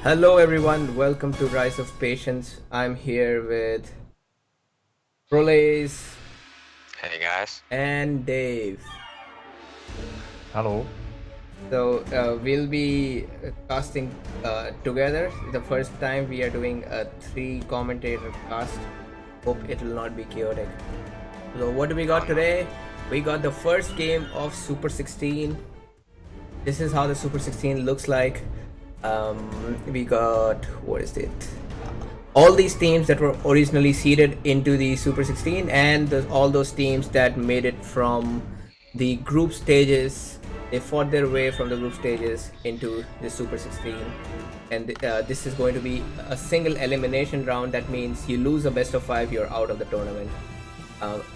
Hello everyone, welcome to Rise of Patience. I'm here with Prolaze Hey guys. and Dave. Hello. So we'll be casting together. The first time we are doing a 3 commentator cast. Hope it will not be chaotic. So what do we got today? We got the first game of Super 16. This is how the Super 16 looks like. We got, what is it? All these teams that were originally seeded into the Super 16 and all those teams that made it from the group stages. They fought their way from the group stages into the Super 16. And this is going to be a single elimination round. That means you lose a best of 5, you're out of the tournament.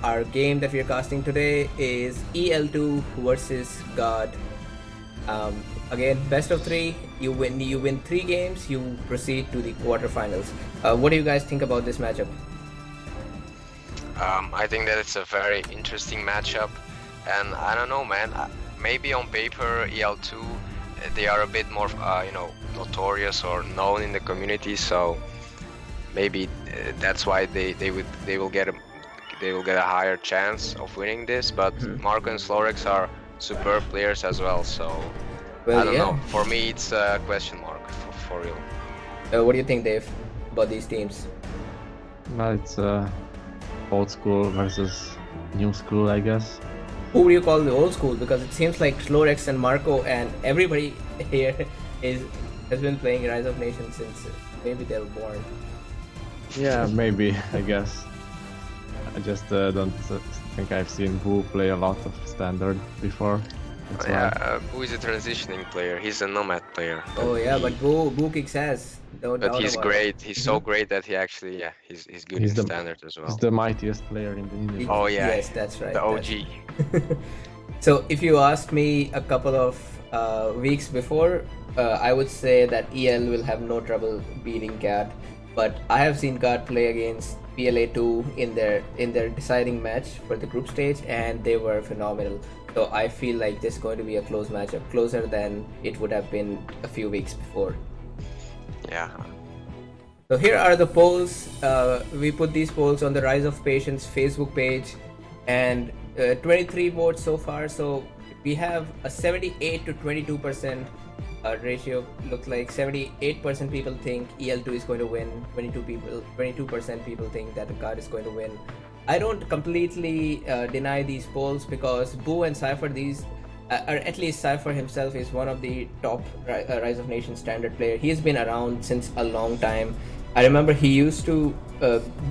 Our game that we are casting today is El2 versus GAD. Again, best of 3. You win 3 games, you proceed to the quarterfinals. What do you guys think about this matchup? I think that it's a very interesting matchup, and I don't know, man. Maybe on paper, EL2, they are a bit more, notorious or known in the community. So maybe that's why they will get a higher chance of winning this. But Marco and Slorex are superb players as well. So Well, I don't know. For me, it's a question mark for real. What do you think, Dave, about these teams? Well, it's old school versus new school, I guess. Who do you call the old school? Because it seems like Slorex and Marco and everybody here has been playing Rise of Nations since maybe they were born. Yeah, maybe, I guess. I just don't think I've seen Boo play a lot of standard before. That's why. Boo is a transitioning player. He's a nomad player. Oh yeah, but Boo kicks ass. No But doubt he's about it. great. He's so great that he actually, he's good He's in the- standard as well. He's the mightiest player in the universe. Oh yeah. Yes, that's right. The OG. So if you asked me a couple of weeks before, I would say that EL will have no trouble beating GAD. But I have seen GAD play against PLA2 in their deciding match for the group stage, and they were phenomenal. So I feel like this is going to be a close matchup, closer than it would have been a few weeks before. Yeah. So here are the polls. We put these polls on the Rise of Patience Facebook page, and 23 votes so far. So we have a 78 to 22% ratio. Looks like 78% people think EL2 is going to win. 22% people think that the GAD is going to win. I don't completely deny these polls because Boo and Cypher, or at least Cypher himself, is one of the top Rise of Nations standard player. He's been around since a long time. I remember he used to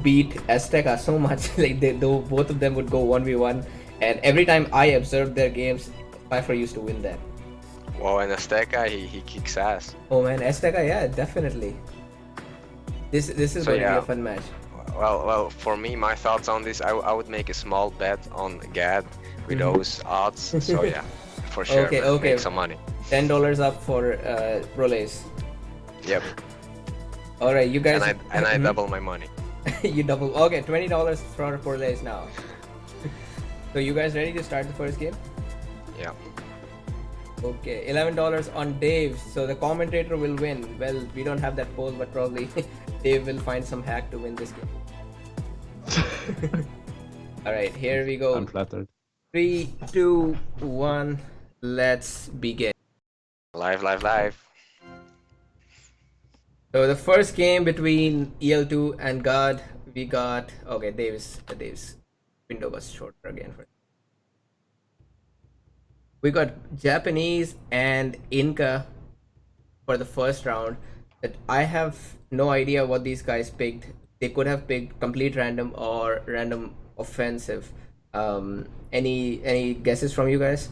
beat Azteca so much, like both of them would go 1v1, and every time I observed their games, Cypher used to win that. Wow, and Azteca, he kicks ass. Oh man, Azteca, yeah, definitely. This is So, going to be yeah. a fun match. Well, for me, my thoughts on this, I would make a small bet on GAD with those odds. So yeah, for sure. Okay, man, okay. Make some money. $10 up for Prolaze. Yep. All right, you guys. And I double my money. You double. Okay, $20 for Prolaze now. So you guys ready to start the first game? Yeah. Okay, $11 on Dave. So the commentator will win. Well, we don't have that poll, but probably Dave will find some hack to win this game. All right, here we go. I'm flattered. 3, 2, 1. Let's begin. Live. So the first game between EL2 and GAD, we got. Okay, Dave's window was shorter again. We got Japanese and Inca for the first round. That I have no idea what these guys picked. They could have picked complete random or random offensive. Any guesses from you guys?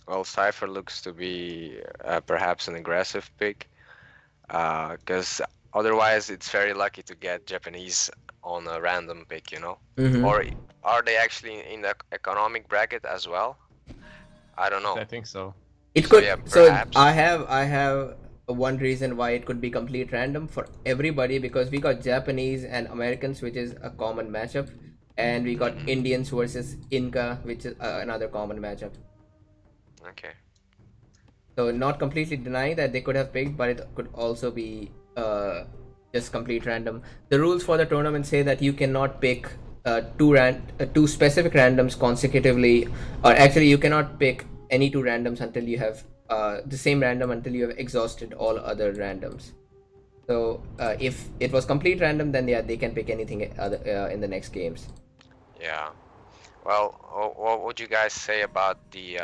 Well, Cypher looks to be perhaps an aggressive pick, because otherwise it's very lucky to get Japanese on a random pick, you know. Or are they actually in the economic bracket as well? I don't know. I think so. It So, could. yeah, So perhaps. I have one reason why it could be complete random for everybody, because we got Japanese and Americans, which is a common matchup, and we got Indians versus Inca, which is another common matchup. Okay. So not completely denying that they could have picked, but it could also be just complete random. The rules for the tournament say that you cannot pick two specific randoms consecutively, or actually you cannot pick any two randoms until you have the same random until you have exhausted all other randoms. So if it was complete random, then yeah, they can pick anything other in the next games. Yeah. Well, what would you guys say about the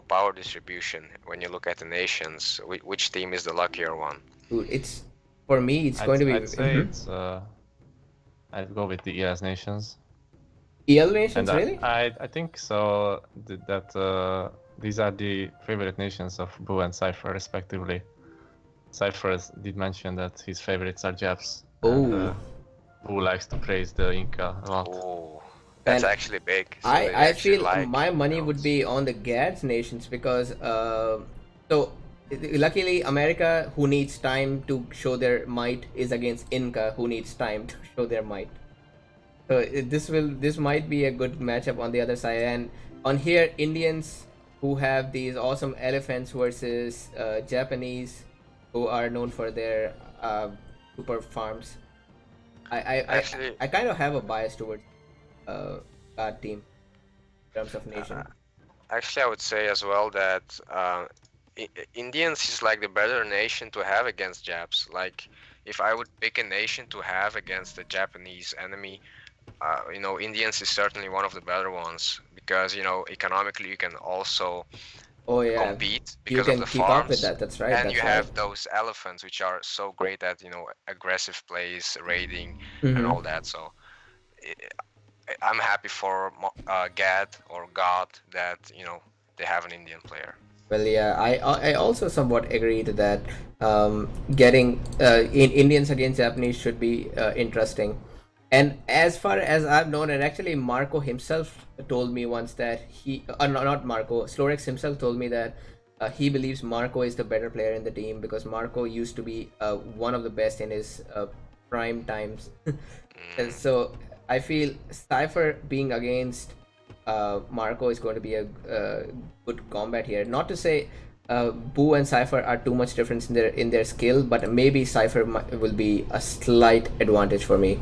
power distribution when you look at the nations? Which team is the luckier one? Dude, it's for me, it's going to be. I'd say it's. I'd go with the ES nations. EL nations, And really? I think so that these are the favorite nations of Boo and Cypher respectively. Cypher did mention that his favorites are Japs. Oh. Boo likes to praise the Inca a lot. Oh, that's And actually big. So I feel like, my money would be on the GAD's nations because so luckily America, who needs time to show their might, is against Inca, who needs time to show their might. So this might be a good matchup on the other side. And on here, Indians who have these awesome elephants versus Japanese who are known for their super farms. I kind of have a bias towards that team in terms of nation. Actually, I would say as well that Indians is like the better nation to have against Japs. Like, if I would pick a nation to have against the Japanese enemy, Indians is certainly one of the better ones because economically you can also compete because you can of the keep farms. Up with that. That's right. And that's you right. have those elephants which are so great at aggressive plays, raiding, and all that. So I'm happy for GAD or God that they have an Indian player. Well, yeah, I also somewhat agree to that. Getting Indians against Japanese should be interesting. And as far as I've known, and actually Marco himself told me once that not Marco, Slorex himself told me that he believes Marco is the better player in the team because Marco used to be one of the best in his prime times. And so I feel Cypher being against Marco is going to be a good combat here. Not to say Boo and Cypher are too much difference in their skill, but maybe Cypher will be a slight advantage for me.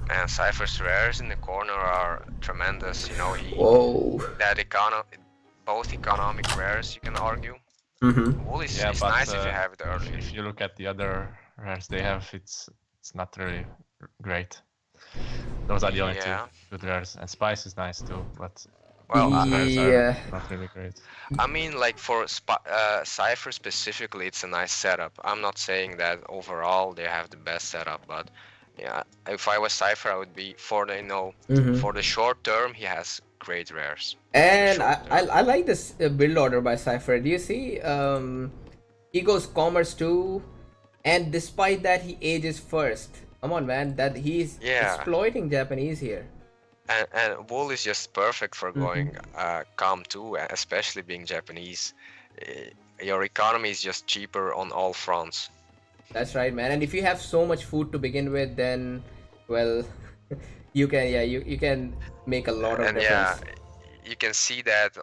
And Cypher's rares in the corner are tremendous. Both economic rares, you can argue. Wool is nice if you have it early. If you look at the other rares they have, it's not really great. Those are the only two good rares, and Spice is nice too, but rares are not really great. I mean, like for Cypher specifically, it's a nice setup. I'm not saying that overall they have the best setup, but yeah, if I was Cypher, I would be for the short term. He has great rares. And I like this build order by Cypher. Do you see? He goes Commerce 2, and despite that, he ages first. Come on, man! That he's exploiting Japanese here. And Wool is just perfect for going Com 2, especially being Japanese. Your economy is just cheaper on all fronts. That's right, man. And if you have so much food to begin with, then well, you can make a lot of difference. Yeah, you can see that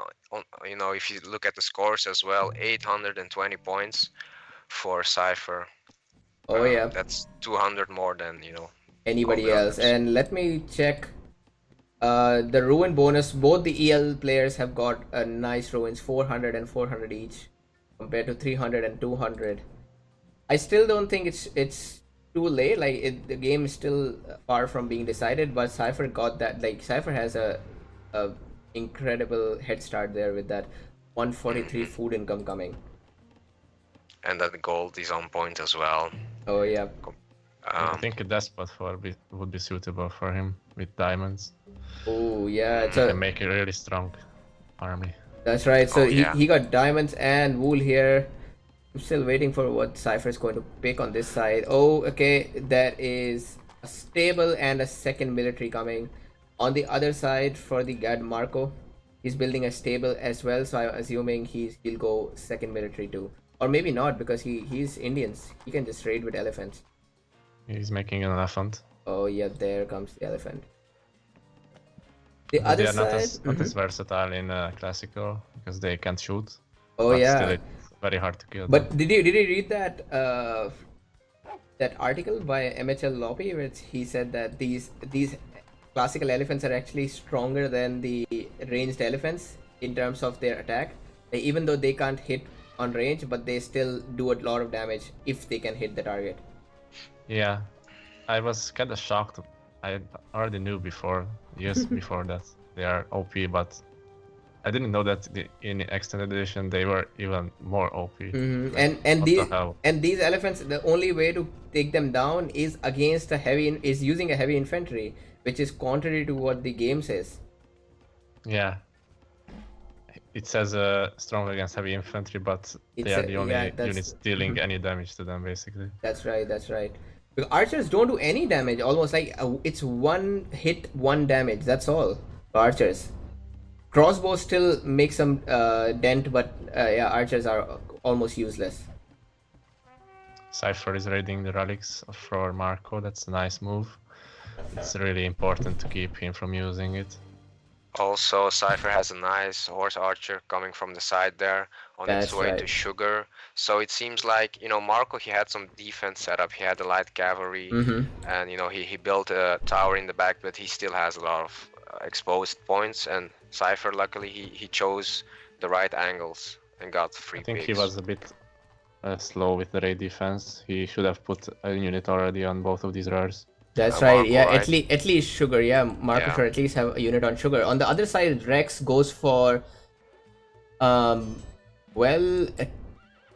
if you look at the scores as well, 820 points for Cypher. Oh yeah, that's 200 more than anybody else. And let me check the ruin bonus. Both the EL players have got a nice ruins, 400 and 400 each, compared to 300 and 200. I still don't think it's too late. Like the game is still far from being decided, but Cypher got that. Like Cypher has a incredible head start there with that 143 food income coming. And that gold is on point as well. Oh yeah. I think a despot would be suitable for him with diamonds. Oh yeah, so can make a really strong army. That's right. So he got diamonds and wool here. I'm still waiting for what Cypher is going to pick on this side. Oh, okay, that is a stable and a second military coming. On the other side for the GAD Marco, he's building a stable as well. So I'm assuming he'll go second military too, or maybe not because he's Indians. He can just raid with elephants. He's making an elephant. Oh yeah, there comes the elephant. They are not as versatile in classical because they can't shoot. Oh but still yeah. it's very hard to kill them. But did you read that article by MHL Lobby, which he said that these classical elephants are actually stronger than the ranged elephants in terms of their attack. Even though they can't hit on range, but they still do a lot of damage if they can hit the target. Yeah, I was kind of shocked. I already knew before, years before that they are OP, but I didn't know that in the extended edition they were even more OP. Mm-hmm. Like, And these elephants, the only way to take them down is against is using a heavy infantry, which is contrary to what the game says. Yeah, it says strong against heavy infantry, but they are the only units dealing any damage to them, basically. That's right. That's right. Because archers don't do any damage. Almost like it's one hit, one damage. That's all. For archers. Crossbows still make some dent, but yeah, archers are almost useless. Cypher is raiding the relics for Marco. That's a nice move. It's really important to keep him from using it. Also, Cypher has a nice horse archer coming from the side there on its way to Sugar. So it seems like, you know, Marco, he had some defense setup. He had the light cavalry, and, you know, he built a tower in the back, but he still has a lot of exposed points. And Cypher, luckily, he chose the right angles and got free I think picks. he was a bit slow with the raid defense. He should have put a unit already on both of these rares. That's right. Marco, yeah, right? At least Sugar. Yeah, Marco should at least have a unit on Sugar. On the other side, Rex goes for, well,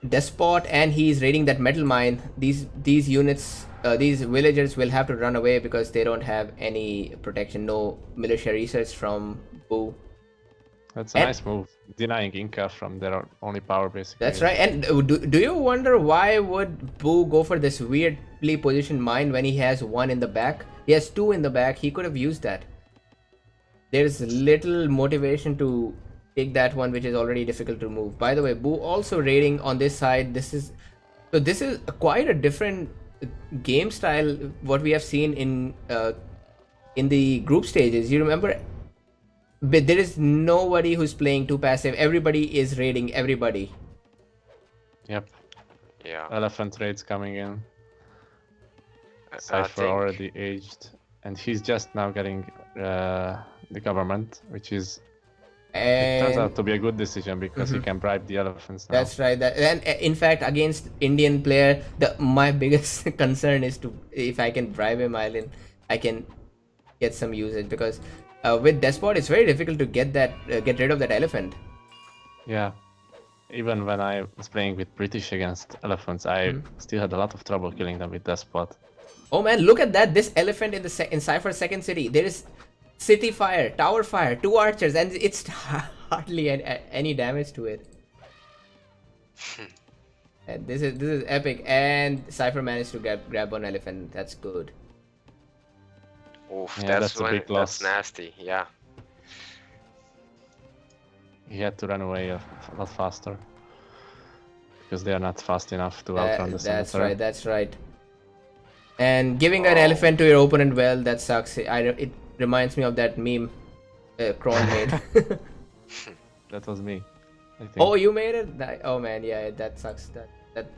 Despot, and he's raiding that metal mine. These units, these villagers will have to run away because they don't have any protection. No militia research from Boo. That's a nice move, denying Inca from their only power, basically. That's right. And do you wonder why would Boo go for this weirdly positioned mine when he has one in the back? He has two in the back. He could have used that. There's little motivation to take that one, which is already difficult to move. By the way, Boo also raiding on this side. This is quite a different game style what we have seen in the group stages. You remember? But there is nobody who's playing too passive. Everybody is raiding everybody. Yep. Yeah. Elephant raids coming in. Cypher already aged, and he's just now getting the government, which is it turns out to be a good decision because he can bribe the elephants now. That's right. And in fact, against Indian player, my biggest concern is if I can bribe him, I can get some usage because. With Despot, it's very difficult to get rid of that elephant. Yeah, even when I was playing with British against elephants, I still had a lot of trouble killing them with Despot. Oh man, look at that! This elephant in Cypher's second city. There is city fire, tower fire, 2 archers, and it's hardly any damage to it. And this is epic, and Cypher managed to grab one elephant. That's good. Oof, yeah, that's a big loss. That's nasty, yeah. He had to run away a lot faster because they are not fast enough to outrun the cemetery. That's right. And giving an elephant to your opponent, well, that sucks. It reminds me of that meme Kron made. That was me, I think. Oh, you made it? Oh man, yeah, that sucks. That.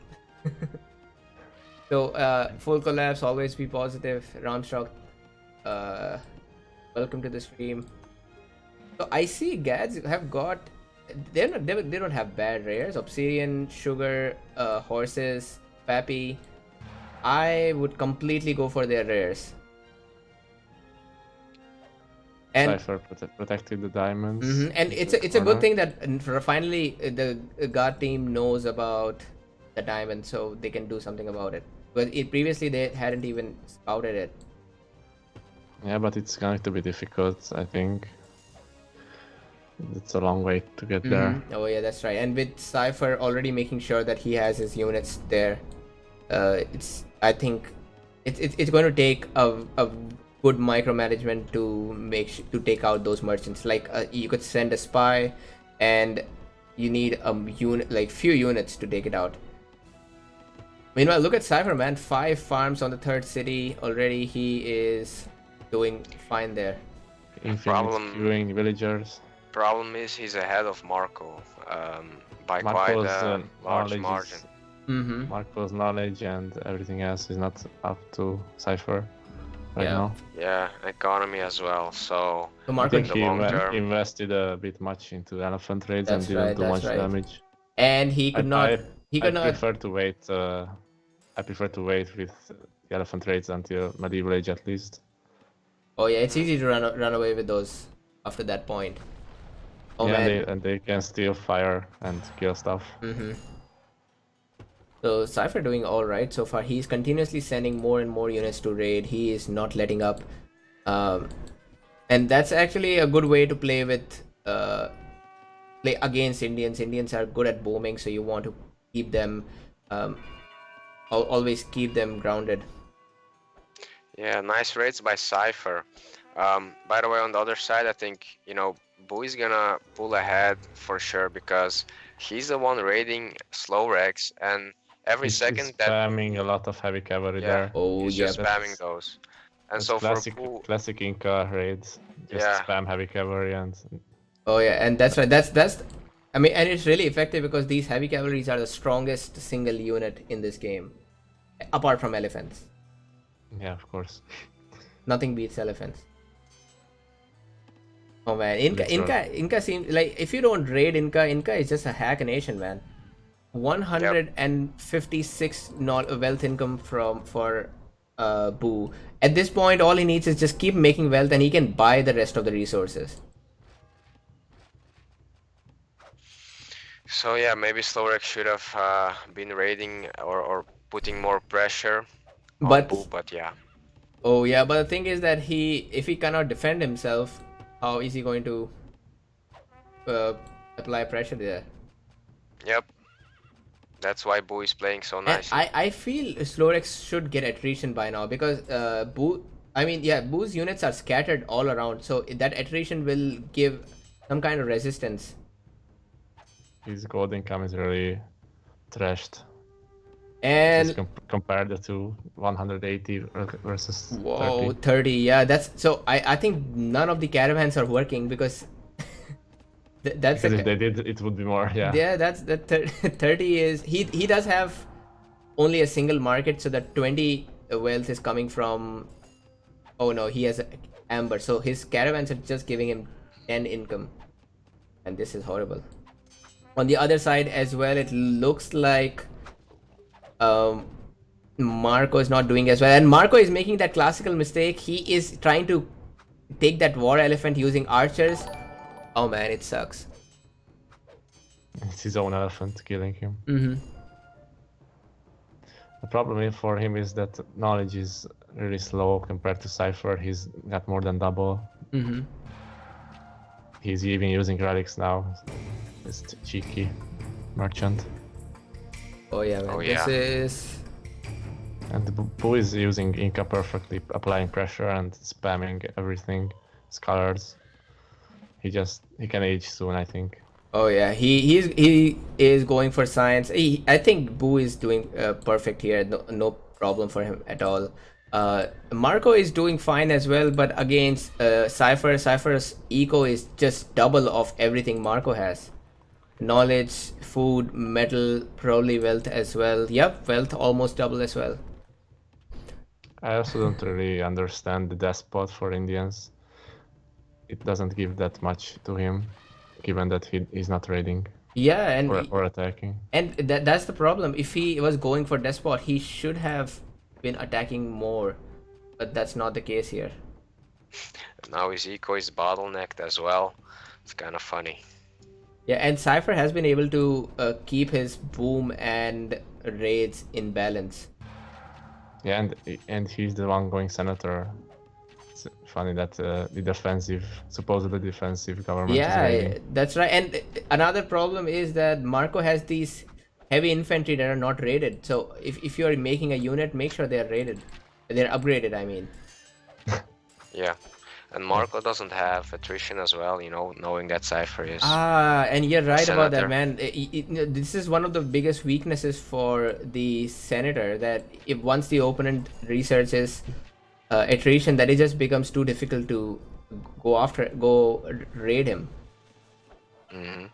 So, full collapse, always be positive. Ramshock. Welcome to the stream. So I see GADs have got they don't have bad rares. Obsidian, Sugar, horses, Pappy. I would completely go for their rares. And Cypher protected the diamonds. And it's a good thing that finally the GAD team knows about the diamond, so they can do something about it. But previously they hadn't even scouted it. Yeah, but it's going to be difficult, I think. It's a long way to get there. Oh yeah, that's right. And with Cypher already making sure that he has his units there, I think it's going to take a good micromanagement to take out those merchants. Like you could send a spy, and you need few units to take it out. Meanwhile, look at Cypher, man. 5 farms on the 3rd city already. He is doing fine there. Infinite queuing villagers. Problem is he's ahead of Marco by quite Marco's a large knowledge margin. is Mm-hmm. Marco's knowledge and everything else is not up to Cypher right Yeah. now. Yeah, economy as well. So So I Marco, think the he long term, invested a bit much into elephant raids and that's didn't right. do That's much right. damage. And he could not. He I could not. prefer to wait. I prefer to wait with the elephant raids until medieval age at least. Oh yeah, it's easy to run away with those after that point. Oh yeah, man. they can still fire and kill stuff. Mm-hmm. So Cypher doing all right so far. He's continuously sending more and more units to raid. He is not letting up, and that's actually a good way to play with play against Indians. Indians are good at booming, so you want to keep them, always keep them grounded. yeah, nice raids by Cypher. By the way, on the other side, I think, you know, Boo is gonna pull ahead for sure because he's the one raiding slow Rex, and every He's second that spamming a lot of heavy cavalry yeah, there. Oh he's yeah. just spamming those. And That's so for classic Boo, classic Inca raids. Just Yeah. spam heavy cavalry and Oh yeah, and that's right. That's. I mean, and it's really effective because these heavy cavalries are the strongest single unit in this game, apart from elephants. yeah, of course. Nothing beats elephants. Oh man, Inca, That's right. Inca seems like if you don't raid Inca, Inca is just a hack nation, man. 156 wealth income for Boo. At this point, all he needs is just keep making wealth, and he can buy the rest of the resources. so yeah, maybe slow Rex should have been raiding or putting more pressure on But Boo, but yeah. oh yeah, but the thing is that if he cannot defend himself, how is he going to apply pressure there? Yep. That's why Boo is playing so And nice. I feel Slorex should get attrition by now because Boo. I mean, yeah, Boo's units are scattered all around, so that attrition will give some kind of resistance. His gold income is really trashed. And Just compare the two, 180 versus whoa, 30. 30. Yeah, that's so. I think none of the caravans are working because that's Because if they did, it would be more. Yeah. yeah. That's the 30 is he does have only a single market, so that 20 wealth is coming from. Oh no, he has amber, so his caravans are just giving him 10 income, and this is horrible. On the other side as well, it looks like Marco is not doing as well, and Marco is making that classical mistake. He is trying to take that war elephant using archers. Oh man, it sucks. It's his own elephant killing him. Mm-hmm. The problem for him is that knowledge is really slow compared to Cypher. He's got more than double. Mm-hmm. He's even using relics now. It's cheeky merchant. Oh yeah, man. Oh, This yeah. is And the Boo is using Inca perfectly, applying pressure and spamming everything. Scholars. He can age soon, I think. oh yeah. He is going for science. I think Boo is doing perfect here. No problem for him at all. Marco is doing fine as well, but against Cypher's eco is just double of everything Marco has. Knowledge, food, metal, probably wealth as well. Yep, wealth almost double as well. I also don't really understand the despot for Indians. It doesn't give that much to him, given that he's not raiding Yeah, and or attacking. and that's the problem. If he was going for despot, he should have been attacking more, but that's not the case here. Now his eco is bottlenecked as well. It's kind of funny. Yeah, and Cypher has been able to keep his boom and raids in balance. Yeah, and he's the one going senator. It's funny that the supposedly defensive government is Yeah, raiding. that's right. And another problem is that Marco has these heavy infantry that are not raided. So if you're making a unit, make sure they're raided. They're upgraded, I mean. Yeah. And Marco doesn't have attrition as well, you know, knowing that Cypher is. Ah, and you're right about that, Senator. man. This is one of the biggest weaknesses for the senator, that if once the opponent researches attrition, that it just becomes too difficult to go raid him. Hmm.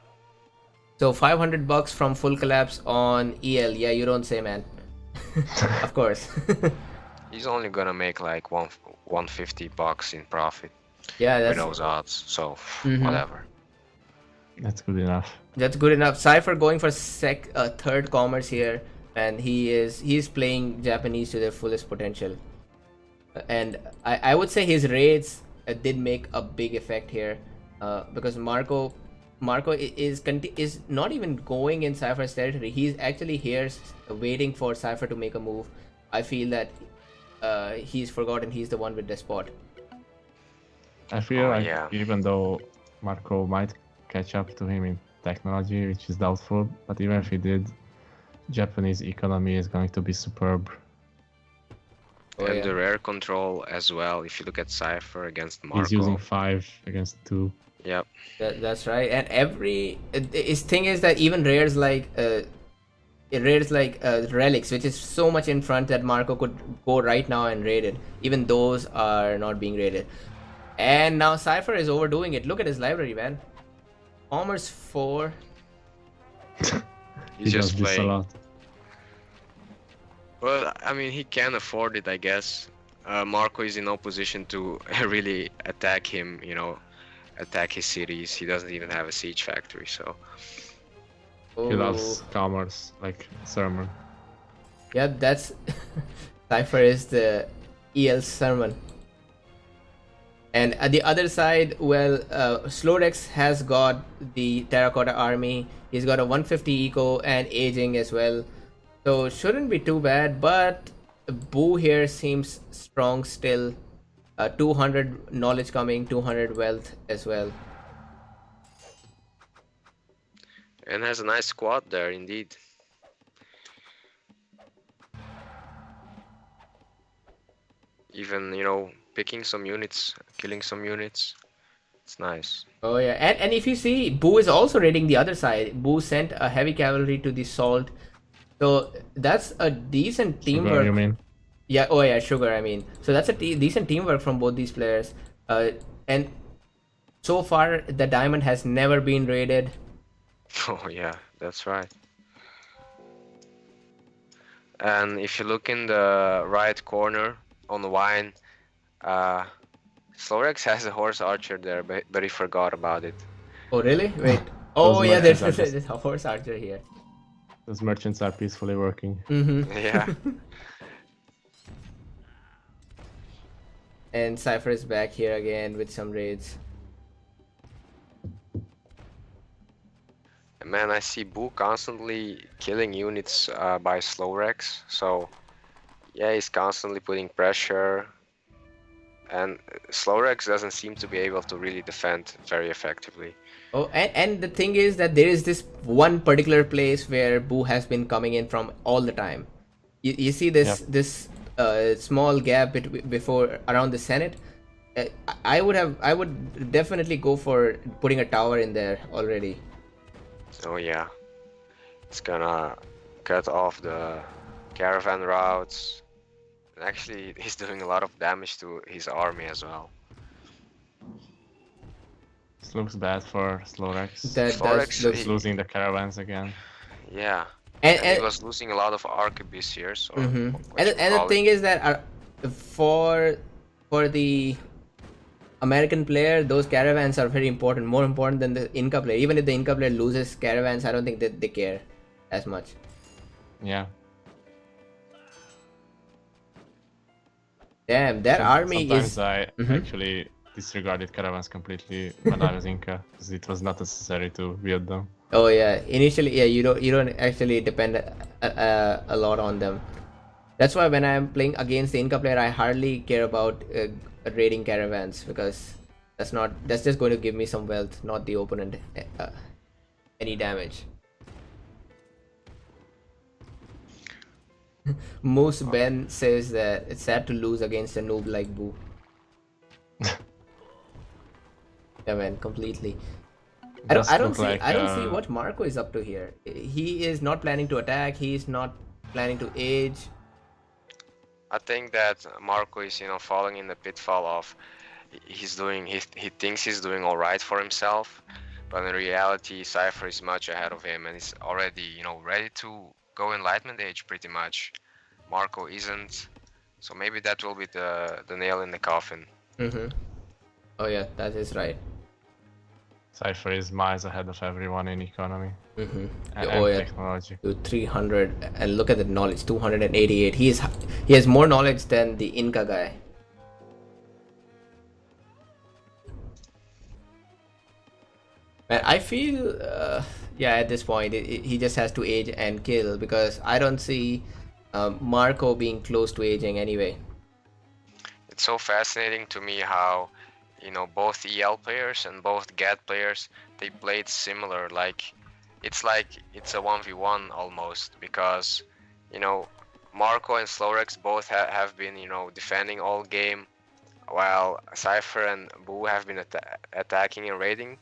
So $500 from full collapse on EL. Yeah, you don't say, man. Of course. He's only gonna make like 150 bucks in profit Yeah, with that's those odds, so mm-hmm. whatever. That's good enough. That's good enough. Cypher going for third commerce here, and he's playing Japanese to their fullest potential. And I would say his raids did make a big effect here, because Marco is not even going in Cypher's territory. He's actually here waiting for Cypher to make a move. I feel that he's forgotten he's the one with the spot. I feel Oh like yeah. even though Marco might catch up to him in technology, which is doubtful, but even if he did, Japanese economy is going to be superb. Oh And yeah. the rare control as well, if you look at Cypher against Marco. He's using 5 against 2. Yep. That's right. And his thing is that even rares like relics, which is so much in front that Marco could go right now and raid it. Even those are not being raided. And now Cypher is overdoing it. Look at his library, man. Commerce 4. He's He does just this a playing. lot. Well, I mean, he can afford it, I guess. Marco is in no position to really attack him, attack his cities. He doesn't even have a siege factory, so. Oh. He loves commerce, like sermon. Yeah, that's Cypher is the EL sermon. And at the other side, well, Slorex has got the Terracotta Army. He's got a 150 eco and aging as well. So shouldn't be too bad, but Boo here seems strong still. 200 knowledge coming, 200 wealth as well. And has a nice squad there, indeed. Even, picking some units, killing some units. It's nice. Oh yeah, and if you see, Boo is also raiding the other side. Boo sent a heavy cavalry to the Salt. So that's a decent teamwork. Sugar, you mean? Yeah, oh yeah, Sugar, I mean. So that's a decent teamwork from both these players. And so far, the Diamond has never been raided. Oh yeah, that's right. And if you look in the right corner on the wine, Slorex has a horse archer there, but he forgot about it. Oh really? Wait. Oh yeah, there's merchants are a horse archer here. Those merchants are peacefully working. Mm-hmm. Yeah. And Cypher is back here again with some raids. Man, I see Boo constantly killing units by Slorex, so yeah, he's constantly putting pressure. And Slorex doesn't seem to be able to really defend very effectively. Oh, and the thing is that there is this one particular place where Boo has been coming in from all the time. You see this small gap before around the Senate. I would definitely go for putting a tower in there already. So yeah, it's gonna cut off the caravan routes. And actually, he's doing a lot of damage to his army as well. This looks bad for Slorex. That Slorex, does He's losing the caravans again. Yeah. And he was losing a lot of arquebusiers. Or mm-hmm. what you And the call thing it. is that for the American player, those caravans are very important, more important than the Inca player. Even if the Inca player loses caravans, I don't think that they care as much. Yeah. Damn, that army Sometimes is. I Mhm. actually disregarded caravans completely when I was Inca, because it was not necessary to build them. Oh yeah, initially, yeah, you don't actually depend a lot on them. That's why when I'm playing against the Inca player, I hardly care about raiding caravans, because that's just going to give me some wealth, not the opponent any damage. Moose Ben says that it's sad to lose against a noob like Boo. Yeah, man, completely. I don't see what Marco is up to here. He is not planning to attack. He's not planning to age. I think that Marco is, falling in the pitfall of he thinks he's doing all right for himself, But in reality, Cypher is much ahead of him and is already, you know, ready to go Enlightenment Age pretty much. Marco isn't, so maybe that will be the nail in the coffin. Oh yeah, that is right. Cypher is miles ahead of everyone in economy Oh and yeah, technology. to 300, and look at the knowledge, 288. He has more knowledge than the Inca guy. Man, I feel yeah, at this point he just has to age and kill, because I don't see Marco being close to aging anyway. It's so fascinating to me how, you know, both EL players and both GAD players, they played similar. Like it's a 1v1 almost, because, you know, Marco and Slorex both have been, you know, defending all game, while Cypher and Boo have been attacking and raiding.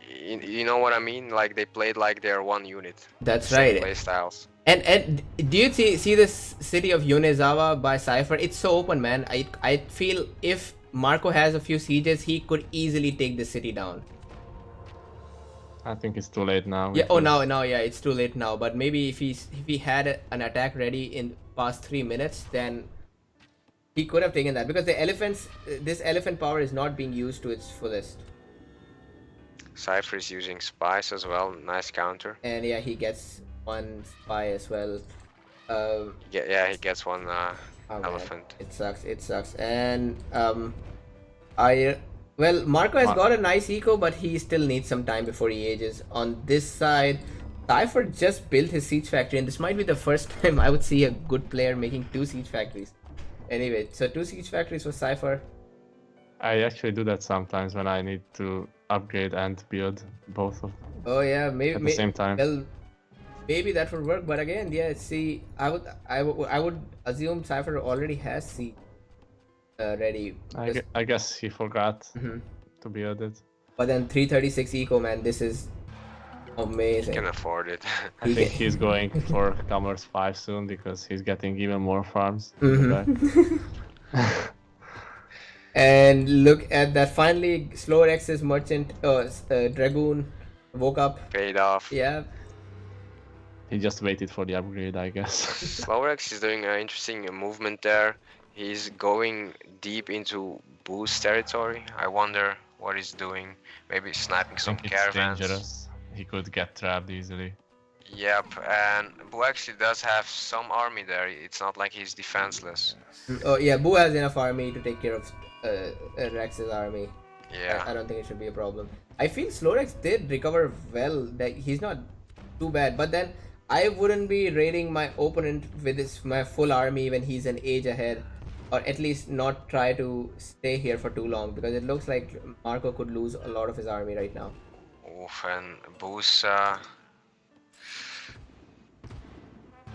You know what I mean? Like they played like they're one unit. That's Same right. play styles. And do you see this city of Yonezawa by Cypher? It's so open, man. I feel if Marco has a few sieges, he could easily take the city down. I think it's too late now. Yeah. Oh, now, yeah, it's too late now. But maybe if he had an attack ready in past 3 minutes, then he could have taken that, because this elephant power is not being used to its fullest. Cypher is using spies as well. Nice counter. And yeah, he gets one spy as well. Yeah, he gets one Oh, elephant. man, it sucks. And Marco has got a nice eco, but he still needs some time before he ages. On this side, Cypher just built his siege factory, and this might be the first time I would see a good player making 2 siege factories. Anyway, so 2 siege factories for Cypher. I actually do that sometimes when I need to upgrade and build both of them. Oh yeah, maybe at the same time. Well, maybe that would work, but again, yeah. See, I would assume Cypher already has siege ready. I guess he forgot to build it. But then 336 eco, man, this is amazing. He can afford it. I think he's going for Commerce 5 soon, because he's getting even more farms. And look at that, finally Slower X's merchant Dragoon woke up. Paid off. Yeah. He just waited for the upgrade, I guess. Slowerex is doing an interesting movement there. He's going deep into Boo's territory. I wonder what he's doing. Maybe sniping some caravans. It's dangerous. He could get trapped easily. Yep, and Boo actually does have some army there. It's not like he's defenseless. Oh yeah, Boo has enough army to take care of Rex's army. Yeah. I don't think it should be a problem. I feel Slorex did recover well. That he's not too bad, but then I wouldn't be raiding my opponent with my full army when he's an age ahead, or at least not try to stay here for too long, because it looks like Marco could lose a lot of his army right now. Oof, and Boo's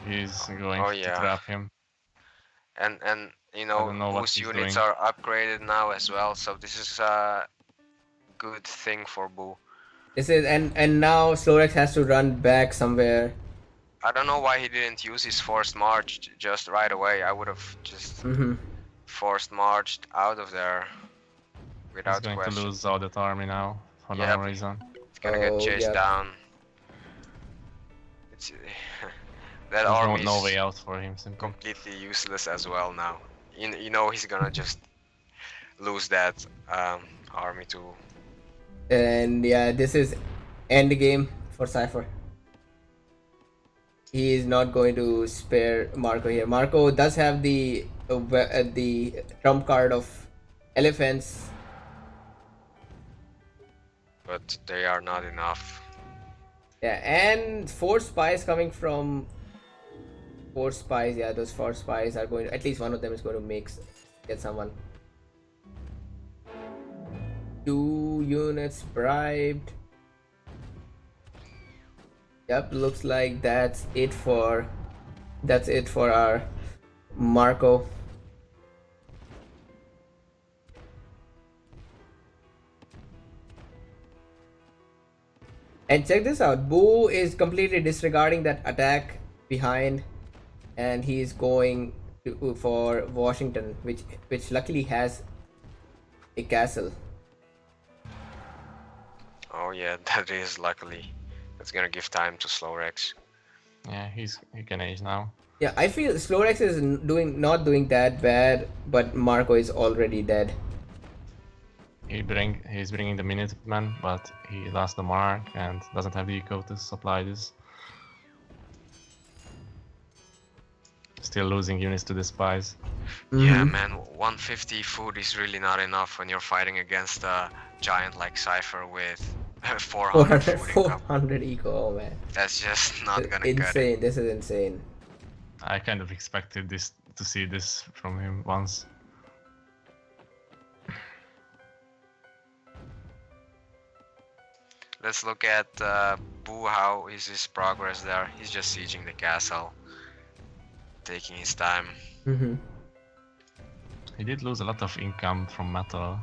he's going to trap him. And you know Boo's units are upgraded now as well, so this is a good thing for Boo. This is and now Slorex has to run back somewhere. I don't know why he didn't use his forced march just right away. I would have just forced marched out of there without question. He's going to lose all that army now for no reason. It's gonna get chased down. It's that army no way out for him. Simply. Completely useless as well now. You know he's gonna just lose that army too. And yeah, this is end game for Cypher. He is not going to spare Marco here. Marco does have the trump card of elephants, but they are not enough. Yeah, and 4 spies coming from 4 spies. Yeah, those 4 spies are going to, at least one of them is going to get someone. 2 units bribed. Yep, looks like that's it for our Marco. And check this out, Boo is completely disregarding that attack behind, and he's going for Washington, which luckily has a castle. Oh yeah, that is luckily. That's gonna give time to Slowrex. Yeah, he can age now. Yeah, I feel Slorex is not doing that bad, but Marco is already dead. He's bringing the Minuteman, but he lost the mark and doesn't have the eco to supply this. Still losing units to the spies. Yeah, man, 150 food is really not enough when you're fighting against a giant like Cypher with 400 food income. 400 eco, oh man. That's just not gonna cut it. Insane, this is insane. I kind of expected to see this from him once. Let's look at Boo, how is his progress there? He's just sieging the castle, taking his time. He did lose a lot of income from metal.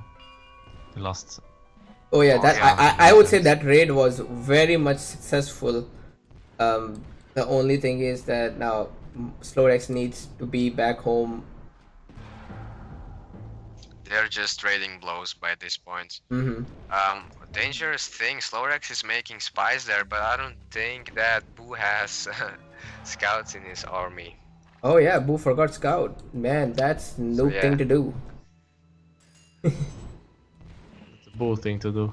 He lost. Oh yeah, Oh, that yeah. I would say that raid was very much successful. The only thing is that now Slorex needs to be back home. They're just trading blows by this point. Dangerous thing, Slowrex is making spies there, but I don't think that Boo has scouts in his army. Oh yeah, Boo forgot scout. Man, that's noob yeah. thing to do. It's a bull thing to do.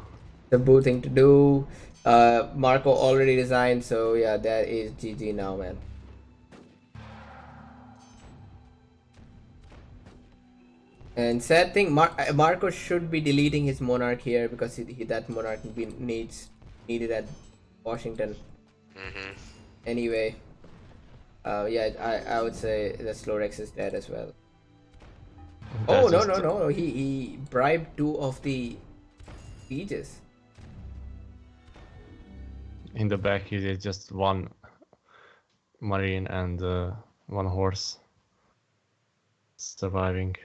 The Boo thing to do. Marco already resigned, so yeah, that is GG now, man. And sad thing, Marco should be deleting his monarch here because that monarch needed at Washington. Anyway, yeah, I would say that Slorex is dead as well. Oh no! He bribed 2 of the sieges. In the back, he did just 1 marine and 1 horse surviving.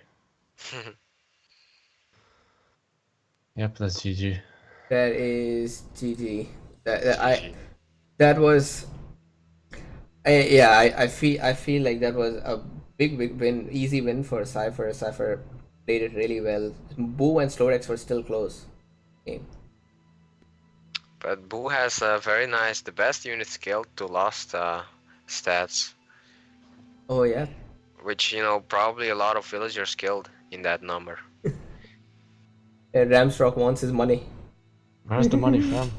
Yep, that's GG. That is GG. That was. I feel like that was a big win, easy win for Cypher. Cypher played it really well. Boo and Slorex were still close. Game. But Boo has a very nice, the best unit skill to lost stats. Oh yeah. Which, you know, probably a lot of villagers killed in that number. Ramstrock wants his money. Where's the money from?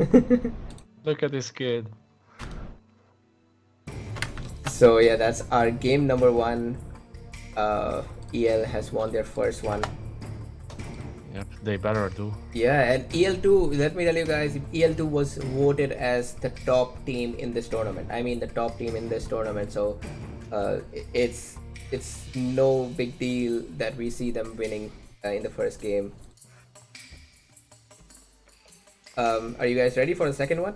Look at this kid. So yeah, that's our game number 1. EL has won their first one. Yep, they better do. Yeah, and EL2, let me tell you guys, EL2 was voted as the top team in this tournament. I mean the top team in this tournament, so it's no big deal that we see them winning in the first game. Are you guys ready for the second one?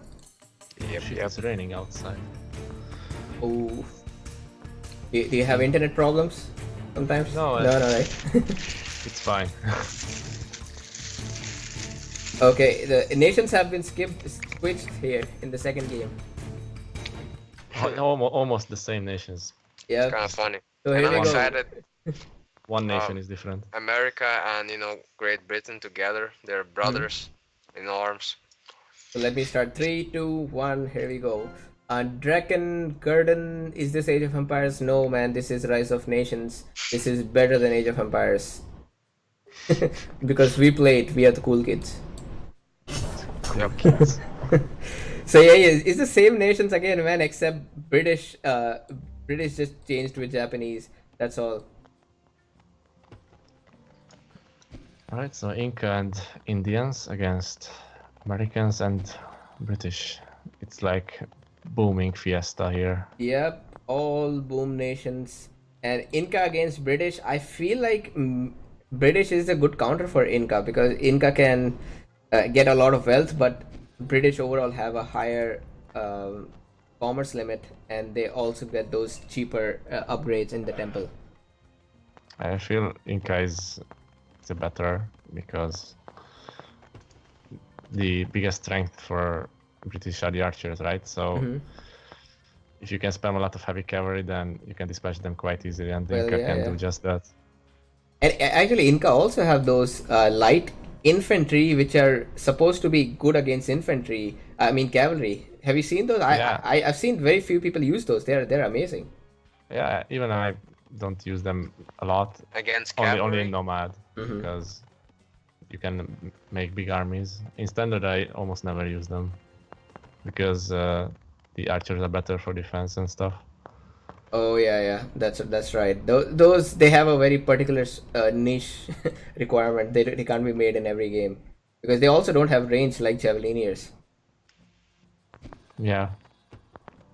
Yep. It's raining outside. Oh, do you have internet problems sometimes? No, no, right? It's fine. Okay, the nations have been switched here in the second game. Almost the same nations. Yeah. It's kind of funny. So And here I'm we go. excited. One nation is different. America and, you know, Great Britain together, they're brothers in arms. So let me start. 3, 2, 1. Here we go. Draken Gurdon, is this Age of Empires? No, man. This is Rise of Nations. This is better than Age of Empires. Because we are the cool kids. Yep. Kids. So yeah, it's the same nations again, man. Except British. British just changed with Japanese. That's all. Alright, so Inca and Indians against Americans and British. It's like booming fiesta here. Yep, all boom nations. And Inca against British. I feel like British is a good counter for Inca because Inca can get a lot of wealth, but British overall have a higher commerce limit, and they also get those cheaper upgrades in the temple. I feel Inca is better because the biggest strength for British are the archers, right? So if you can spam a lot of heavy cavalry, then you can dispatch them quite easily, and Inca can do just that. And actually, Inca also have those light infantry, which are supposed to be good against infantry. I mean cavalry. Have you seen those? Yeah. I've seen very few people use those. They're amazing. Yeah, even I don't use them a lot. Against Only cavalry? in Nomad, because you can make big armies. In Standard, I almost never use them because the archers are better for defense and stuff. Oh yeah, that's right. Those they have a very particular niche requirement. They can't be made in every game because they also don't have range like javelineers. Yeah.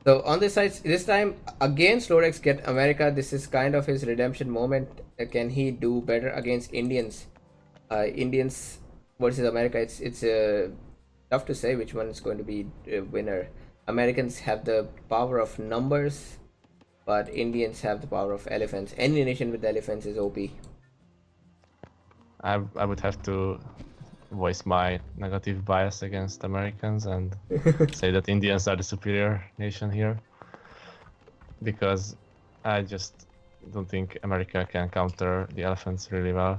So on this side, this time against Lorex get America. This is kind of his redemption moment. Can he do better against Indians? Indians versus America. It's tough to say which one is going to be winner. Americans have the power of numbers, but Indians have the power of elephants. Any nation with elephants is OP. I would have to voice my negative bias against Americans and say that Indians are the superior nation here, because I just don't think America can counter the elephants really well.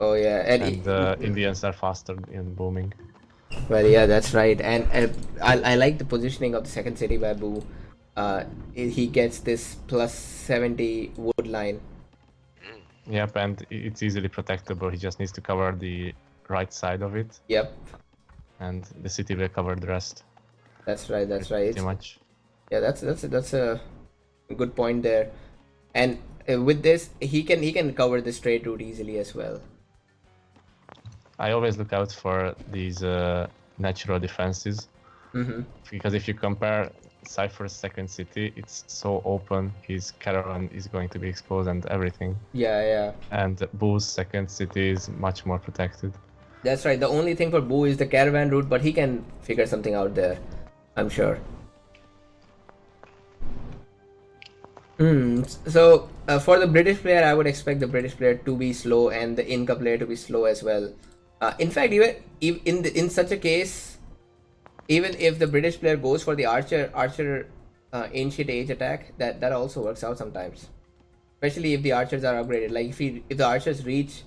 Oh yeah, and Indians are faster in booming. well, yeah, that's right. And I like the positioning of the second city by Boo. He gets this plus 70 wood line. Yep, and it's easily protectable. He just needs to cover the right side of it. Yep, And the city will cover the rest. that's right. That's right. Pretty much. Yeah, that's a good point there. And with this, he can cover the straight route easily as well. I always look out for these natural defenses, because if you compare Cypher's second city, it's so open. His caravan is going to be exposed and everything. Yeah. And Boo's second city is much more protected. That's right. The only thing for Boo is the caravan route, but he can figure something out there, I'm sure. So for the British player, I would expect the British player to be slow and the Inca player to be slow as well. In fact, even in such a case, even if the British player goes for the archer ancient age attack, that also works out sometimes. Especially if the archers are upgraded. Like if the archers reach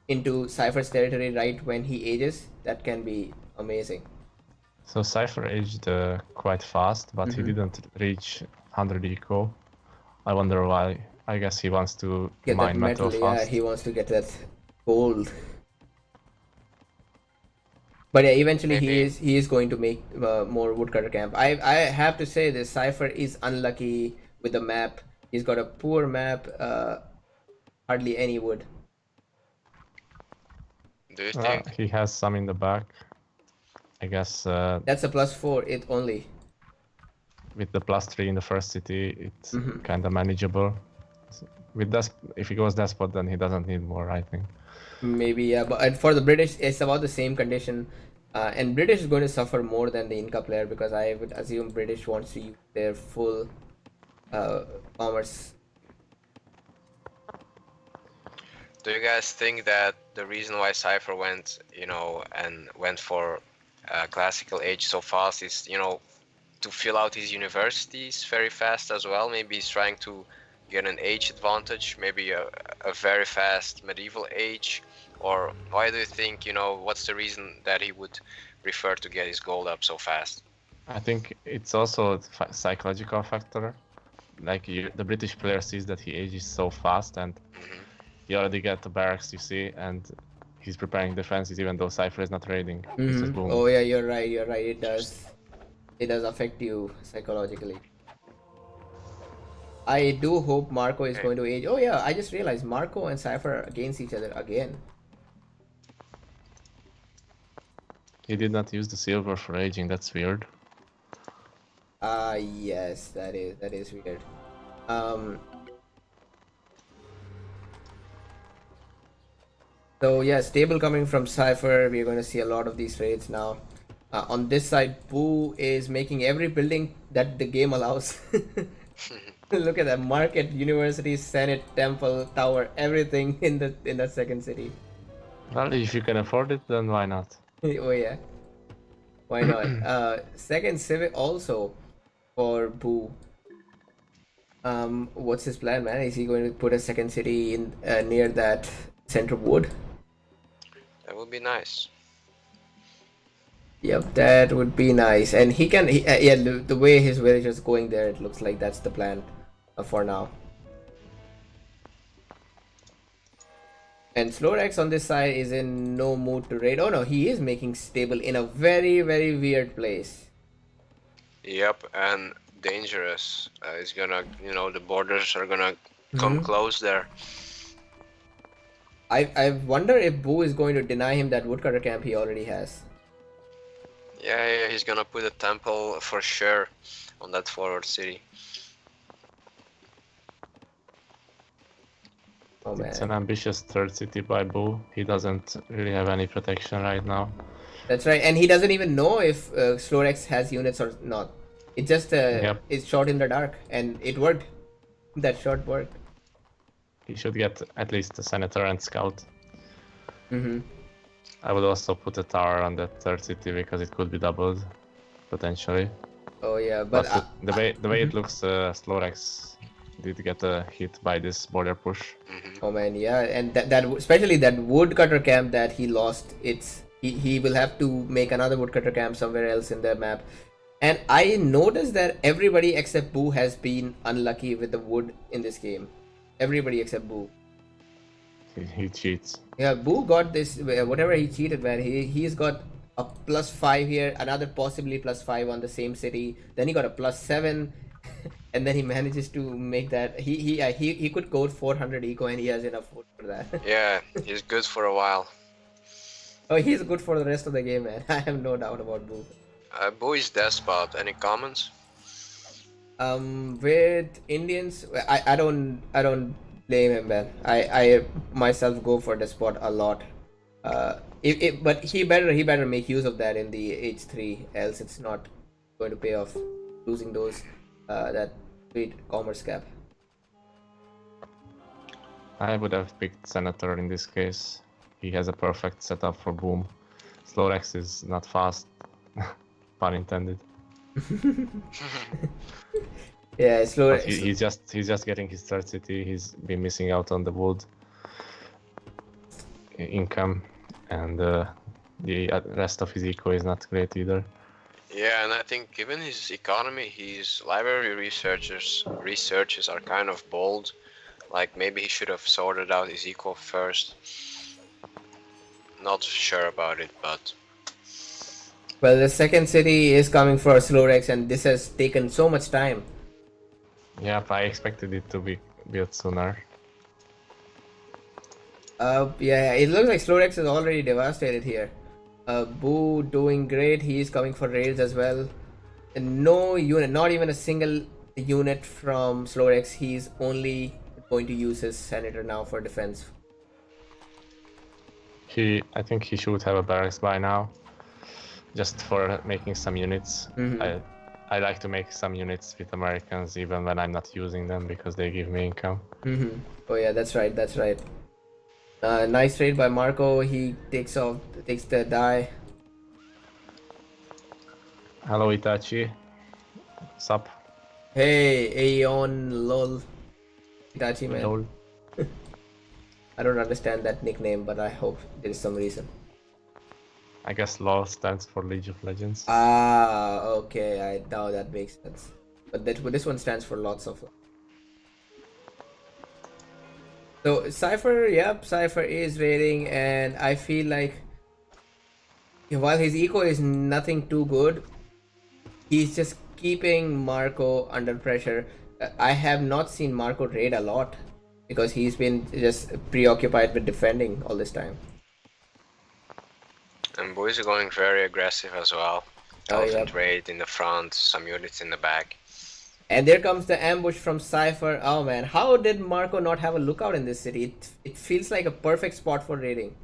into Cypher's territory right when he ages, that can be amazing. So Cypher aged quite fast, but he didn't reach 100 eco. I wonder why. I guess he wants to Get mine that metal metal, fast. yeah, he wants to get that gold. But yeah, eventually Maybe. he is going to make more woodcutter camp. I have to say this Cypher is unlucky with the map. He's got a poor map, hardly any wood. Do you think? He has some in the back. I guess That's a +4 it only. with the +3 in the first city, it's kind of manageable. With if he goes despot, then he doesn't need more, I think. Maybe, yeah, but and for the British, it's about the same condition. And British is going to suffer more than the Inca player because I would assume British wants to use their full commerce. Do you guys think that the reason why Cypher went, and went for classical age so fast is, to fill out his universities very fast as well? Maybe he's trying to get an age advantage, maybe a very fast medieval age, or why do you think, what's the reason that he would prefer to get his gold up so fast? I think it's also a psychological factor. Like the British player sees that he ages so fast, and he already got the barracks, you see, and he's preparing defenses even though Cypher is not raiding. It's just boom. Oh yeah, you're right. It does affect you psychologically. I do hope Marco is going to age. Oh yeah, I just realized Marco and Cypher are against each other again. He did not use the silver for aging. That's weird. Yes, that is weird. So yeah, stable coming from Cypher. We're going to see a lot of these raids now. On this side, Boo is making every building that the game allows. Look at that: market, university, senate, temple, tower, everything in that second city. Well, if you can afford it, then why not? Oh yeah, why not? Second civic also for Boo. What's his plan, man? Is he going to put a second city in near that center wood? That be nice. Yep, that would be nice. And he can, yeah, the way his village is going there, it looks like that's the plan for now. And Slorex on this side is in no mood to raid. Oh no, he is making stable in a very, very weird place. Yep, and dangerous. It's gonna, you know, the borders are gonna come close there. I wonder if Boo is going to deny him that woodcutter camp he already has. Yeah, he's gonna put a temple for sure on that forward city. Oh man. It's an ambitious third city by Boo. He doesn't really have any protection right now. That's right, and he doesn't even know if Slorex has units or not. It just is shot in the dark, and it worked. That shot worked. He should get at least a senator and scout. Mm-hmm. I would also put a tower on that third city because it could be doubled, potentially. Oh yeah, but the way it looks, Slorex did get a hit by this border push. Oh man, yeah, and that especially that woodcutter camp that he lost. He will have to make another woodcutter camp somewhere else in the map. And I noticed that everybody except Boo has been unlucky with the wood in this game. Everybody except Boo. He cheats. Yeah, Boo got this, whatever he cheated, man. He's got a +5 here, another possibly +5 on the same city. Then he got a +7, and then he manages to make that. He could code 400 eco, and he has enough wood for that. Yeah, he's good for a while. Oh, he's good for the rest of the game, man. I have no doubt about Boo. Boo is despot. Any comments? With Indians, I don't blame him, man. I myself go for the spot a lot. But he better make use of that in the H3, else it's not going to pay off losing those that sweet commerce gap. I would have picked senator in this case. He has a perfect setup for Boom. Slorex is not fast, pun intended. Yeah, slow. He's just getting his third city. He's been missing out on the wood income, and the rest of his eco is not great either. Yeah, and I think given his economy, his library researches are kind of bold. Like maybe he should have sorted out his eco first. Not sure about it, but. Well, the second city is coming for Slorex, and this has taken so much time. Yeah, I expected it to be built sooner. Yeah, it looks like Slorex is already devastated here. Boo doing great. He's coming for raids as well. And no unit, not even a single unit from Slorex. He's only going to use his senator now for defense. I think he should have a barracks by now, just for making some units. I like to make some units with Americans even when I'm not using them because they give me income. Oh yeah, that's right. That's right. Nice trade by Marco. He takes the die. Hello Itachi. Sup? Hey, Aeon lol. Itachi man. Lol. I don't understand that nickname, but I hope there is some reason. I guess LOL stands for League of Legends. Ah, okay. Now that makes sense. But this one stands for lots of. So Cypher, yep, Cypher is raiding, and I feel like while his eco is nothing too good, he's just keeping Marco under pressure. I have not seen Marco raid a lot because he's been just preoccupied with defending all this time. And boys are going very aggressive as well. Dolphin yep. raid in the front, some units in the back. And there comes the ambush from Cypher. Oh man, how did Marco not have a lookout in this city? It feels like a perfect spot for raiding.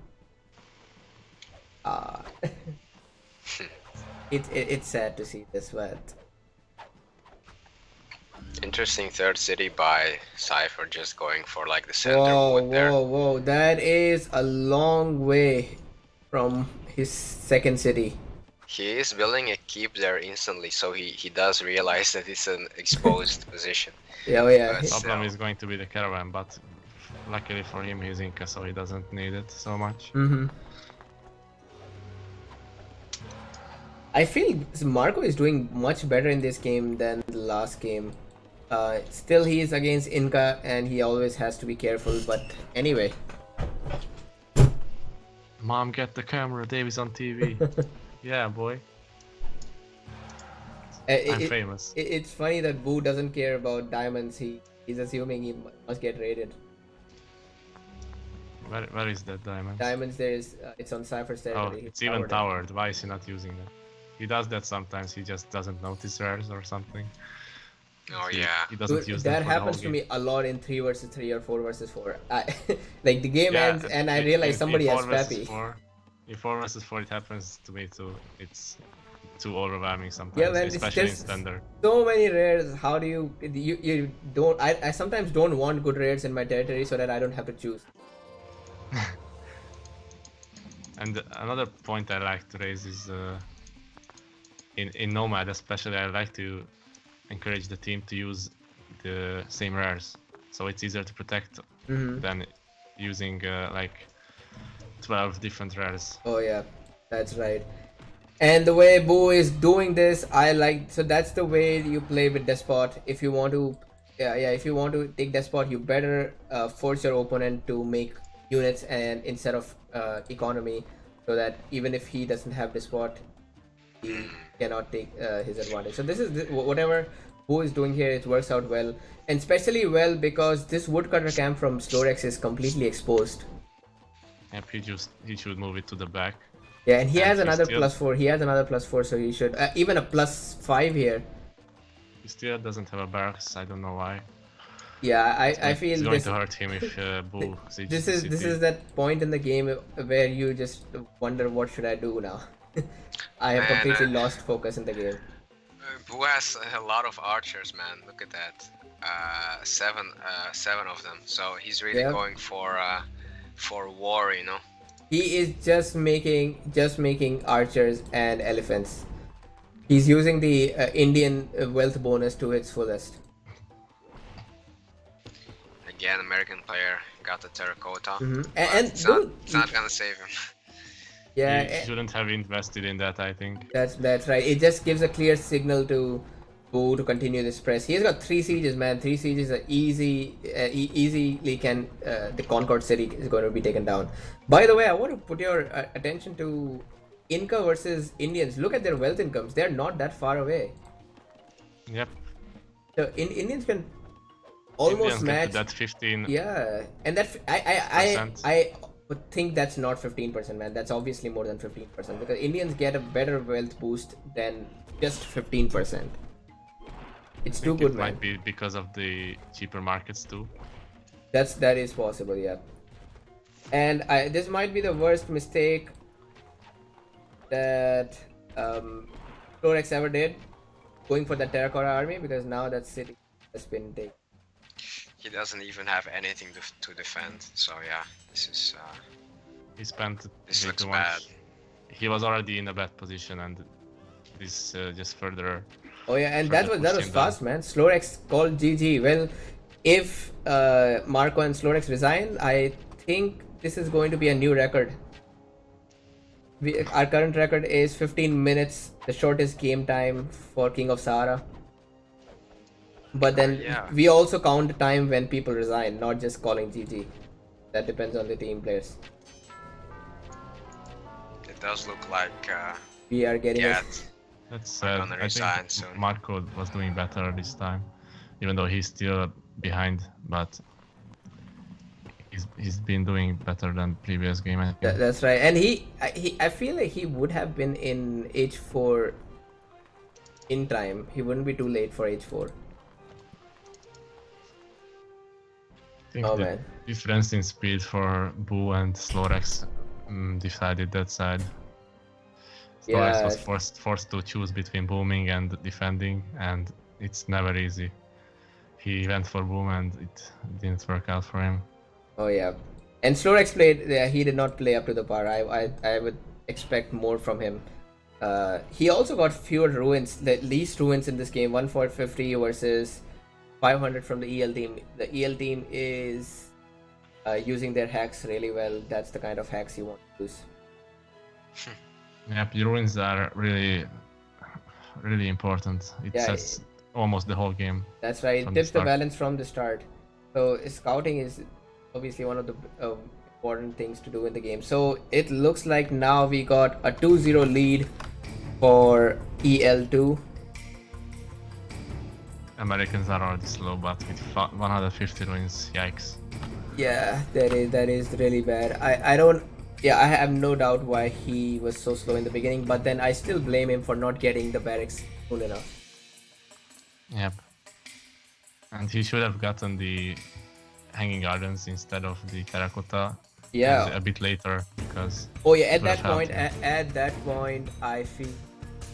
It's sad to see this, but interesting third city by Cypher, just going for like the center wood there. Whoa! That is a long way from his second city. He is building a keep there instantly, so he does realize that it's an exposed position. Yeah, yeah. The problem is going to be the caravan, but luckily for him he's Inca, so he doesn't need it so much. I feel Marco is doing much better in this game than the last game. Still, he is against Inca, and he always has to be careful. But anyway, Mom, get the camera. Dave is on TV. Yeah, boy. I'm famous. It's funny that Boo doesn't care about diamonds. He's assuming he must get raided. Where is that diamond? Diamonds, it's on Cypher's Oh, territory. it's even towered. Why is he not using that? He does that sometimes. He just doesn't notice rares or something. Oh yeah. He doesn't use that them for happens the to whole me a lot in 3 versus 3 or 4 versus 4. Like the game ends and I realize in somebody has 4 versus Peppy. 4, in 4 versus 4 it happens to me too. It's too overwhelming sometimes, Yeah, man, especially in standard. So many rares. How do you don't? I sometimes don't want good rares in my territory so that I don't have to choose. And another point I like to raise is in Nomad especially, I like to encourage the team to use the same rares, so it's easier to protect than using like 12 different rares. Oh yeah, that's right. And the way Boo is doing this, I like. So that's the way you play with Despot. If you want to, if you want to take Despot, you better force your opponent to make units and instead of economy, so that even if he doesn't have Despot, he cannot take his advantage. So this is whatever Boo is doing here. It works out well, and especially well because this woodcutter camp from Slorex is completely exposed. Yep, he should move it to the back. Yeah, and he has another +4. He has another +4, so he should even a +5 here. He still doesn't have a barracks. I don't know why. Yeah, I feel it's going to hurt him if Boo this is that point in the game where you just wonder what should I do now. I have completely lost focus in the game. Boo has a lot of archers, man. Look at that. Seven of them. So he's really going for war, you know. He is just making archers and elephants. He's using the Indian wealth bonus to its fullest. Again, American player got the terracotta. And it's not gonna save him. Yeah, he shouldn't have invested in that, I think. That's right. It just gives a clear signal to Boo to continue this press. He's got 3 sieges, man. 3 sieges are easily can the Concord city is going to be taken down. By the way, I want to put your attention to Inca versus Indians. Look at their wealth incomes. They're not that far away. Yep. So Indians can almost match that 15. Yeah, and that I would think that's not 15%, man. That's obviously more than 15% because Indians get a better wealth boost than just 15%. It's too good, man. It might be because of the cheaper markets too. That is possible, yeah. And this might be the worst mistake that Slorex ever did, going for the Terracotta army, because now that city has been taken. He doesn't even have anything to defend, so yeah, this is. He spent. This looks bad. He was already in a bad position, and this just further. Oh yeah, and that was fast, man. Slorex called GG. Well, if Marco and Slorex resign, I think this is going to be a new record. Our current record is 15 minutes, the shortest game time for King of Sahara. But then we also count time when people resign, not just calling GG. That depends on the team players. It does look like we are getting That's sad. I think Marco was doing better this time, even though he's still behind, but he's been doing better than previous game. I think. That's right, and I feel like he would have been in H4 in time. He wouldn't be too late for H4. I think the difference in speed for Boo and Slorex decided that side. Slorex was forced to choose between booming and defending, and it's never easy. He went for boom and it didn't work out for him. Oh yeah, and Slorex played. He did not play up to the par. I would expect more from him. He also got fewer ruins, the least ruins in this game. 150 versus 500 from the EL team. The EL team is using their hacks really well. That's the kind of hacks you want to use. Yep, the ruins are really, really important. It Yeah, sets almost the whole game. that's right. It From the tips the start. balance from the start. So scouting is obviously one of the important things to do in the game. So it looks like now we got a 2-0 lead for EL2. Americans are already slow, but with 150 ruins, yikes. Yeah, that is really bad. I don't. Yeah, I have no doubt why he was so slow in the beginning, but then I still blame him for not getting the barracks soon enough. Yep. And he should have gotten the Hanging Gardens instead of the Terracotta. Yeah. And a bit later, because. Oh yeah. At it would that have helped point, him. at that point, I feel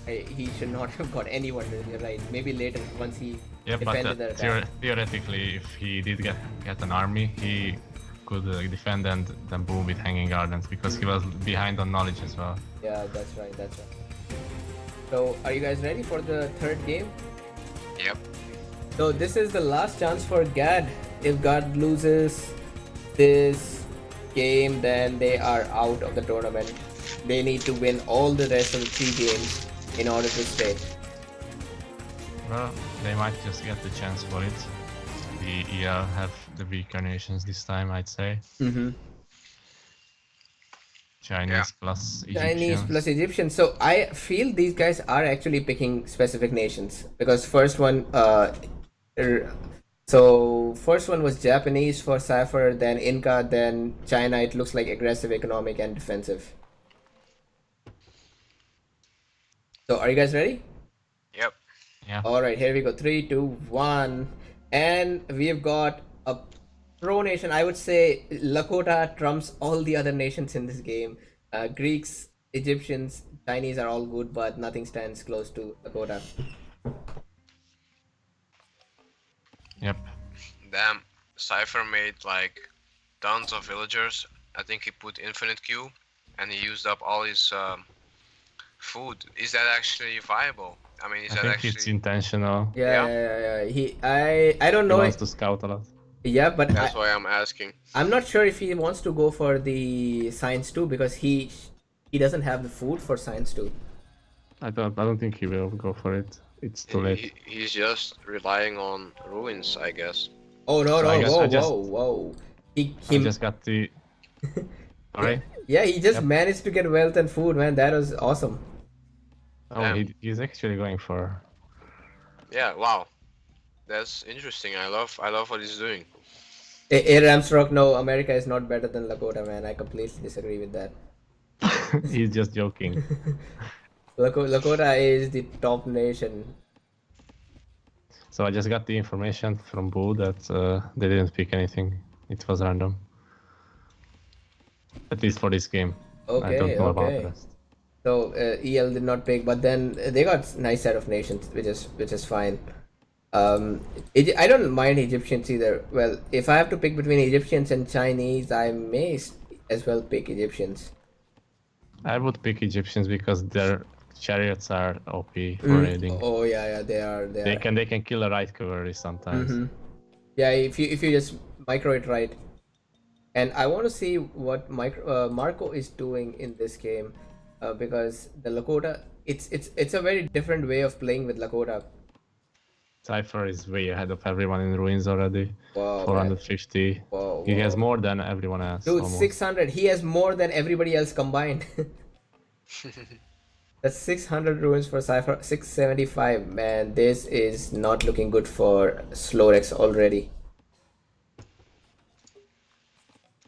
he should not have got any wonder. You're right. Maybe later once he Yeah, but defended the attack. theoretically, if he did get an army, he could defend and then boom with Hanging Gardens because he was behind on knowledge as well. Yeah, that's right. That's right. So, are you guys ready for the third game? Yep. So this is the last chance for GAD. If GAD loses this game, then they are out of the tournament. They need to win all the rest of the 3 games in order to stay. Well, they might just get the chance for it. The EL have the weaker nations this time, I'd say. Mm-hmm. Chinese plus Egyptians. Chinese plus Egyptians. So I feel these guys are actually picking specific nations because first one, first one was Japanese for Cypher, then Inca, then China. It looks like aggressive, economic, and defensive. So are you guys ready? Yep. Yeah. All right, here we go. 3, 2, 1, and we've got a pro nation. I would say Lakota trumps all the other nations in this game. Greeks, Egyptians, Chinese are all good, but nothing stands close to Lakota. Yep. Damn. Cypher made like tons of villagers. I think he put infinite Q, and he used up all his food. Is that actually viable? I mean, is I that think actually? it's intentional. Yeah. I don't He know. wants to scout a lot. Yeah, but That's why I'm asking. I'm not sure if he wants to go for the science 2 because he doesn't have the food for science 2. I don't think he will go for it. It's too late. He's just relying on ruins, I guess. Oh no, So no, I guess I just- whoa. He I just got the. Sorry. Yeah, he just Yep. managed to get wealth and food, man. That was awesome. Oh, Damn. he's actually going for. Yeah. Wow. That's interesting. I love what he's doing. Air Armstrong, no, America is not better than Lakota, man. I completely disagree with that. He's just joking. Lakota is the top nation. So I just got the information from Boo that they didn't pick anything. It was random. At least for this game. I don't know about the rest. So EL did not pick, but then they got nice set of nations, which is fine. I don't mind Egyptians either. Well, if I have to pick between Egyptians and Chinese, I may as well pick Egyptians. I would pick Egyptians because their chariots are OP for raiding. Oh yeah, they are. They can kill a right cavalry sometimes. Yeah, if you just micro it right. And I want to see what Marco is doing in this game, because the Lakota, it's a very different way of playing with Lakota. Cypher is way ahead of everyone in ruins already. Wow, 450. Whoa, He has whoa. more than everyone else. Dude, almost. 600. He has more than everybody else combined. That's 600 ruins for Cypher. 675. Man, this is not looking good for Slorex already.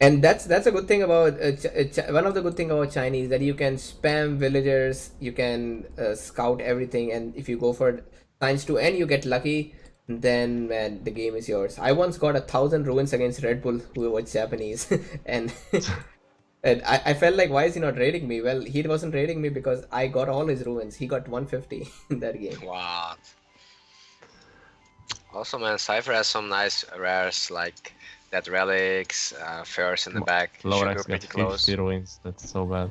And that's a good thing about one of the good thing about Chinese, that you can spam villagers, you can scout everything, and if you go for science 2 and you get lucky, then man, the game is yours. I once got 1,000 ruins against Red Bull, who was Japanese, and and I felt like, why is he not raiding me? Well, he wasn't raiding me because I got all his ruins. He got 150 in that game. Wow. Also, man, Cypher has some nice rares like that relics, Ferris in the back. Sugar Lorax got pretty 50 close. ruins. That's so bad.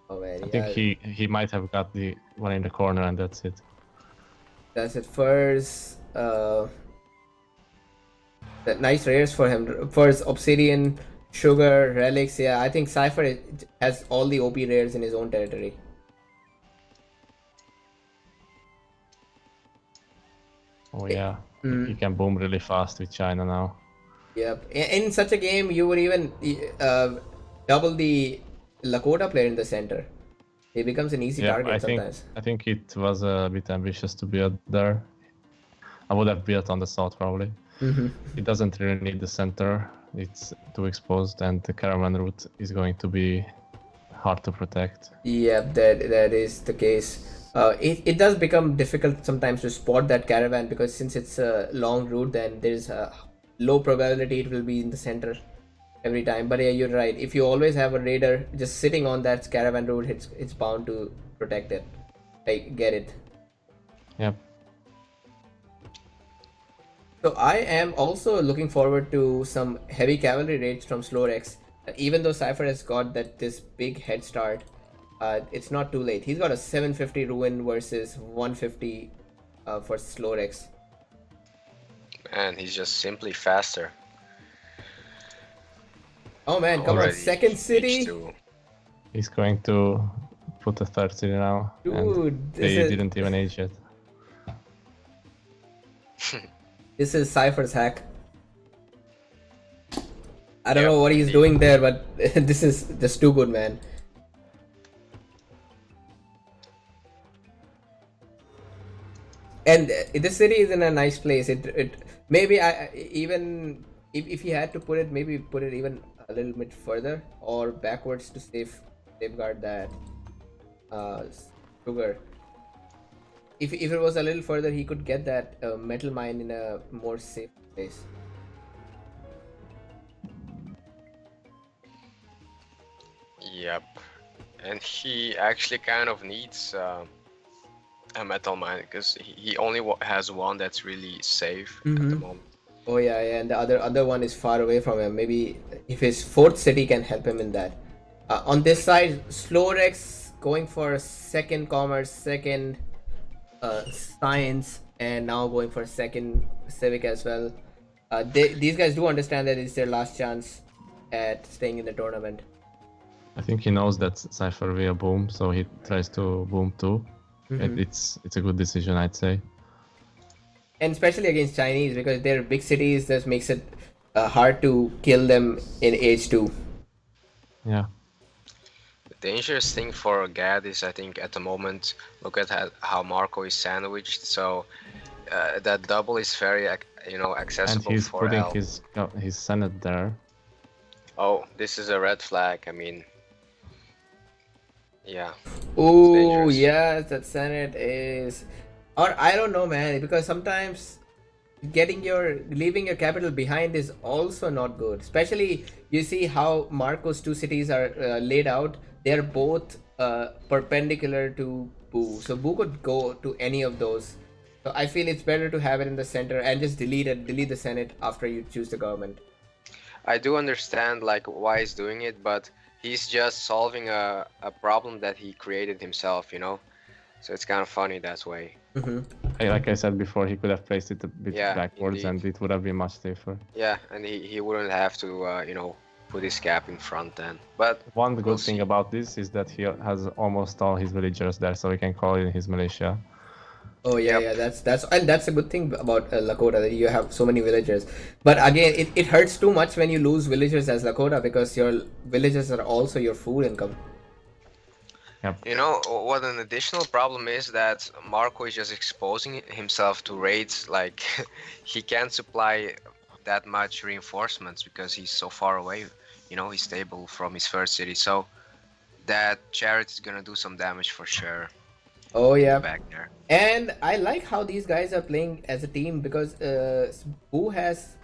Oh man, I think he might have got the one in the corner and that's it. That's it. First, that nice rares for him. First, Obsidian Sugar, relics. Yeah, I think Cypher has all the OP rares in his own territory. Oh yeah, he Mm, can boom really fast with China now. yep. In such a game, you would even double the Lakota player in the center. He becomes an easy Yep, target sometimes. I think it was a bit ambitious to build there. I would have built on the south probably. It doesn't really need the center. It's too exposed, and the caravan route is going to be hard to protect. Yep, that is the case. It does become difficult sometimes to spot that caravan because since it's a long route, then there's a low probability it will be in the center every time. But yeah, you're right. If you always have a raider just sitting on that caravan route, it's bound to protect it. I get it. Yep. So I am also looking forward to some heavy cavalry raids from Slorex. Even though Cypher has got this big head start, it's not too late. He's got a 750 ruin versus 150 for Slorex. And he's just simply faster. Oh man, come on, Already second city. H2. He's going to put a third city now, Dude, and they didn't even age yet. This is Cypher's hack. I don't know what he's doing there, but this is just too good, man. And this city is in a nice place. It maybe I even if he had to put it, maybe put it even a little bit further or backwards to safeguard that sugar. If it was a little further, he could get that metal mine in a more safe place. Yep. And he actually kind of needs a metal mine because he only has one that's really safe at the moment. Oh yeah, yeah, and the other one is far away from him. Maybe if his fourth city can help him in that. On this side, Slorex going for second commerce, second science, and now going for second civic as well. These guys do understand that it's their last chance at staying in the tournament. I think he knows that Cypher will boom, so he tries to boom too. It's a good decision, I'd say. And especially against Chinese, because they're big cities, this makes it hard to kill them in H2. Yeah. The dangerous thing for GAD is, I think, at the moment, look at how Marco is sandwiched. So that double is very, accessible And he's for putting El. his Senate there. Oh, this is a red flag. I mean, yeah. Oh yes, that Senate is, or I don't know, man, because sometimes leaving your capital behind is also not good. Especially you see how Marco's two cities are laid out. They're both perpendicular to Boo, so Boo could go to any of those. So I feel it's better to have it in the center and just delete the Senate after you choose the government. I do understand like why he's doing it, but he's just solving a problem that he created himself, So it's kind of funny that way. Like I said before, he could have placed it a bit Yeah, backwards, indeed. and it would have been much safer. Yeah, and he wouldn't have to, put his cap in front then. But One we'll good thing see. about this is that he has almost all his villagers there, so he can call in his militia. Oh yeah, Yep. yeah, that's a good thing about Lakota, that you have so many villagers. But again, it hurts too much when you lose villagers as Lakota, because your villagers are also your food income. Yep. You know what an additional problem is, that Marco is just exposing himself to raids. Like he can't supply that much reinforcements because he's so far away. He's stable from his first city, so that chariot is gonna do some damage for sure. Oh in the yeah, back there. and I like how these guys are playing as a team, because Boo has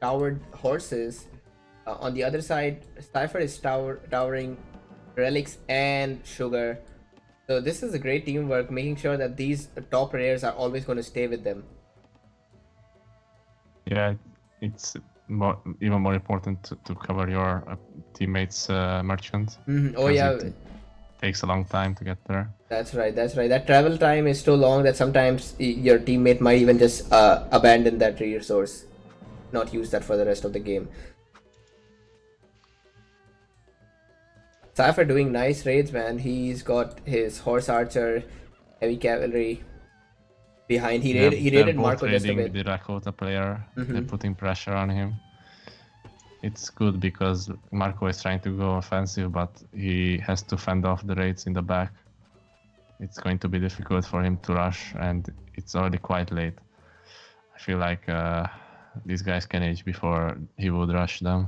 towered horses. On the other side, Cypher is towering relics and sugar. So this is a great teamwork, making sure that these top rares are always going to stay with them. Yeah, it's even more important to cover your teammates' merchant. Oh yeah, It takes a long time to get there. that's right. That's right. That travel time is so long that sometimes your teammate might even just abandon that resource, not use that for the rest of the game. Cypher doing nice raids, man. He's got his horse archer, heavy cavalry behind. He They're raided both Marco just a raiding bit. the Lakota player. Mhm. They're putting pressure on him. It's good because Marco is trying to go offensive, but he has to fend off the raids in the back. It's going to be difficult for him to rush, and it's already quite late. I feel like these guys can age before he would rush them.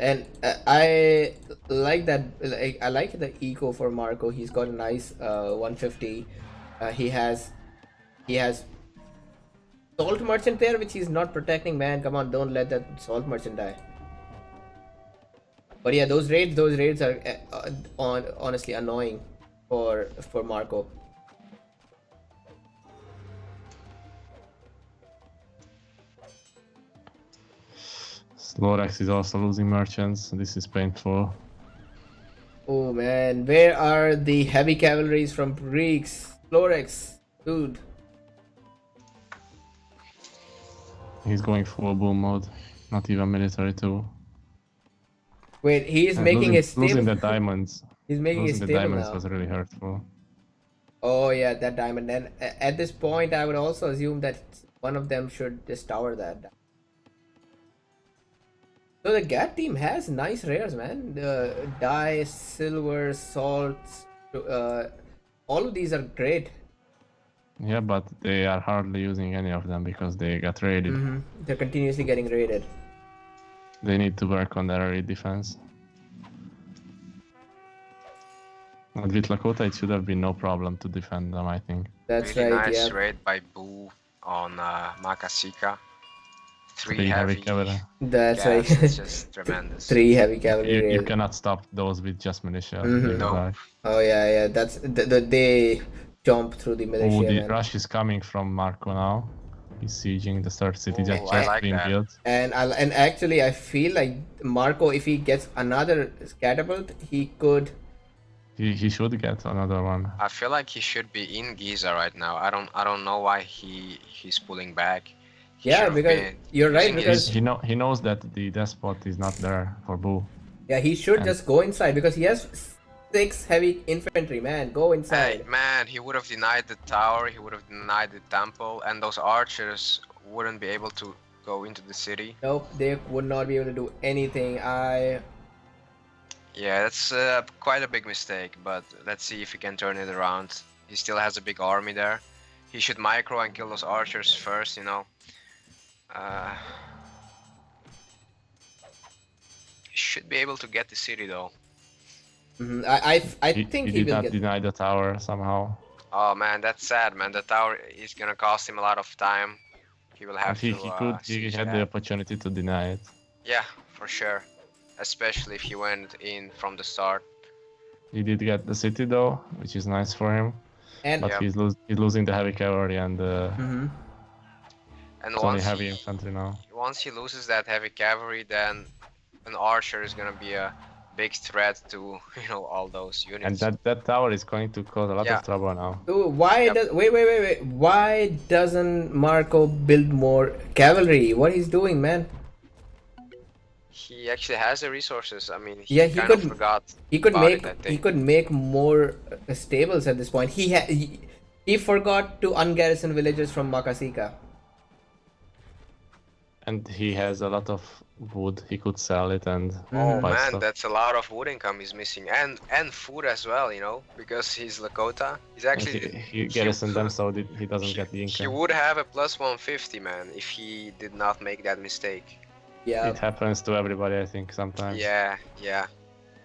And I like that. Like, I like the eco for Marco. He's got a nice 150. He has salt merchant there, which he's not protecting. Man, come on, don't let that salt merchant die. But yeah, those raids are honestly annoying for Marco. Slorex is also losing merchants. This is painful. Oh man, where are the heavy cavalries from Greeks? Florex, dude. He's going full boom mode. Not even military too. Wait, he's And making his losing stable. the diamonds. He's making his Losing the stable diamonds now. was really hurtful. Oh yeah, that diamond. And at this point, I would also assume that one of them should just tower that. So the GAD team has nice rares, man. The dye, silver, salts, all of these are great. Yeah, but they are hardly using any of them because they got raided. They're continuously getting raided. They need to work on their raid defense. And with Lakota, it should have been no problem to defend them, I think. That's Really right. nice Yeah. raid by Boo on Makasika. Three heavy heavy cavalry. That's gas, right. it's just tremendous. 3 heavy cavalry. You raid. cannot stop those with just militia. Mhm. No. Oh yeah. That's they jump through the militia. Oh, the man. rush is coming from Marco now. He's sieging the third city Oh, just I like being that. built. And actually, I feel like Marco, if he gets another catapult, he could. He should get another one. I feel like he should be in Giza right now. I don't know why he's pulling back. He Yeah, should've because been you're right, using because- his- He knows that the despot is not there for Boo. Yeah, he should And- just go inside because he has 6 heavy infantry. Man, go Hey, inside. man, he would have denied the tower, he would have denied the temple, and those archers wouldn't be able to go into the city. Nope, they would not be able to do anything. Yeah, that's quite a big mistake, but let's see if he can turn it around. He still has a big army there. He should micro and kill those archers first, you know. He should be able to get the city though. I He think he did will not get. deny the tower somehow. Oh man, that's sad, man. The tower is gonna cost him a lot of time. He will And have he to. he siege had that. the opportunity to deny it. Yeah, for sure. Especially if he went in from the start. He did get the city though, which is nice for him. And But Yeah. he's losing the heavy cavalry and Mhm. And it's only once heavy he, infantry now. once he loses that heavy cavalry, then an archer is gonna be a big threat to all those units. And that tower is going to cause a lot Yeah. of trouble now. Ooh, why Yep. does wait? Why doesn't Marco build more cavalry? What he's doing, man? He actually has the resources. I mean, Yeah, he kind of could- forgot. He could about make it, I he think. could make more stables at this point. He forgot to ungarrison villagers from Makasika. And he has a lot of wood. He could sell it and Oh buy man, stuff. that's a lot of wood income he's missing, and food as well. Because he's Lakota. He's And actually he garrisoned them so that he doesn't get the he income. would have a plus 150, man, if he did not make that mistake. Yeah. It happens to everybody, I think, sometimes. Yeah.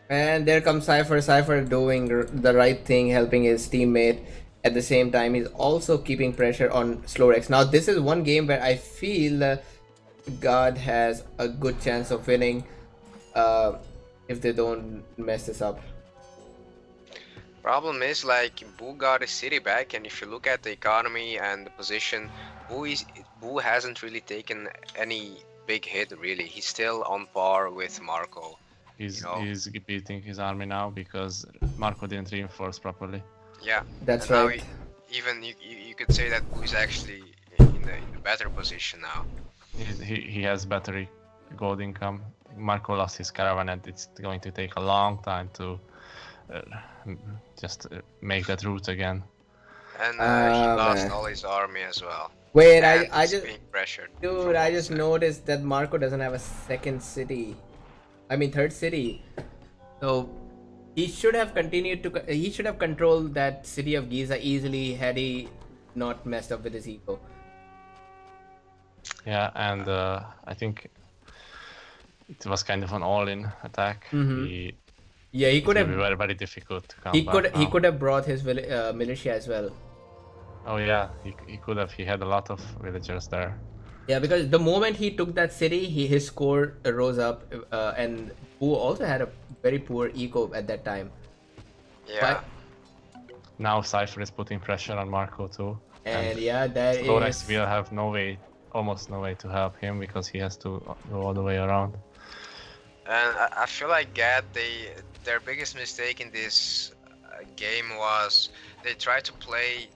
And there comes Cypher. Cypher doing the right thing, helping his teammate. At the same time, he's also keeping pressure on Slorex. Now, this is one game where I feel God has a good chance of winning if they don't mess this up. Problem is, like, Boo got his city back, and if you look at the economy and the position, Boo hasn't really taken any big hit, really. He's still on par with Marco. He's You know. he's beating his army now because Marco didn't reinforce properly. Yeah, That's and now right. even you could say that Boo is actually in the better position now. He has better gold income. Marco lost his caravan and it's going to take a long time to uh, just make that route again. And he lost Man. all his army as well. Wait, And I he's just, being pressured dude, from I both just sides. noticed that Marco doesn't have a second city. I mean, third city. So he should have continued to. He should have controlled that city of Giza easily had he not messed up with his ego. Yeah, and I think it was kind of an all-in attack. Mm-hmm. Yeah, he It could will be have. very, very difficult to come He back could. He now. could have brought his militia as well. Oh yeah, he could have. He had a lot of villagers there. Yeah, because the moment he took that city, his score rose up, and who also had a very poor eco at that time. Yeah. But, Now Cypher is putting pressure on Marco too. and yeah, that Slorex is. will have no way, almost no way to help him because he has to go all the way around. And I feel like GAD, their biggest mistake in this game was they tried to play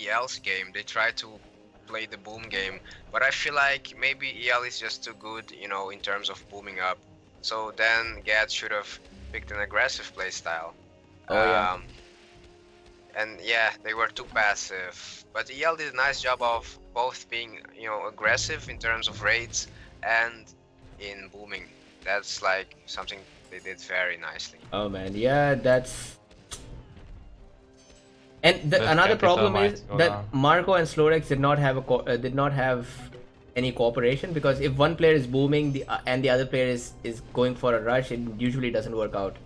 EL's game. They tried to play the boom game, but I feel like maybe EL is just too good, you know, in terms of booming up. So then GAD should have picked an aggressive playstyle. Oh yeah. And yeah, they were too passive. But EL did a nice job of both being, you know, aggressive in terms of raids and in booming. That's like something they did very nicely. Oh man, yeah, that's. And That another capital problem might is go that down. Marco and Slorex did not have any cooperation, because if one player is booming and the other player is going for a rush, it usually doesn't work out.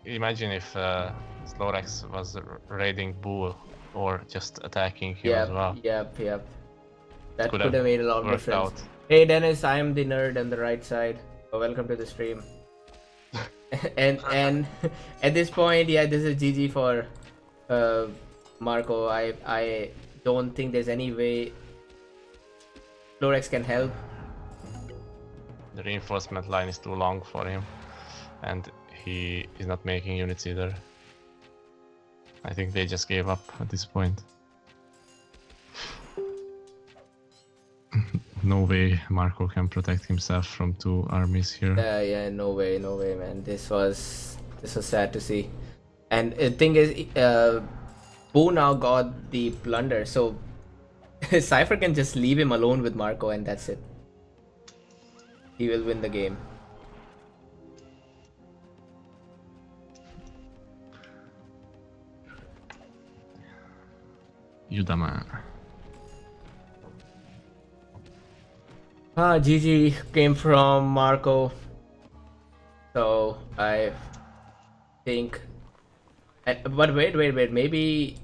Imagine if Slorex was raiding Bull or just attacking him as well. Yep. That Could could have have made a lot of worked difference. out. Hey Dennis, I am the nerd on the right side. Welcome to the stream. and at this point, yeah, this is GG for Marco. I don't think there's any way Florex can help. The reinforcement line is too long for him, and he is not making units either. I think they just gave up at this point. No way Marco can protect himself from two armies here. Yeah, no way, man. This was sad to see. And the thing is, Boo now got the plunder, so Cypher can just leave him alone with Marco, and that's it. He will win the game. Yudama. GG came from Marco. So I think, but wait. Maybe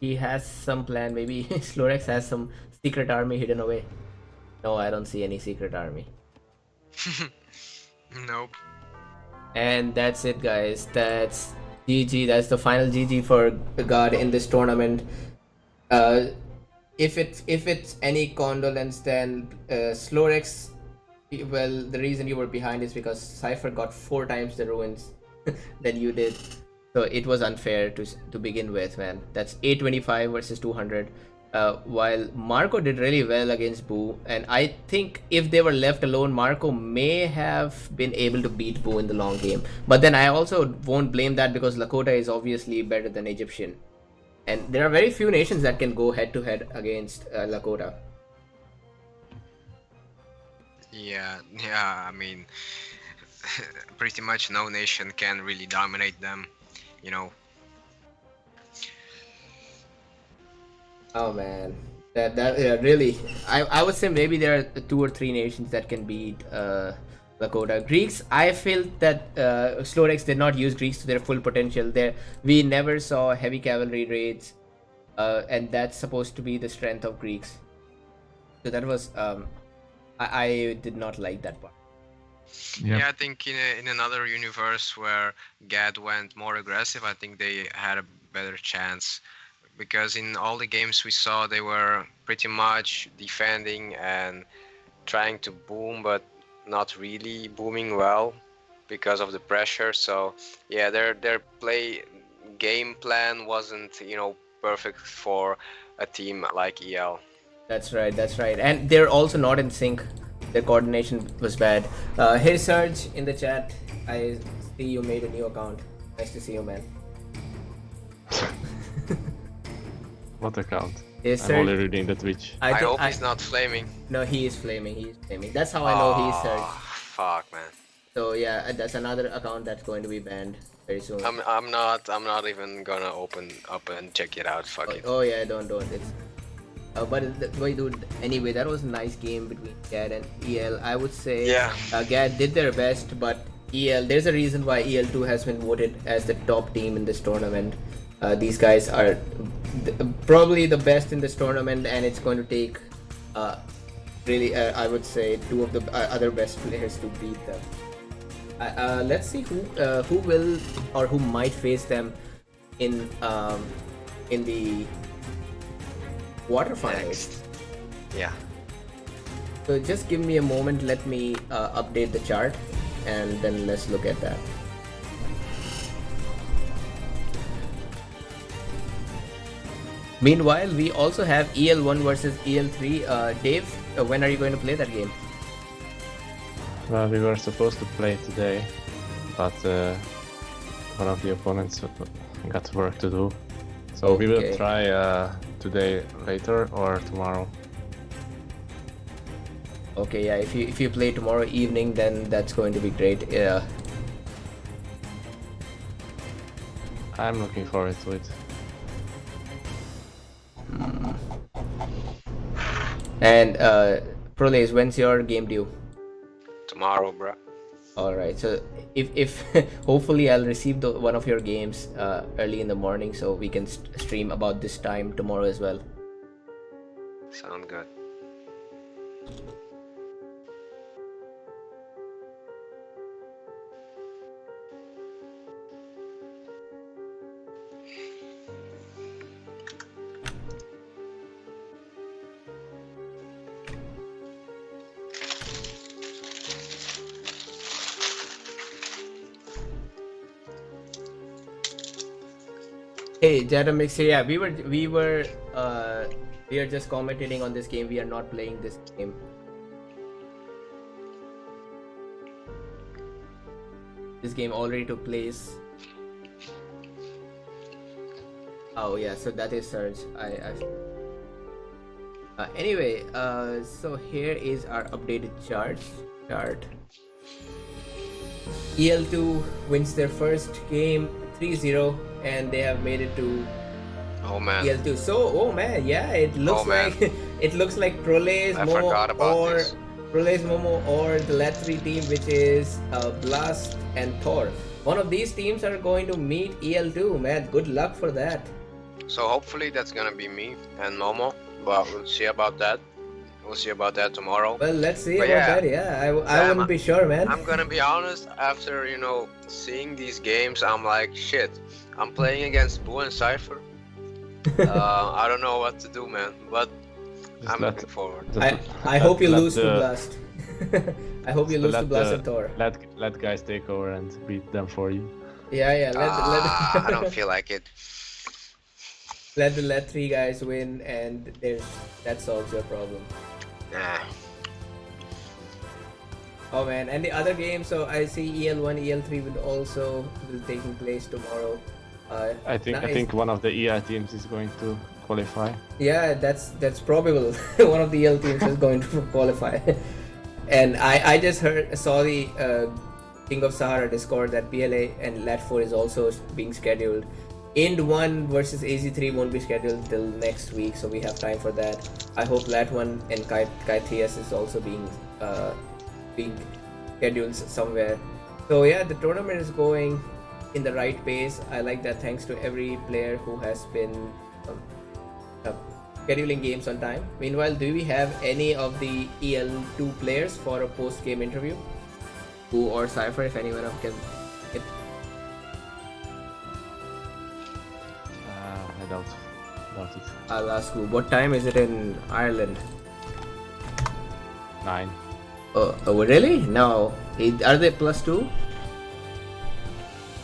he has some plan. Maybe Slorex has some secret army hidden away. No, I don't see any secret army. Nope. And that's it, guys. That's GG. That's the final GG for GAD in this tournament. If it's any condolence, then Slorex. Well, the reason you were behind is because Cypher got 4 times the ruins than you did, so it was unfair to begin with, man. That's 825 versus 200. While Marco did really well against Boo, and I think if they were left alone, Marco may have been able to beat Boo in the long game. But then I also won't blame that, because Lakota is obviously better than Egyptian, and there are very few nations that can go head to head against Lakota. Yeah, I mean, pretty much no nation can really dominate them, you know. Oh man, that really, I would say maybe there are 2 or 3 nations that can beat Lakota. Greeks, I feel that Slorex did not use Greeks to their full potential. We never saw heavy cavalry raids, and that's supposed to be the strength of Greeks. So that was I did not like that part. Yep. Yeah, I think in another universe where GAD went more aggressive, I think they had a better chance. Because in all the games we saw, they were pretty much defending and trying to boom, but not really booming well because of the pressure. So yeah, their game plan wasn't, you know, perfect for a team like EL. That's right. And they're also not in sync. Their coordination was bad. Hey Serge in the chat, I see you made a new account. Nice to see you, man. What account? Yes, I'm sir. only reading the Twitch. I hope he's not flaming. No, he is flaming. He is flaming. That's how I know he's Surge. Fuck, man. So yeah, that's another account that's going to be banned very soon. I'm not even gonna open up and check it out. Fuck it. Oh yeah, don't. It's but dude, anyway, that was a nice game between GAD and EL. I would say GAD did their best, but EL, there's a reason why EL2 has been voted as the top team in this tournament. These guys are probably the best in this tournament, and it's going to take really, I would say, two of the other best players to beat them. Let's see who will or who might face them in the quarterfinals. Yeah. So just give me a moment. Let me update the chart, and then let's look at that. Meanwhile, we also have EL1 versus EL3. Dave, when are you going to play that game? Well, we were supposed to play today, but one of the opponents got work to do. So we will try today later or tomorrow. Okay, yeah. If you play tomorrow evening, then that's going to be great. Yeah. I'm looking forward to it. And Prolaze, when's your game due? Tomorrow, bro. All right. So if hopefully I'll receive one of your games early in the morning, so we can stream about this time tomorrow as well. Sound good. Hey, Jadamix, yeah, we are just commentating on this game. We are not playing this game. This game already took place. Oh yeah, so that is Surge. Anyway, so here is our updated chart. EL2 wins their first game 3-0, and they have made it to EL2. So, oh man, yeah, it looks like Prolaze Momo or the Lat3 team, which is Blast and Thor. One of these teams are going to meet EL2, man. Good luck for that. So hopefully that's gonna be me and Momo, but we'll see about that. We'll see about that tomorrow. Well, let's see about that. Yeah, I wouldn't be sure, man. I'm gonna be honest. After seeing these games, I'm like, shit. I'm playing against Boo and Cypher. I don't know what to do, man. But I'm looking forward. I hope you lose to Blast. I hope you lose to Blast and Thor. Let guys take over and beat them for you. Yeah. I don't feel like it. Let 3 guys win, and that solves your problem. Nah. Oh man, and the other game, so I see EL1, EL3 will taking place tomorrow. I think one of the EI teams is going to qualify. Yeah, that's probable. One of the EL teams is going to qualify. And I just saw the King of Sahara Discord that PLA and Lat4 is also being scheduled. Ind1 versus AZ3 won't be scheduled till next week, so we have time for that. I hope Lat1 and Kai3S is also being scheduled somewhere. So yeah, the tournament is going in the right pace. I like that, thanks to every player who has been scheduling games on time. Meanwhile, do we have any of the EL2 players for a post-game interview? Who or Cypher, if anyone of can get? I doubt it. I'll ask you. What time is it in Ireland? 9. Oh really? No. Are they +2?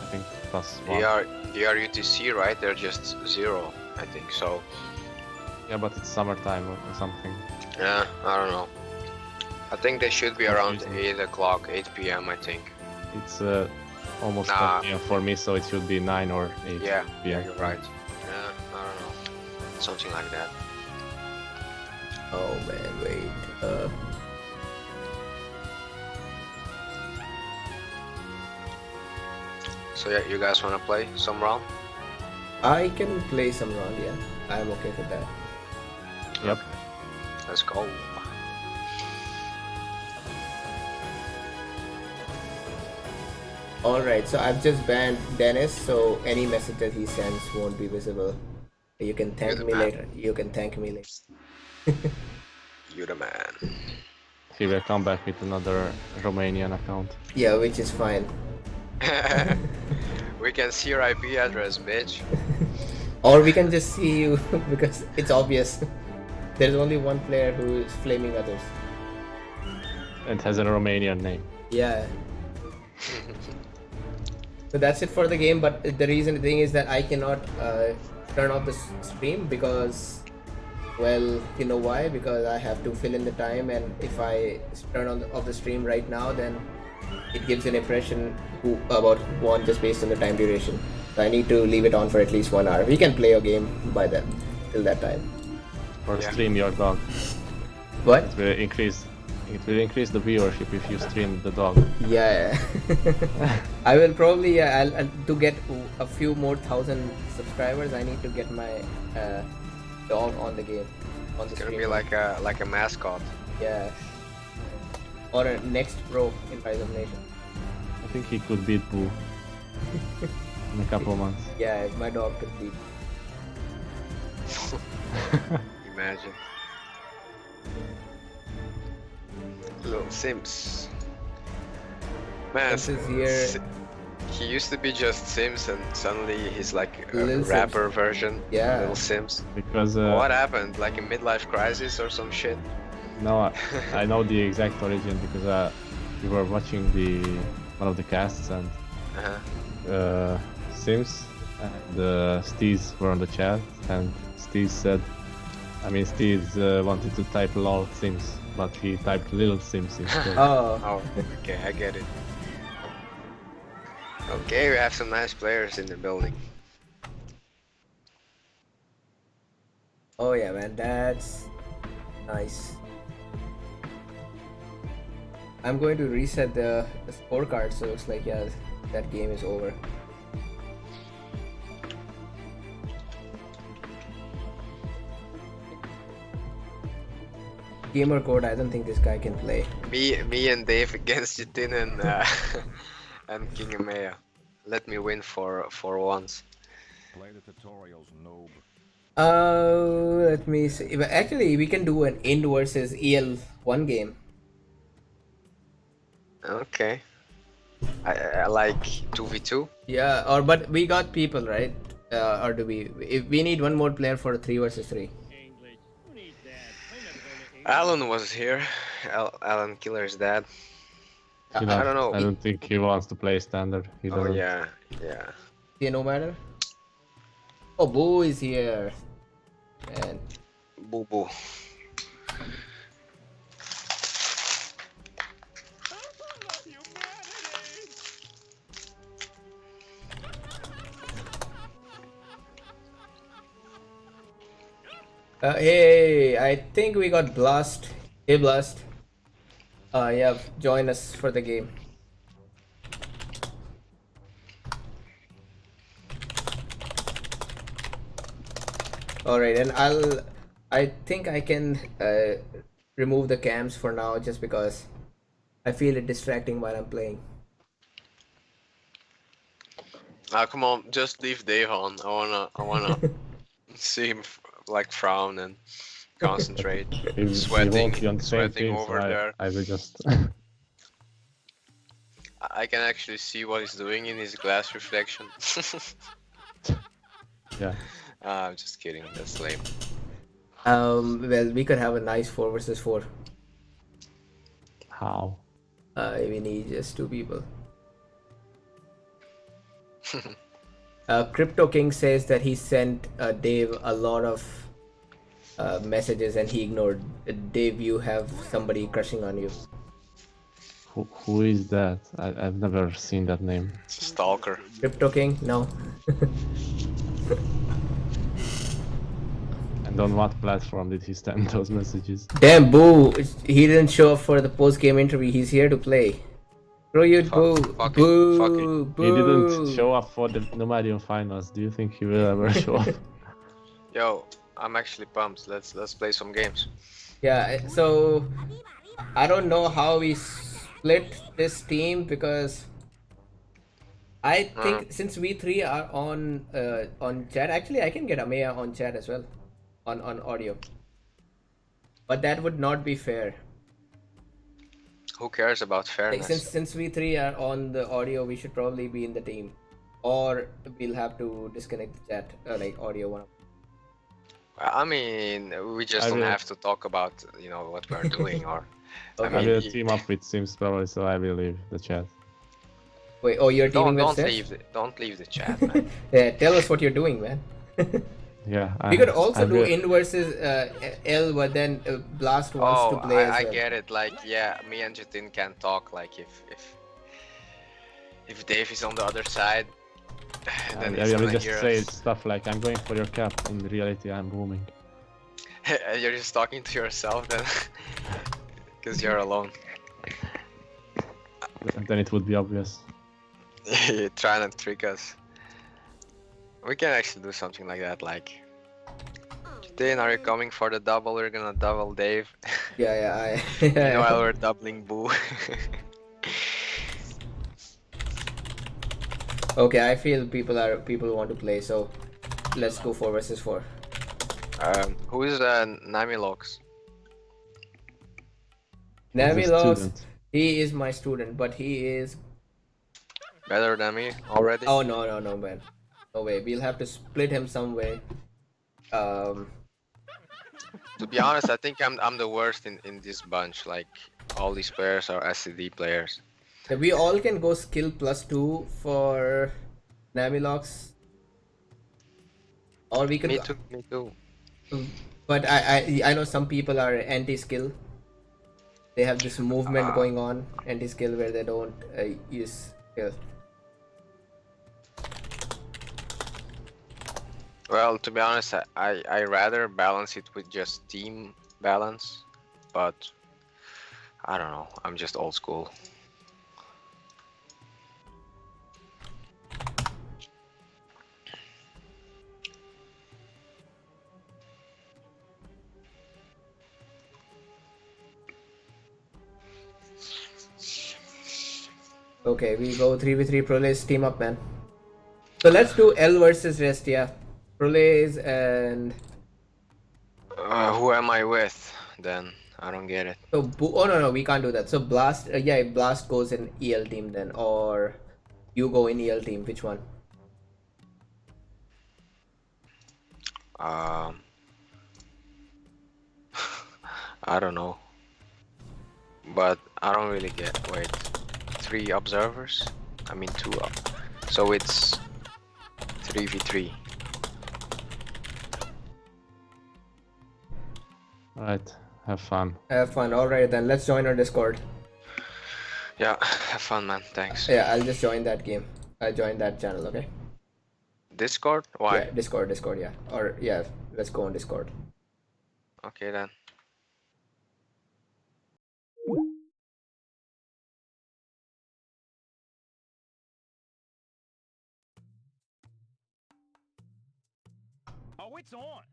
I think +1. They are UTC, right? They're just 0, I think so. Yeah, but it's summertime or something. Yeah, I don't know. I think they should be around 8 o'clock, 8 p.m. I think. It's almost Nah. 10 p.m. for me, so it should be 9 or 8 Yeah, p.m. you're right. Yeah, I don't know. Something like that. Oh man, wait. So yeah, you guys wanna play some round? I can play some round, yeah. I'm okay with that. Yep. Let's go. Alright, so I've just banned Dennis, so any message that he sends won't be visible. You can thank You're the me man. later. You can thank me later. You're the man. He will come back with another Romanian account. Yeah, which is fine. We can see your IP address, bitch. Or we can just see you because it's obvious. There's only one player who is flaming others. And has a Romanian name. Yeah. So that's it for the game, but the thing is that I cannot turn off the stream because, well, you know why? Because I have to fill in the time, and if I turn off the stream right now, then it gives an impression about one just based on the time duration. So I need to leave it on for at least 1 hour. We can play a game by then, till that time. Or Yeah. stream your dog. What? It will increase the viewership if you stream the dog. Yeah. I will probably I'll to get a few more thousand subscribers. I need to get my dog on the game on the It's gonna stream. be like a mascot. Yeah. Or a next pro in Rise of Nation. I think he could beat Boo in a couple of months. Yeah, my dog could beat. Imagine. Little Sims. Man, Sims is here. he used to be just Sims, and suddenly he's like a Little Sims. rapper version. Yeah. Little Sims. Because What happened? Like a midlife crisis or some shit? no, I know the exact origin because we were watching one of the casts and Uh-huh. Sims and Steez were on the chat and Steez said, wanted to type lol Sims, but he typed little Sims instead. Oh. Oh, okay, I get it. Okay, we have some nice players in the building. Oh yeah, man, that's nice. I'm going to reset the scorecard, so it's like, yeah, that game is over. Gamer code, I don't think this guy can play. Me and Dave against Jitin and and King of Maya. Let me win for once. Play the tutorials, noob. Let me see. Actually, we can do an Ind versus EL1 game. Okay. I like 2v2. Yeah, but we got people, right? Or do we? If we need one more player for a 3 versus 3. Alan was here. Alan Killer's dad. You I don't know. I don't think he wants to play standard. He Oh doesn't. yeah, yeah. Yeah, no matter. Oh, Boo is here. And Boo boo. hey, I think we got Blast. Hey, Blast. Yeah, join us for the game. Alright, and I think I can remove the cams for now just because I feel it distracting while I'm playing. Come on, just leave Dave on. I wanna see him like frown and concentrate. He won't be on the same Sweating team, over so there. I will just. I can actually see what he's doing in his glass reflection. Yeah. I'm just kidding. That's lame. Well, we could have a nice 4 versus 4. How? We need just 2 people. Crypto King says that he sent Dave a lot of messages and he ignored. Dave, you have somebody crushing on you. Who is that? I've never seen that name. Stalker. Crypto King? No. And on what platform did he send those messages? Damn, Boo! He didn't show up for the post-game interview. He's here to play. Throw you, Boo! Fuck it, fuck Boo! it. Boo! He didn't show up for the Nomadium finals. Do you think he will ever show up? Yo, I'm actually pumped. Let's play some games. Yeah, so I don't know how we split this team because I think since we three are on chat, actually I can get Ameya on chat as well, on audio. But that would not be fair. Who cares about Like, fairness? since we three are on the audio, we should probably be in the team, or we'll have to disconnect the chat, like audio one. I mean, we just I don't will- have to talk about what we're doing or. Okay. I I will mean, team up with Sims probably, so I will leave the chat. Wait, oh, you're teaming with don't Steph? don't leave the chat, man. Yeah, tell us what you're doing, man. Yeah. We could also I do will- in versus L, but then Blast wants Oh, to play as I well. get it. Like, yeah, me and Jatin can talk. Like, if Dave is on the other side, then I he's will gonna just hear say us. stuff like, I'm going for your cap. In reality, I'm booming. You're just talking to yourself then, because you're alone. Then it would be obvious. You're trying to trick us. We can actually do something like that. Like, Jatin, are you coming for the double? We're gonna double Dave. Yeah, Meanwhile, we're doubling Boo. Okay, I feel people want to play, so let's go 4 versus 4. Who is Namilox? He's a Namilos, student. he is my student, but he is. Better than me already? Oh no, man, no way. We'll have to split him some way. To be honest, I think I'm the worst in this bunch. Like, all these players are SCD players. We all can go skill +2 for Namilox, or we could. Me too, me too. But I know some people are anti-skill. They have this movement going on, anti-skill, where they don't use skill. Well, to be honest, I rather balance it with just team balance, but I don't know. I'm just old school. Okay, we go 3v3 Prolaze team up, man. So let's do L versus Rest, yeah. Prolaze and Who am I with then? I don't get it. so oh no, we can't do that. So Blast, yeah, Blast goes in EL team then, or you go in EL team. Which one? I don't know, but I don't really get. Wait, 3 observers? I mean 2 up. So it's 3v3. Alright, have fun. Have fun. All right then, let's join our Discord. Yeah, have fun, man. Thanks. Yeah, I'll just join that game. I join that channel, okay? Discord? Why? Yeah, Discord, yeah. Or yeah, let's go on Discord. Okay then. Oh, it's on.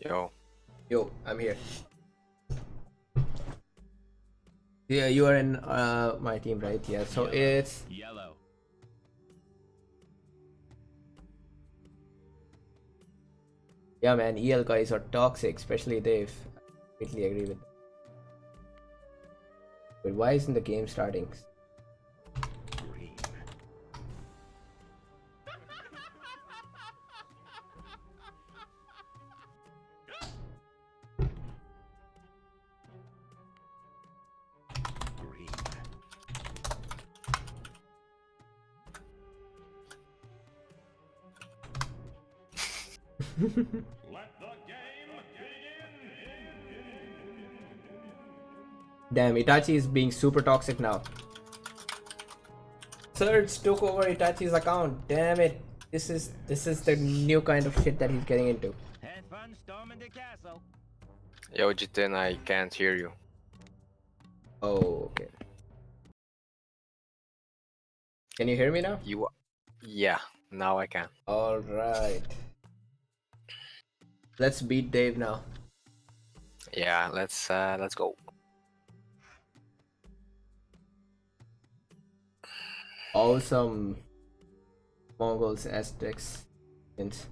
Yo. Yo, I'm here. Yeah, you are in my team, right? Yeah. So it's Yellow. yeah, man. EL guys are toxic, especially Dave. I completely agree with that. But why isn't the game starting? Green. Green. Let the game begin. Damn, Itachi is being super toxic now. Surge took over Itachi's account. Damn it. This is the new kind of shit that he's getting into. Had fun storming the castle. Yo, Jitin, I can't hear you. Oh, okay. Can you hear me now? Yeah, now I can. All right. Let's beat Dave now. Yeah, let's go. Awesome. Mongols, Aztecs, Indians.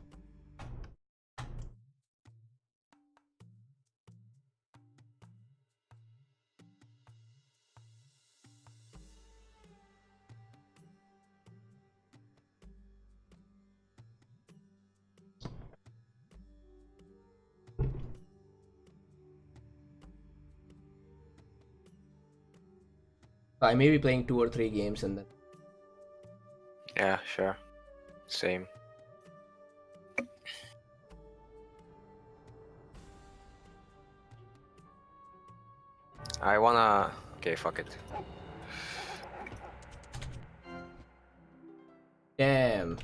I may be playing 2 or 3 games and then. Yeah, sure. Same. I wanna. Okay, fuck it. Damn.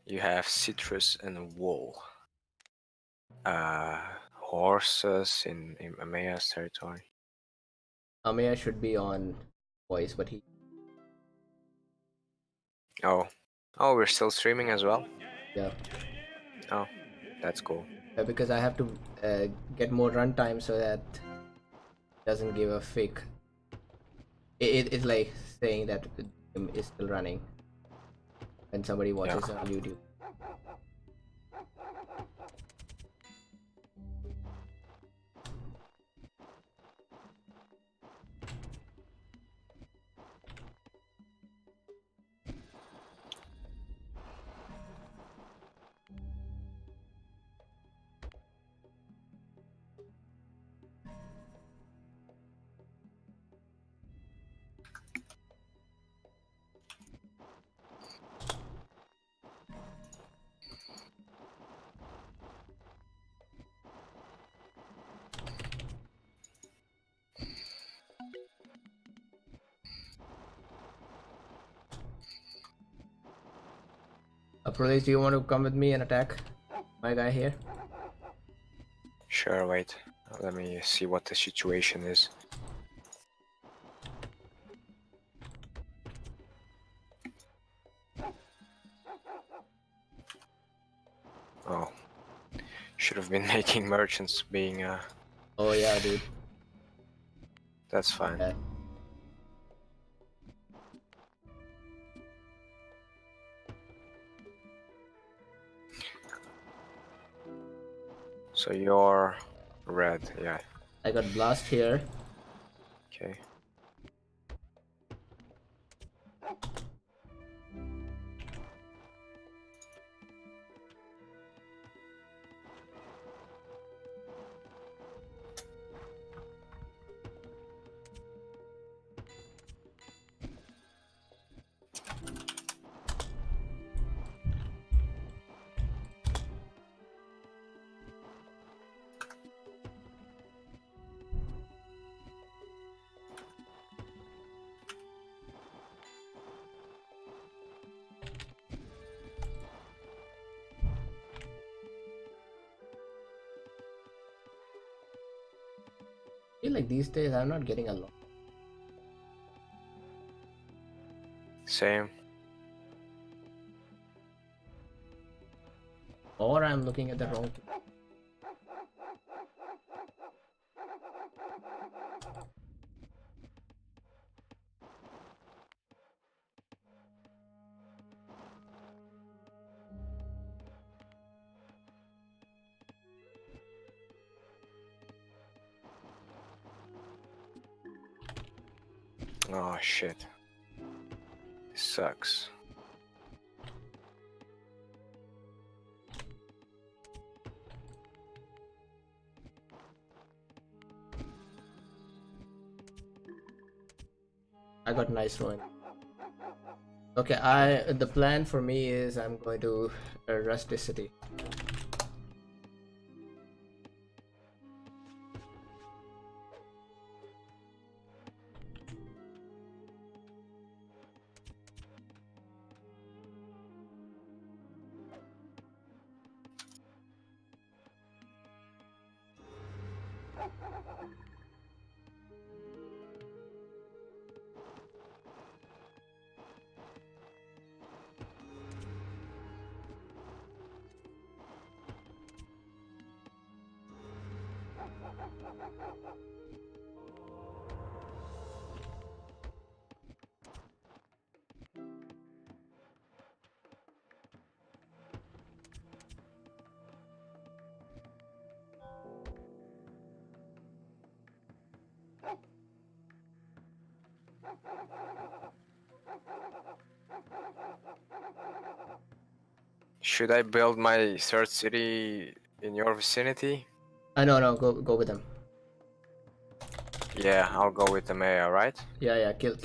You have citrus and wool. Horses in Amaya's territory. Amaya should be on voice, but he. Oh, we're still streaming as well. Yeah. Oh, that's cool. Because I have to get more runtime so that it doesn't give a fake. It's like saying that the game is still running when somebody watches on YouTube. Prolaze, do you want to come with me and attack my guy here? Sure, wait. Let me see what the situation is. Oh. Should have been making merchants being Oh yeah, dude. That's fine. Yeah. So you're red, yeah. I got blast here. Okay. I feel like these days I'm not getting a lot. Same. Or I'm looking at the wrong thing. Oh shit. This sucks. I got nice rowing. Okay, the plan for me is I'm going to rush this city. Should I build my third city in your vicinity? No, go with them. Yeah, I'll go with the mayor, right? Yeah, kill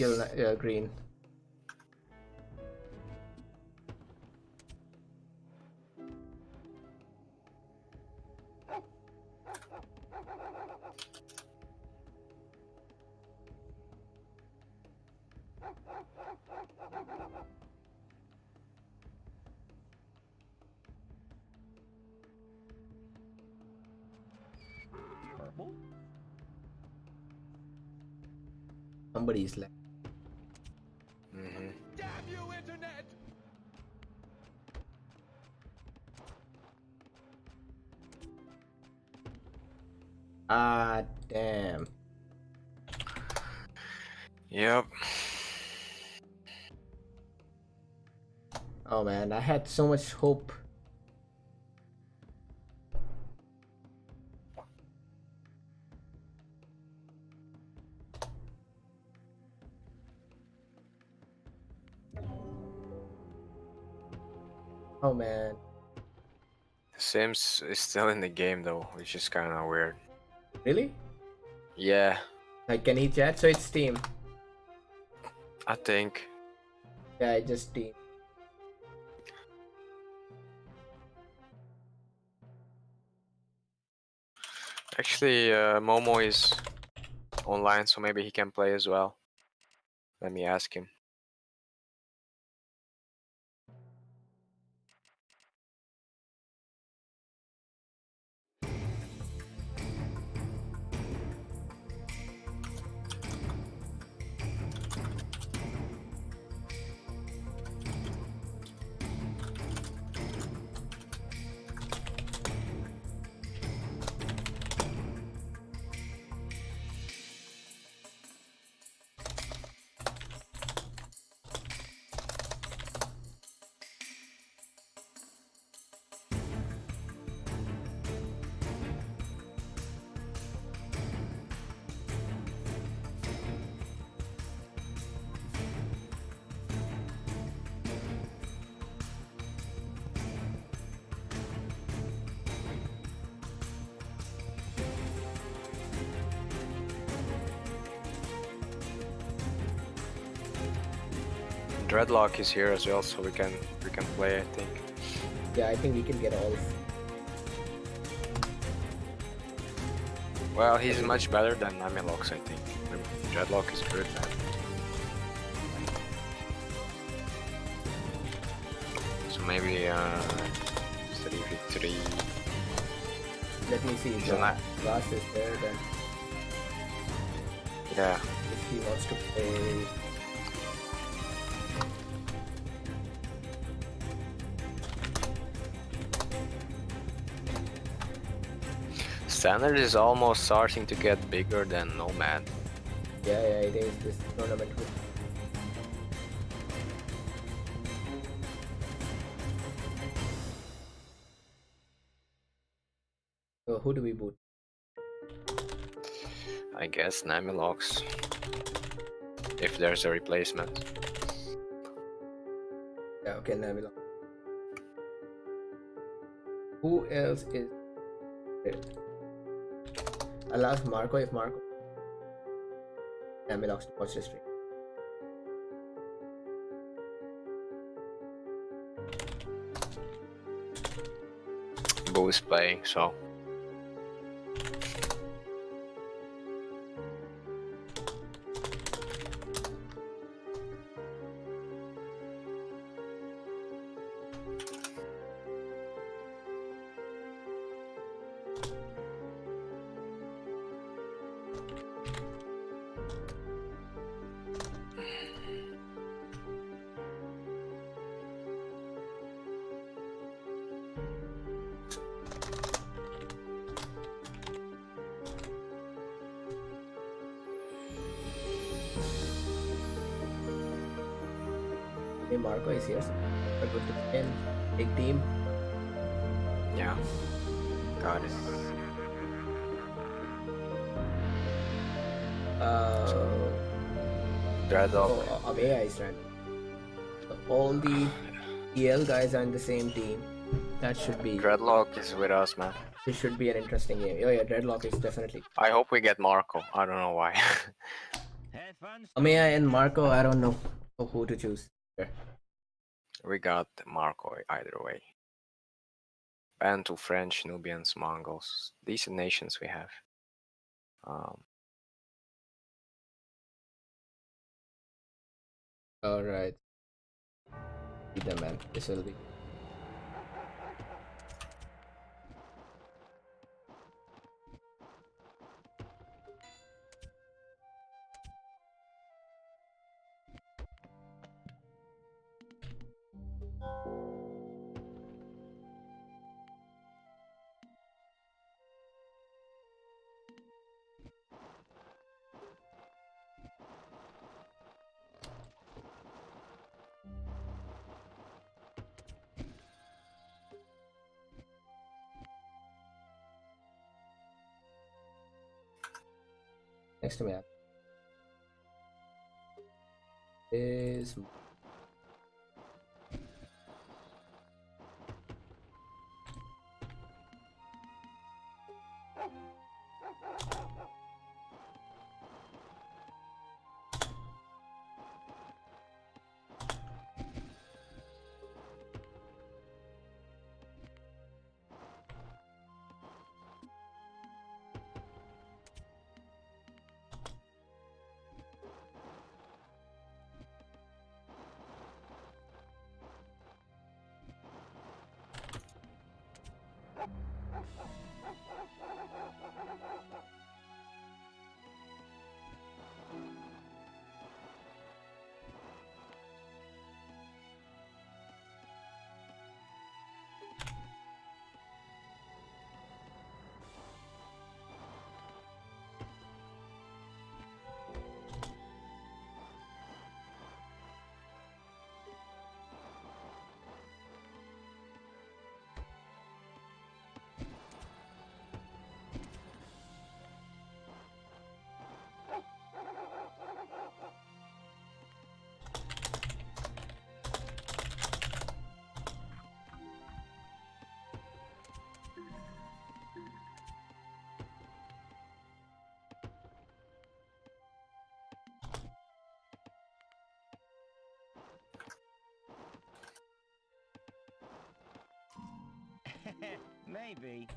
green. Purple. Somebody's like. Mm-hmm. Damn you, internet! Ah, damn. Yep. Oh man, I had so much hope. Oh man. Sims is still in the game though, which is kind of weird. Really? Yeah, Like, can he chat? So it's Steam. I think. Yeah, I just Steam. Actually, Momo is online, so maybe he can play as well. Let me ask him. Dreadlock is here as well, so we can play, I think. Yeah, I think we can get all. Well, he's much better than Namilox, I think. Dreadlock is good, man. So maybe 3v3. Let me see if So not- Glass is there then. Yeah. If he wants to play. Standard is almost starting to get bigger than Nomad. Yeah, it is this tournament. So who do we boot? I guess Namilox. If there's a replacement. Yeah, okay, Navila. Who else is there? I'll ask Marco if Marco Namilox to watch the stream. El2 is playing, so. Hey, Marco is here. So a good to win. Big team. Yeah. Got it. Dreadlock. Oh, Abea is right. So all the EL guys are in the same team. That should be. Dreadlock is with us, man. This should be an interesting game. Oh yeah, Dreadlock is definitely. I hope we get Marco. I don't know why. Amea and Marco, I don't know who to choose. Sure. We got Marco either way. Bantu, French, Nubians, Mongols. Decent nations we have. All right. Beat them, man. This will be. Next map is Maybe.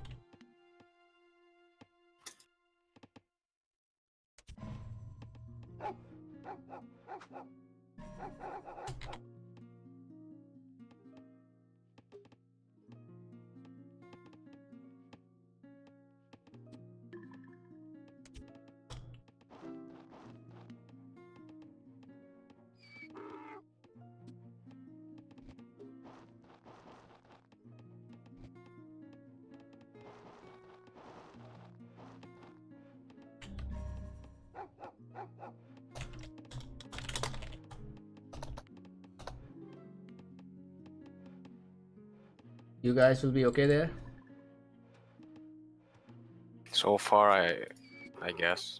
you guys will be okay there. So far, I guess.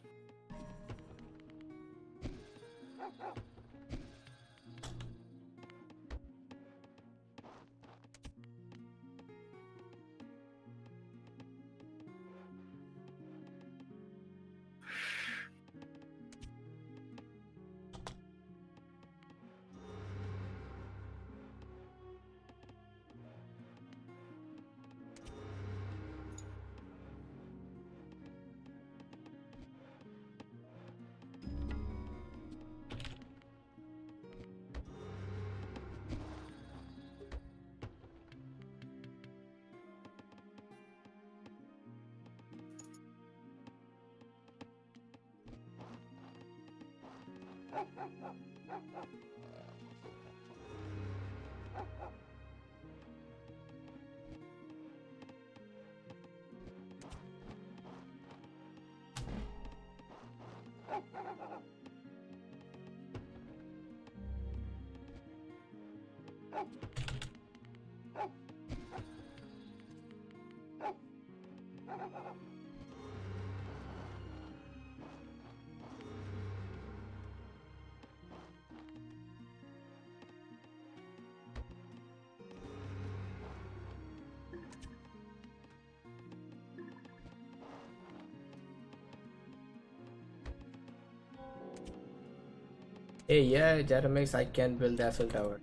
Hey, yeah, that makes I can build the Eiffel Tower.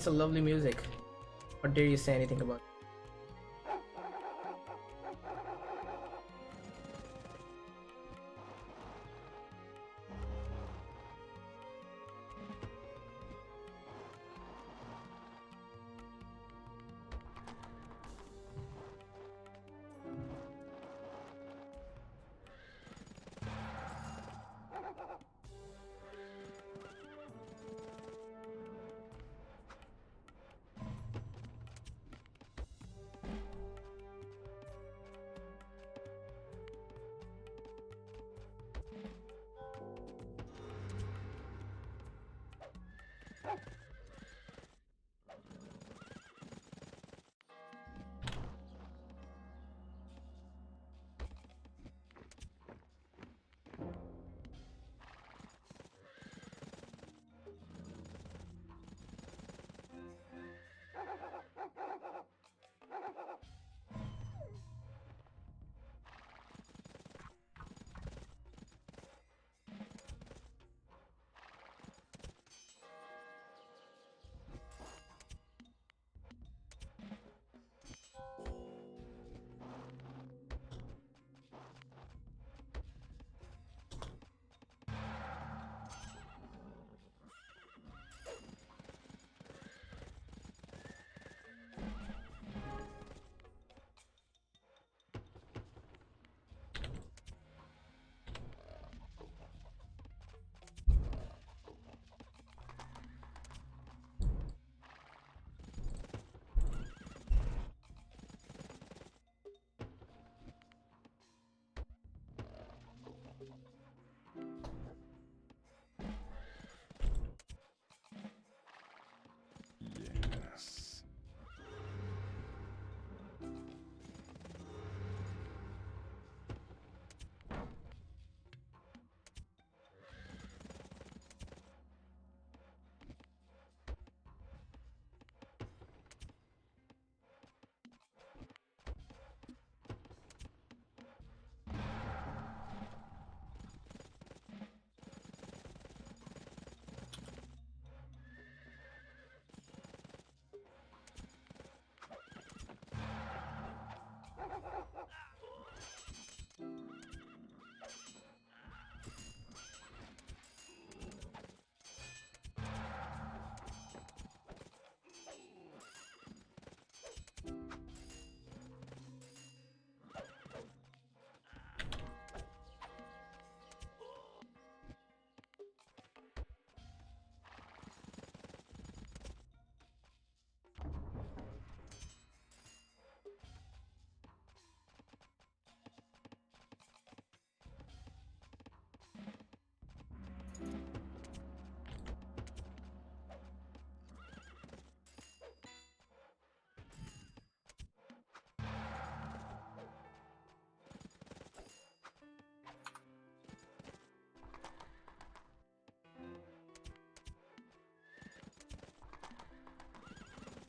It's a lovely music. What dare you say anything about?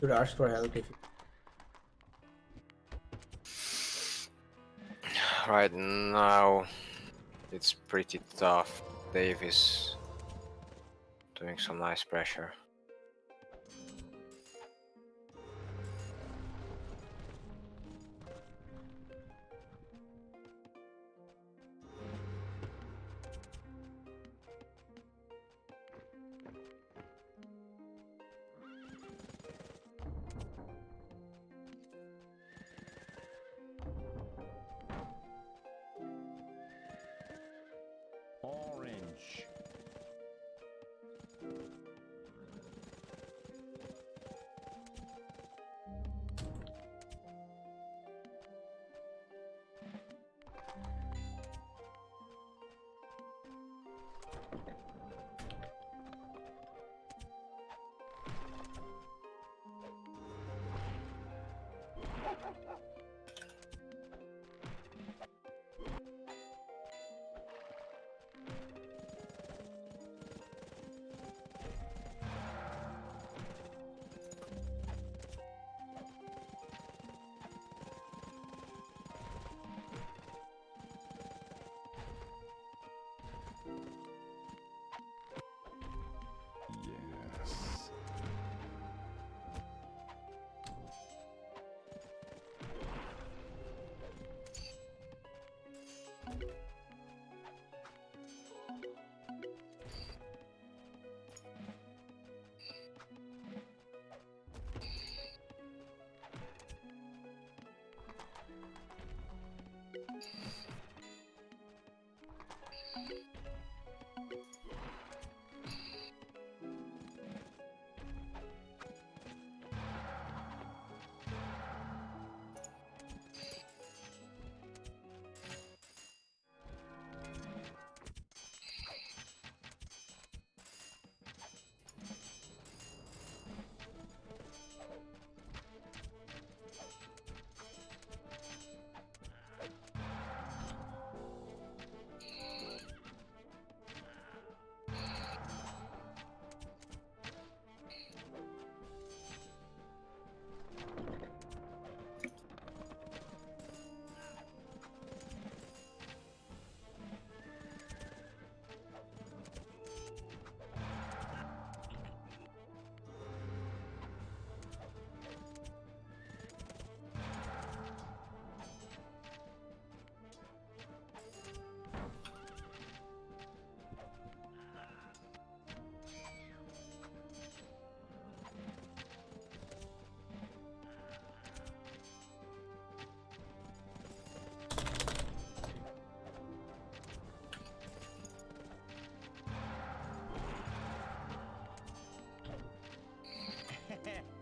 Should ask for help if Right now, it's pretty tough. Dave is doing some nice pressure. Orange. Yes.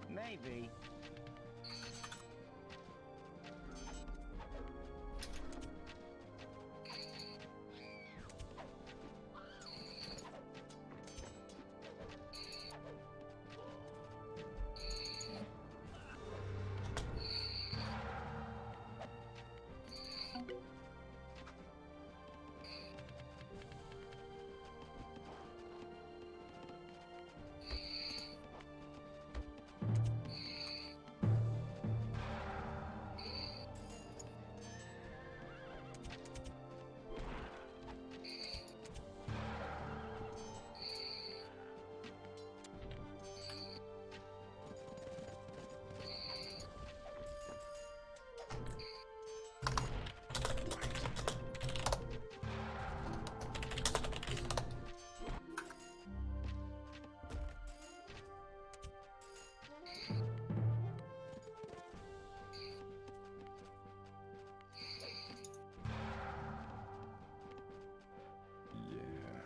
Maybe.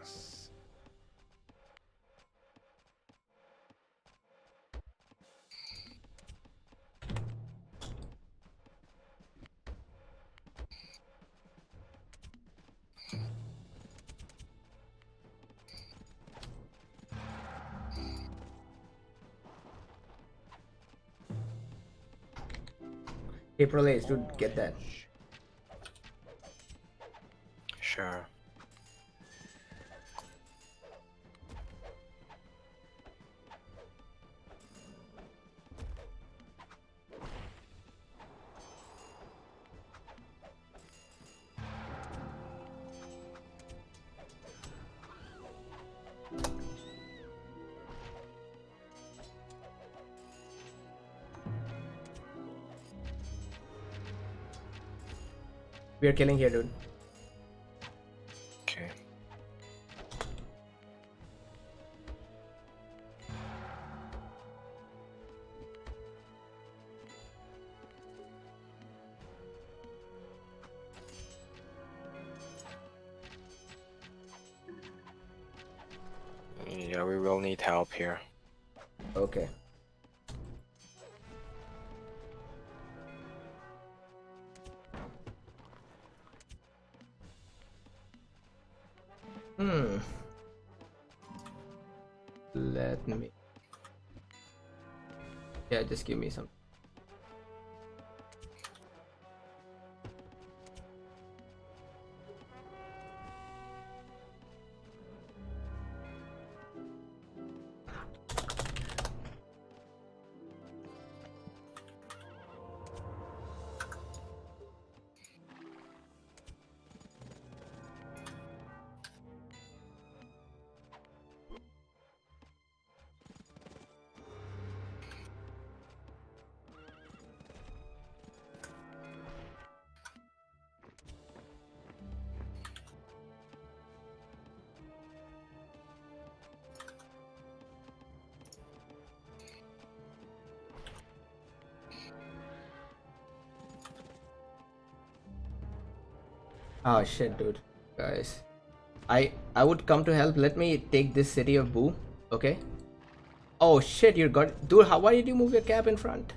Yes. hey Prolaze to get that. Orange. Sure. We are killing here, dude. Okay. Yeah, we will need help here. Okay. Hmm. Let me. Yeah, just give me some. Oh shit, dude. Guys. I would come to help. Let me take this city of Boo. Okay. Oh shit, you got dude, why did you move your cap in front?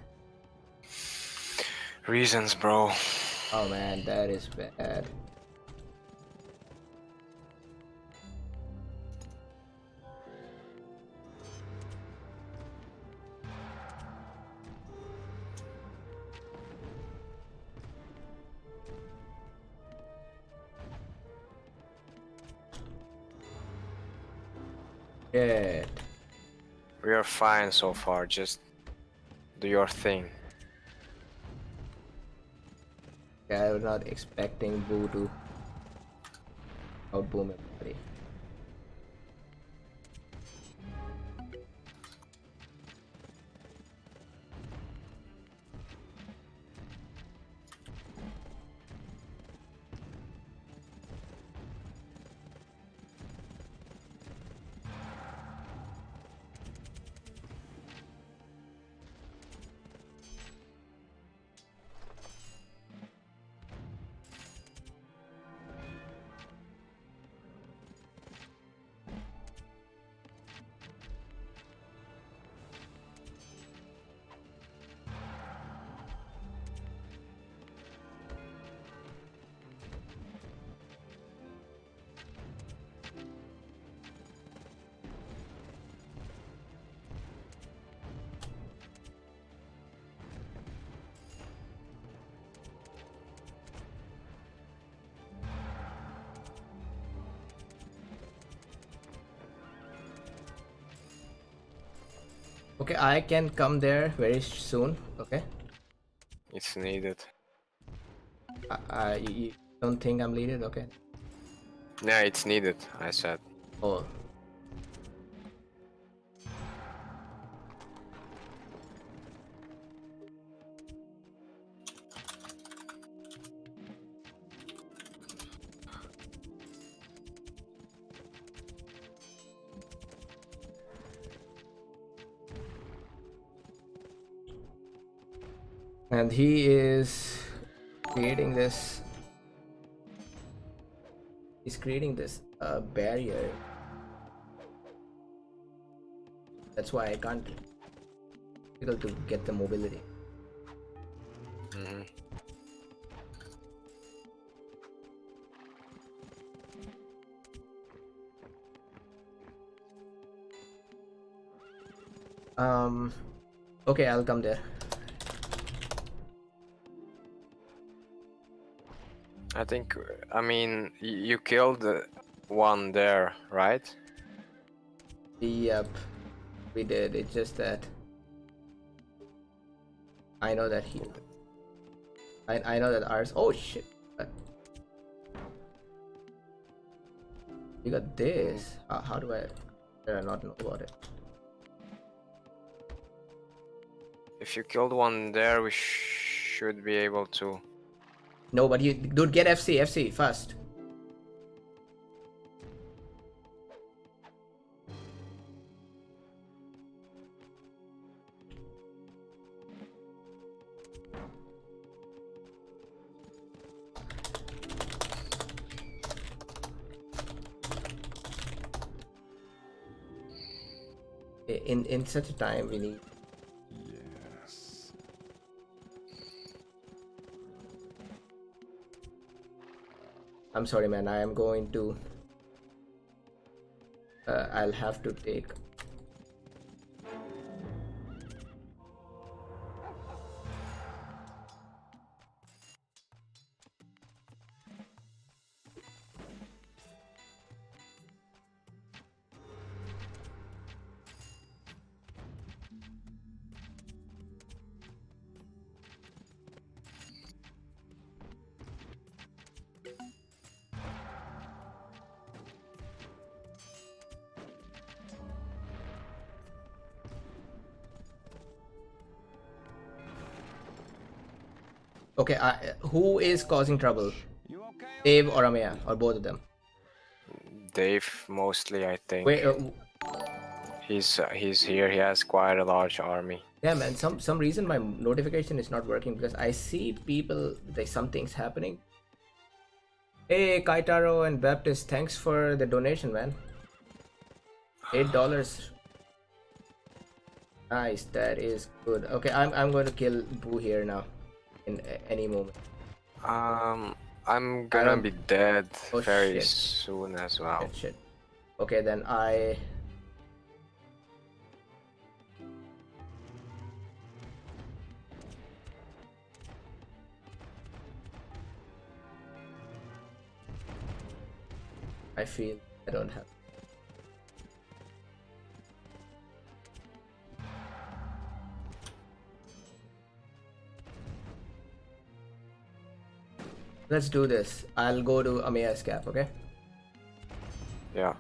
Reasons, bro. Oh man, that is bad. Shit. We are fine so far. Just do your thing. Yeah, I was not expecting Boo to outboom everybody. Okay, I can come there very soon. Okay. It's needed. You don't think I'm needed? Okay. Yeah, it's needed, I said. Oh. And he is creating this. He's creating this barrier. That's why I can't be able to get the mobility. Mhm. Okay, I'll come there. I think, I mean, you killed one there, right? Yep, we did. It's just that I know that he. I know that ours. Oh shit! You got this. How do I? Did I not know about it? If you killed one there, we should be able to No, but you, dude, get FC fast. In such a time, we need. Yes. I'm sorry, man. I am going to. I'll have to take. Okay, who is causing trouble? You okay? Dave or Amaya, or both of them? Dave mostly, I think. Wait, He's here. He has quite a large army. yeah, man. Some reason my notification is not working because I see people like something's happening. Hey, Kaitaro and Baptist, thanks for the donation, man. $8. Nice, that is good. Okay, I'm going to kill Boo here now, in any moment. I'm gonna be dead Oh, very shit. soon as well. Shit. Okay, then I feel I don't have. Let's do this. I'll go to Amaya's cap, okay? Yeah.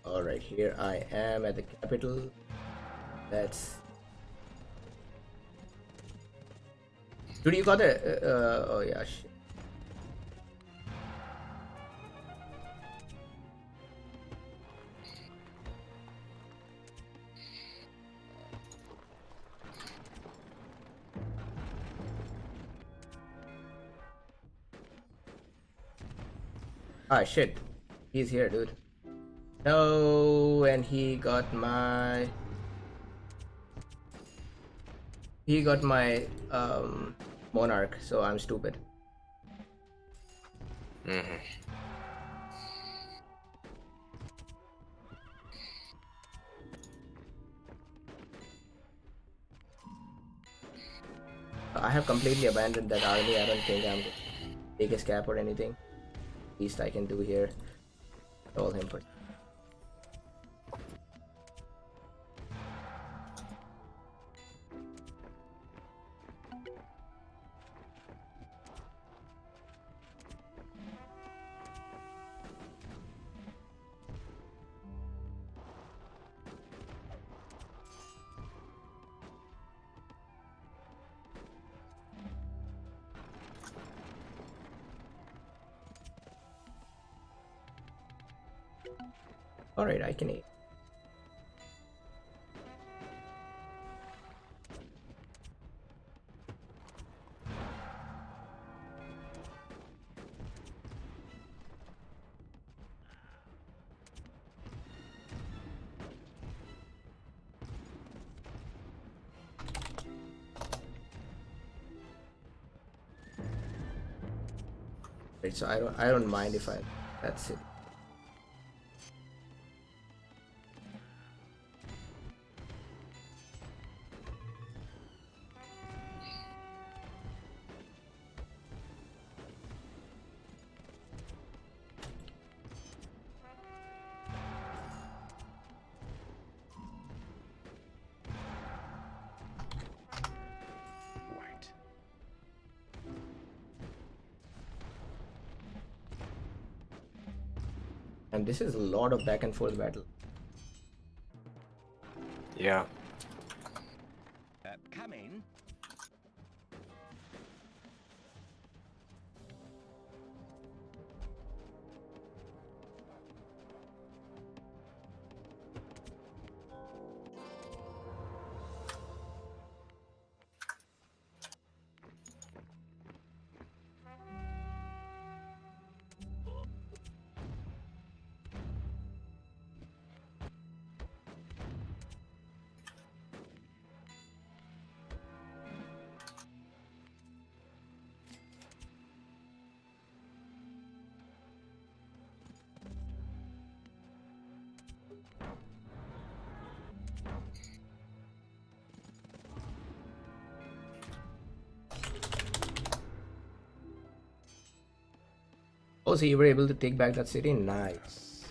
Alright, here I am at the capital. That's. Dude, you got the. Oh, yeah, shit. Ah, shit. He's here, dude. No, and he got my. He got my monarch, so I'm stupid. Mm-hmm. I have completely abandoned that army. I don't think I'm gonna take his cap or anything. Least I can do here. Roll him for. Alright, I can eat. Right, so I don't mind if I that's it. White. And this is a lot of back and forth battle. Yeah. Come in. Oh, so you were able to take back that city? Nice. Yes.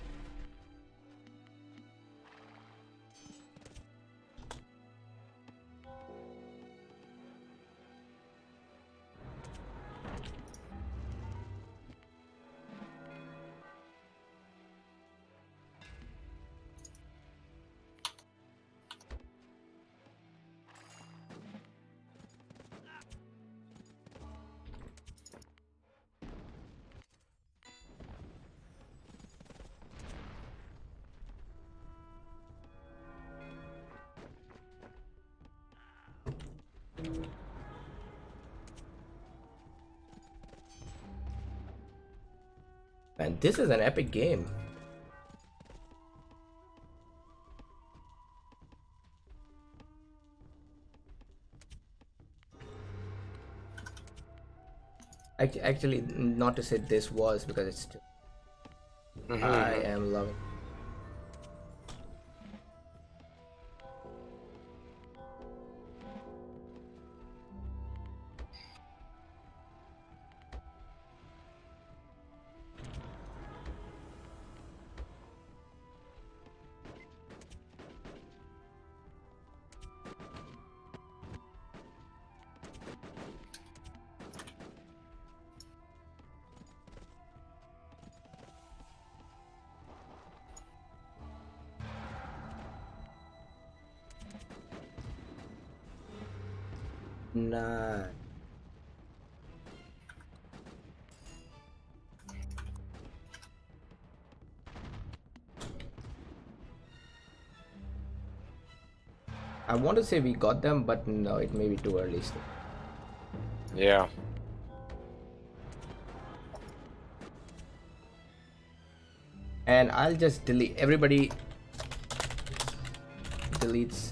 Man, this is an epic game. Actually, not to say this was because it's still. I am loving. Nah. I want to say we got them, but no, it may be too early still. Yeah. And I'll just delete everybody. Deletes.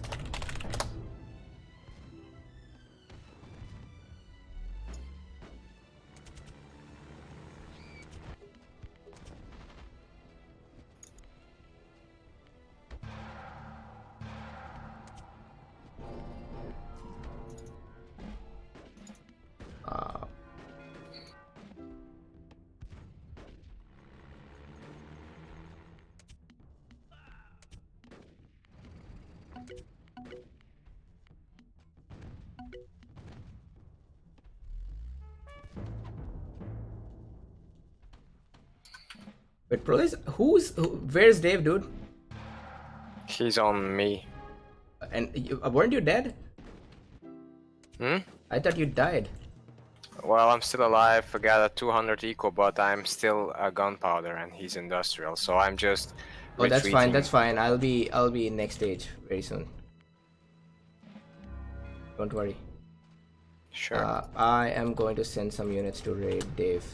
Uh, but Prolaze, where's Dave, dude? He's on me. And weren't you dead? Hmm? I thought you died. Well, I'm still alive. I got a 200 eco, but I'm still a gunpowder, and he's industrial. So I'm just Oh, that's fine. retreating. That's fine. I'll be next stage very soon. Don't worry. Sure. I am going to send some units to raid Dave.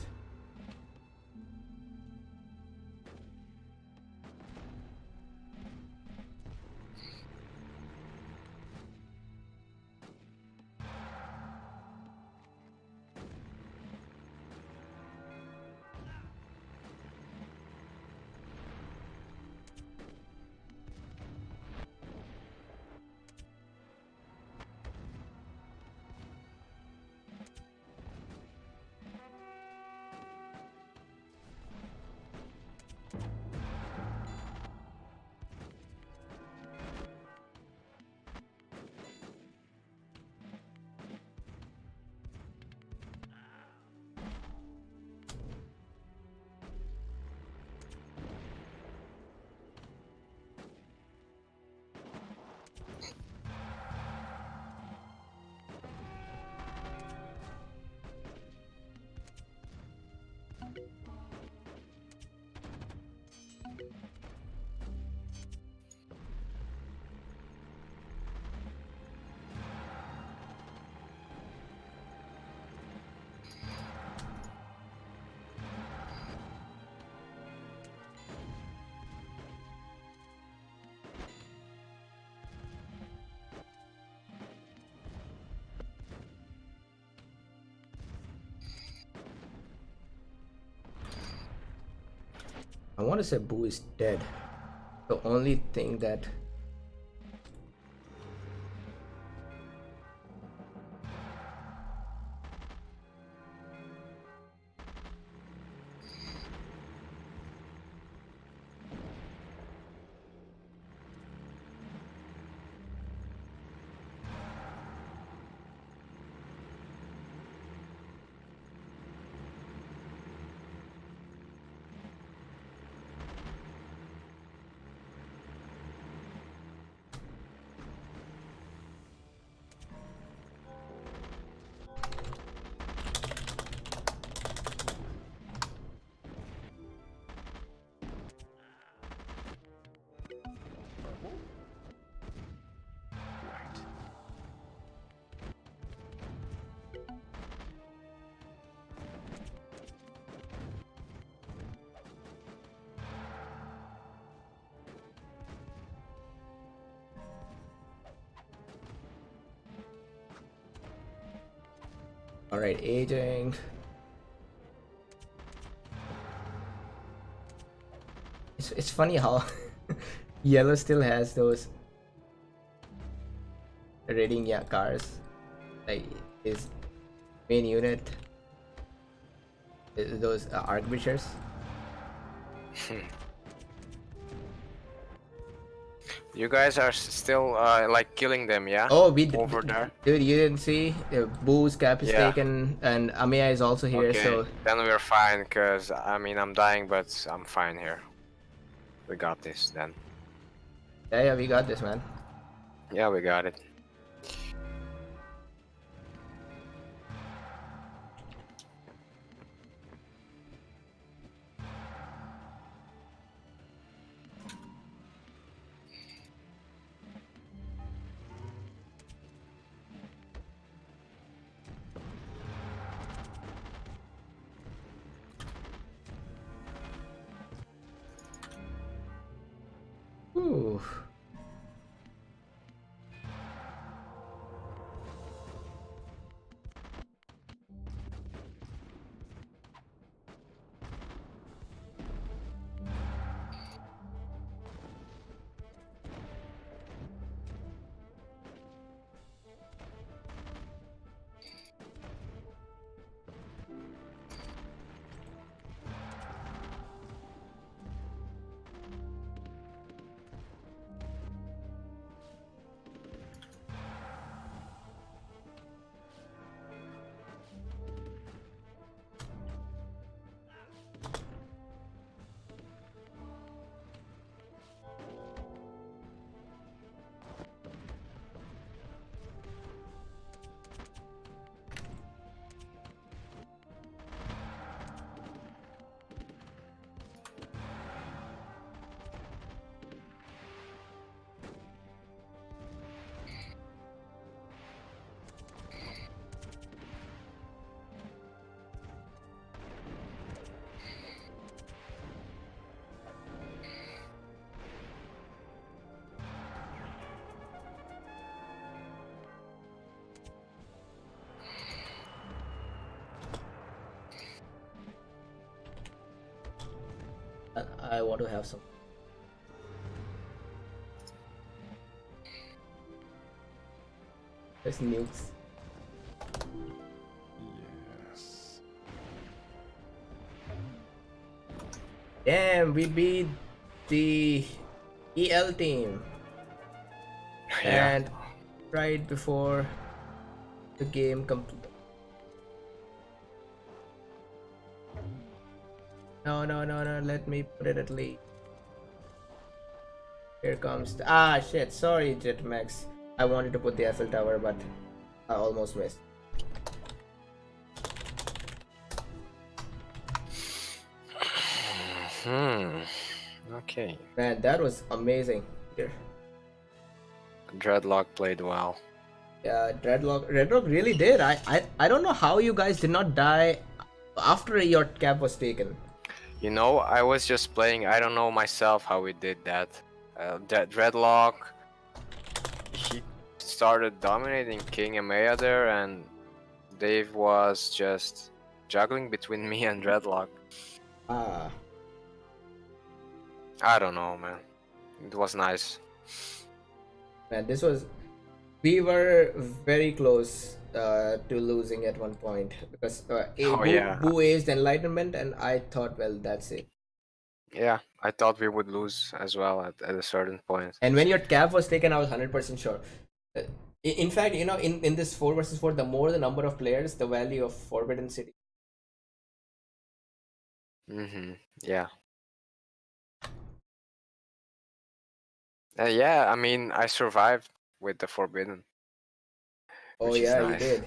I want to say Boo is dead. The only thing that White. all right, aging. It's funny how yellow still has those raiding cars, like his main unit, those archbishers. You guys are still like killing them, yeah? Oh, we over there. dude, you didn't see Boo's cap is Yeah. taken, and Amiya is also here. Okay, So then we're fine, cause I mean I'm dying, but I'm fine here. We got this then. yeah, we got this, man. Yeah, we got it. Ooh. I want to have some. There's nukes. Yes. Damn, we beat the EL team. Yeah. And right before the game complete. No, let me put it at least. Here comes the shit, sorry Jetmax. I wanted to put the Eiffel Tower, but I almost missed. Okay. Man, that was amazing. Here. Dreadlock played well. Yeah, Redrock really did. I don't know how you guys did not die after your cap was taken. You know, I was just playing. I don't know myself how we did that. Dreadlock. He started dominating King and Maya there, and Dave was just juggling between me and Dreadlock. Ah, I don't know, man. It was nice. man, this was. We were very close to losing at one point because Oh yeah, Boo aced Enlightenment, and I thought, well, that's it. yeah. I thought we would lose as well at a certain point. And when your cap was taken, I was 100% sure. Uh, in fact, in this 4 versus 4, the more the number of players, the value of Forbidden City. Yeah. Yeah. I mean, I survived with the Forbidden, Oh which is yeah, you nice. did.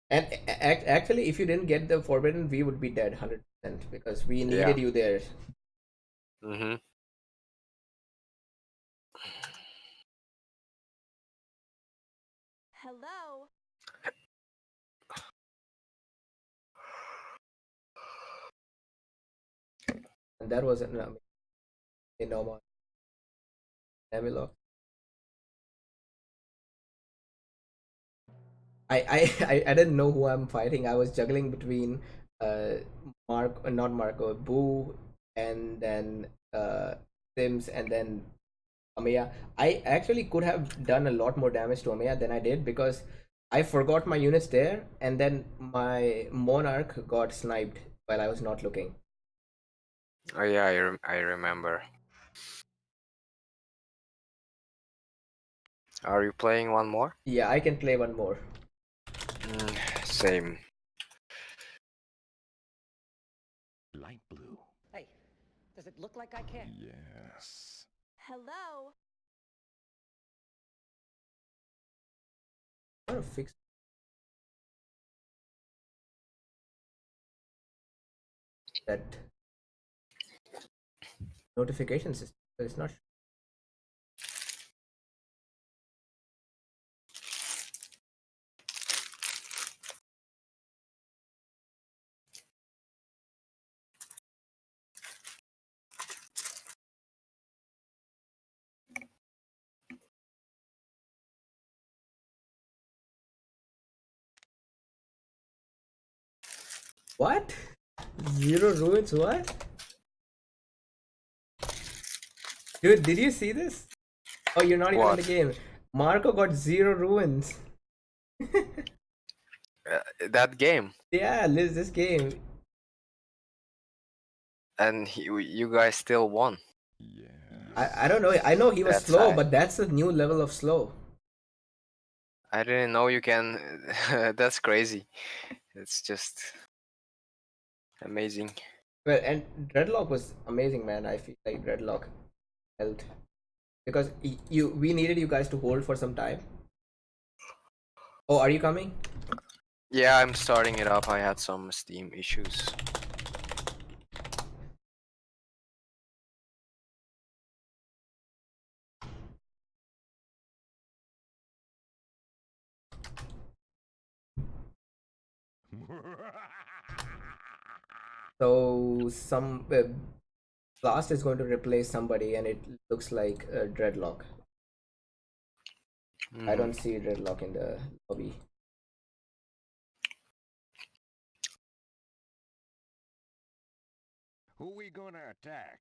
And actually, if you didn't get the Forbidden, we would be dead 100% because we Yeah. needed you there. Hello. And that was an normal Namilok. I didn't know who I'm fighting. I was juggling between uh not Marco, Boo, and then Sims, and then Amaya. I actually could have done a lot more damage to Amaya than I did because I forgot my units there, and then my Monarch got sniped while I was not looking. Oh yeah, I remember. Are you playing one more? Yeah, I can play one more. Same. Light blue. Hey, does it look like I can? Yes. Hello. I want to fix that notification system. It's not. What? Zero ruins? What? Dude, did you see this? Oh, you're not even in the What? game. Marco got zero ruins. That game, Yeah, this game. and you guys still won. Yes. I don't know. I know he was That's slow, high. but that's a new level of slow. I didn't know you can. That's crazy. It's just amazing. Well, and Dreadlock was amazing, man. I feel like Dreadlock helped because we needed you guys to hold for some time. Oh, are you coming? Yeah, I'm starting it up. I had some Steam issues. So some Blast is going to replace somebody, and it looks like Dreadlock. I don't see Dreadlock in the lobby. Who we gonna attack?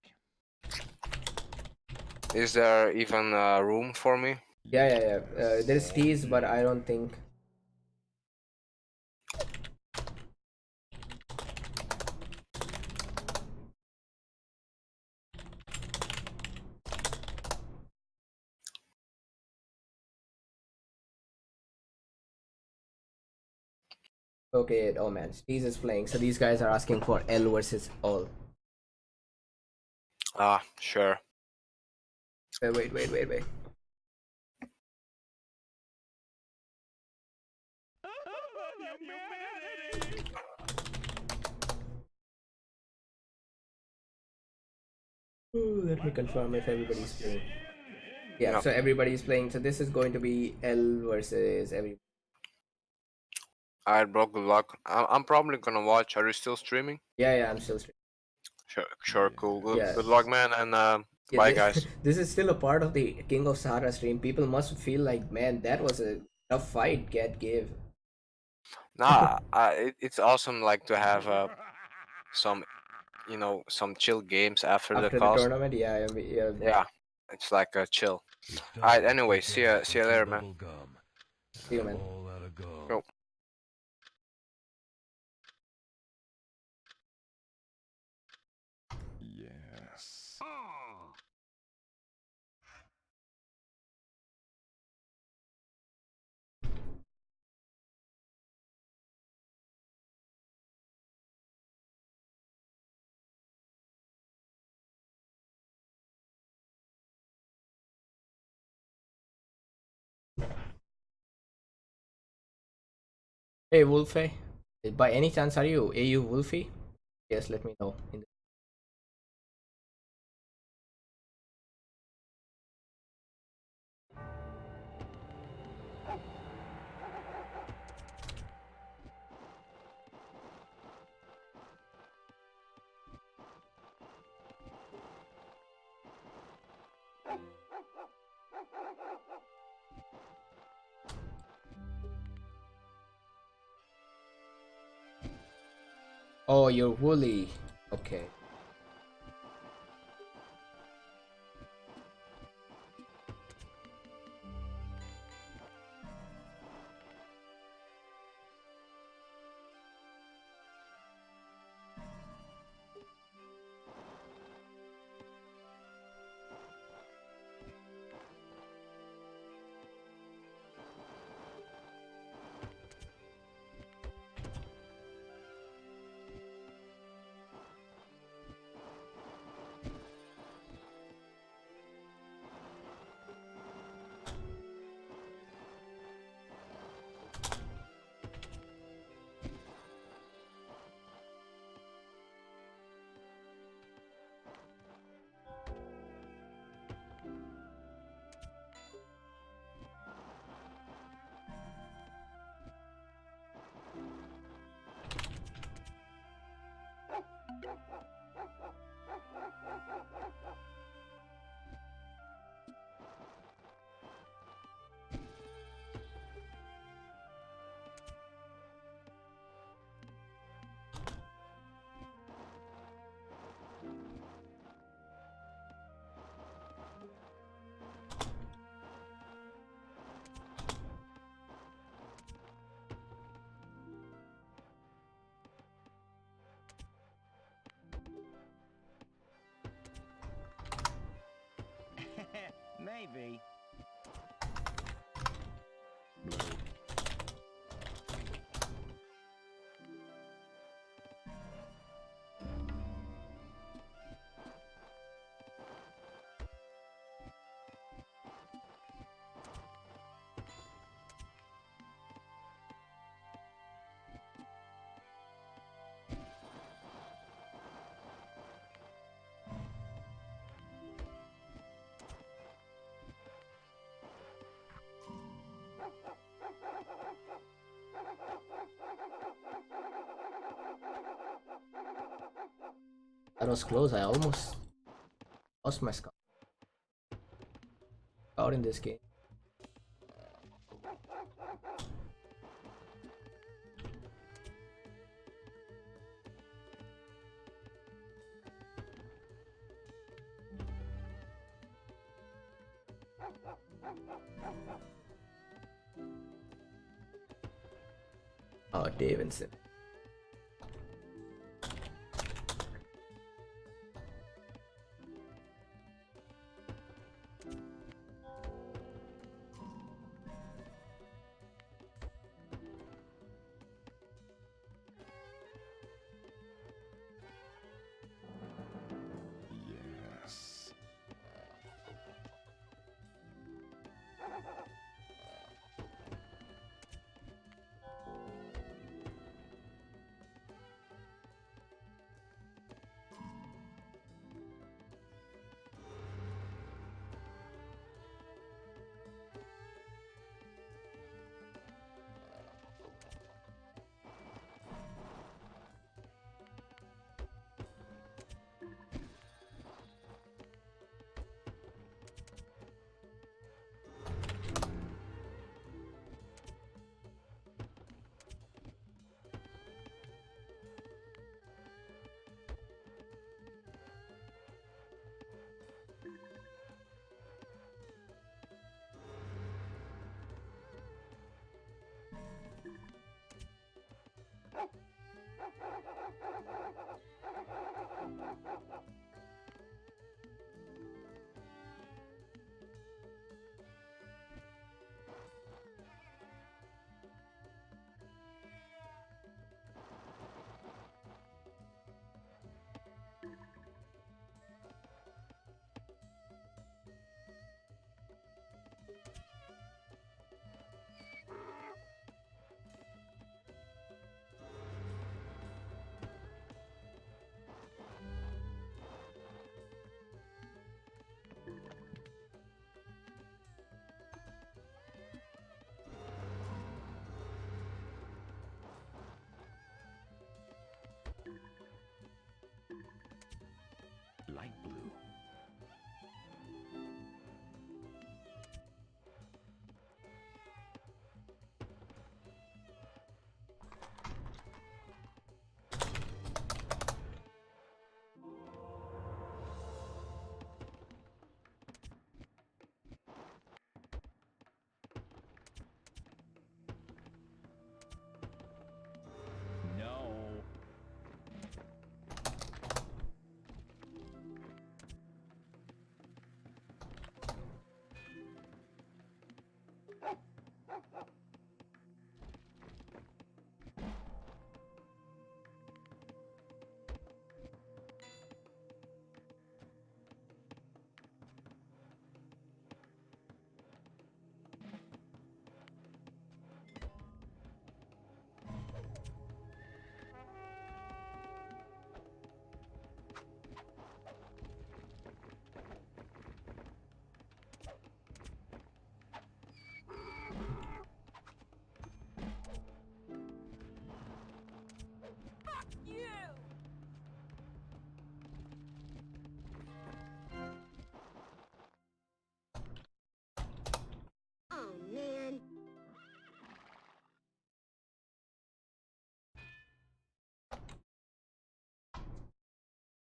Is there even room for me? Yeah. There's Tease, but I don't think. Okay, oh man, Tease is playing. So these guys are asking for L versus all. Ah, sure. Wait. Ooh, let me confirm if everybody's playing. Yeah, No. so everybody's playing. So this is going to be L versus every. Alright, bro. Good luck. I'm probably gonna watch. Are you still streaming? Yeah, I'm still streaming. Sure. Cool. Yeah, Good luck, man. And yeah. bye, This, guys. this is still a part of the King of Sahara stream. People must feel like, man, that was a tough fight GAD gave Nah, it's awesome. Like to have some, some chill games after the after the cause. tournament. Yeah, yeah. Yeah, it's like a chill. It All right. felt Anyway, like see I ya. was See you chewing later, man. bubble gum, and See you, I'm man. all out of gum. Go. Yes. Hey, Wolfie. By any chance, are you AU Wolfie? Yes, let me know. Oh, you're Woolly. Okay. Maybe. That was close. I almost lost my scout in this game. Oh, Davidson. Yes.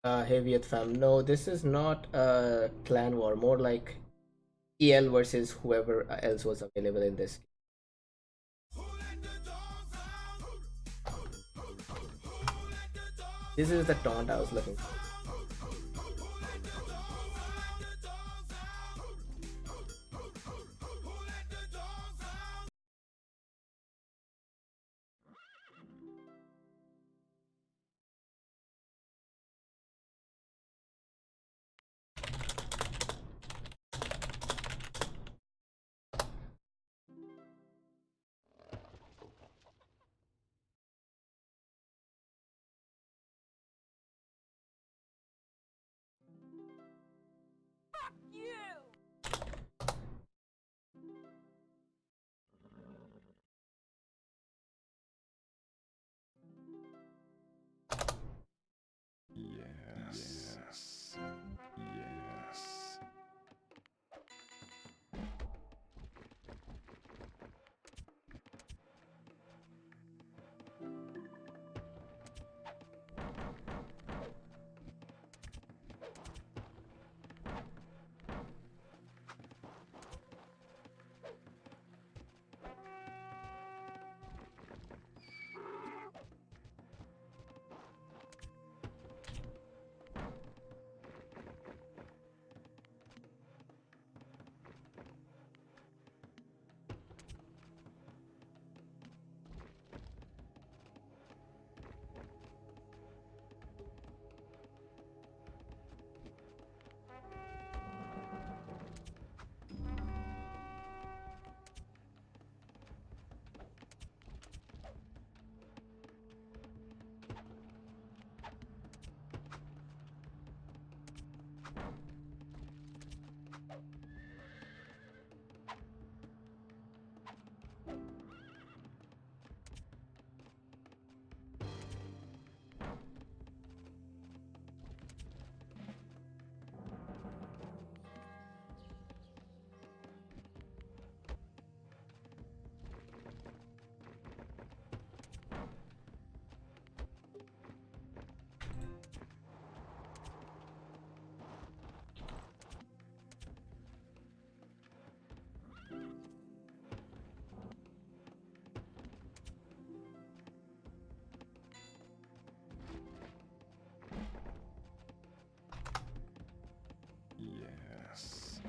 Heaviest fam. No, this is not a clan war. More like EL versus whoever else was available in this. This is the taunt I was looking for. Yes. Yes. Yes.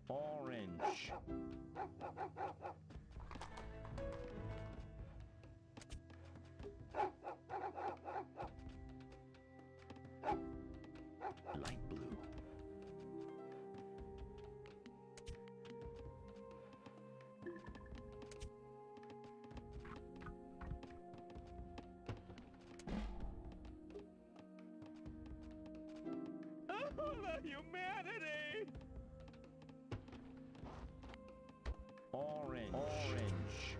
Orange. Light blue. Oh, the humanity! Orange. Orange.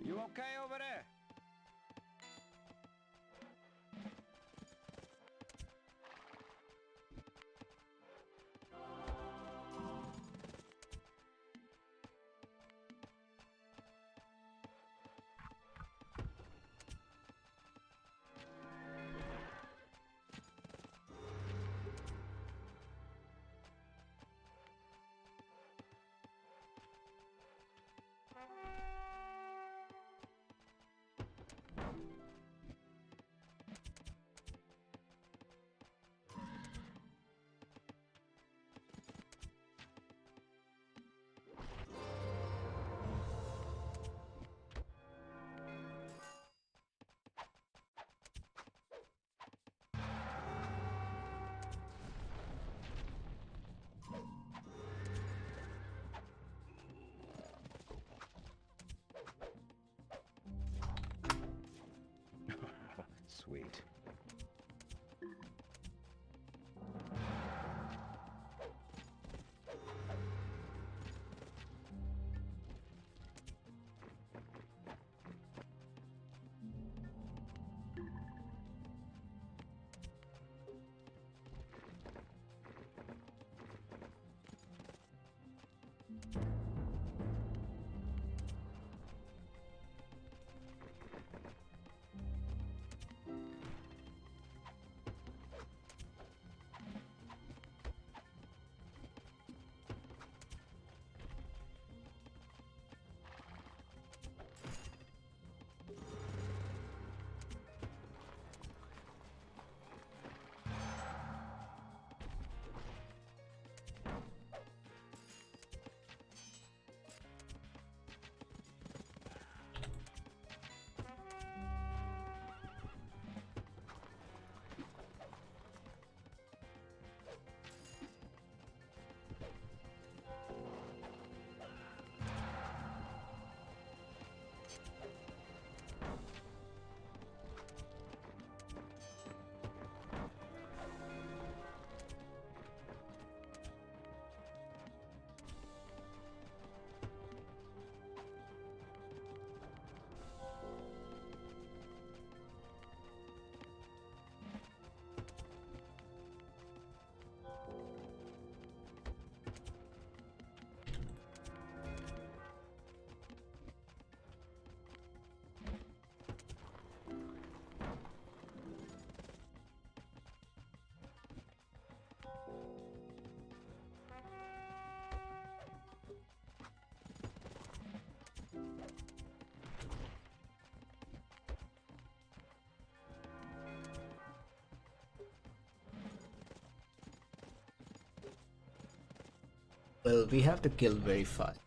You okay over there? Sweet. Well, we have to kill very fast.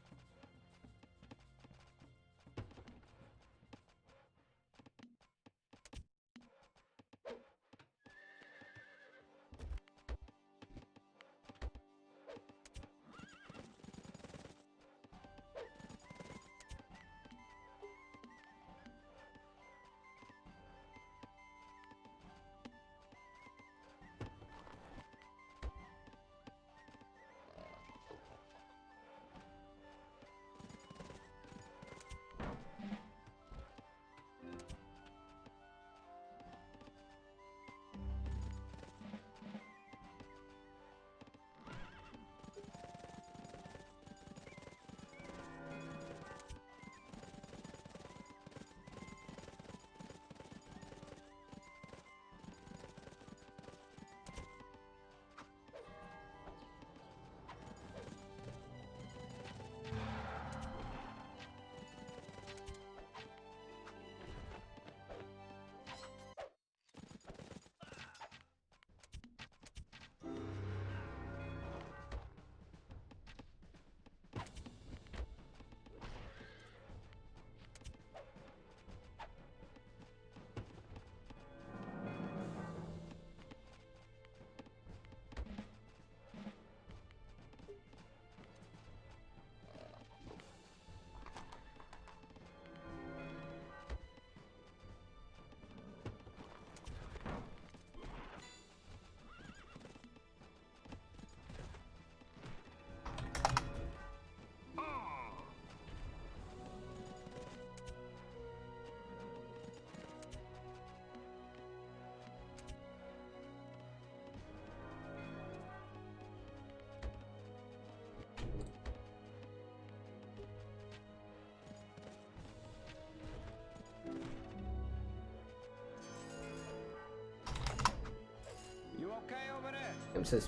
You okay over there? It says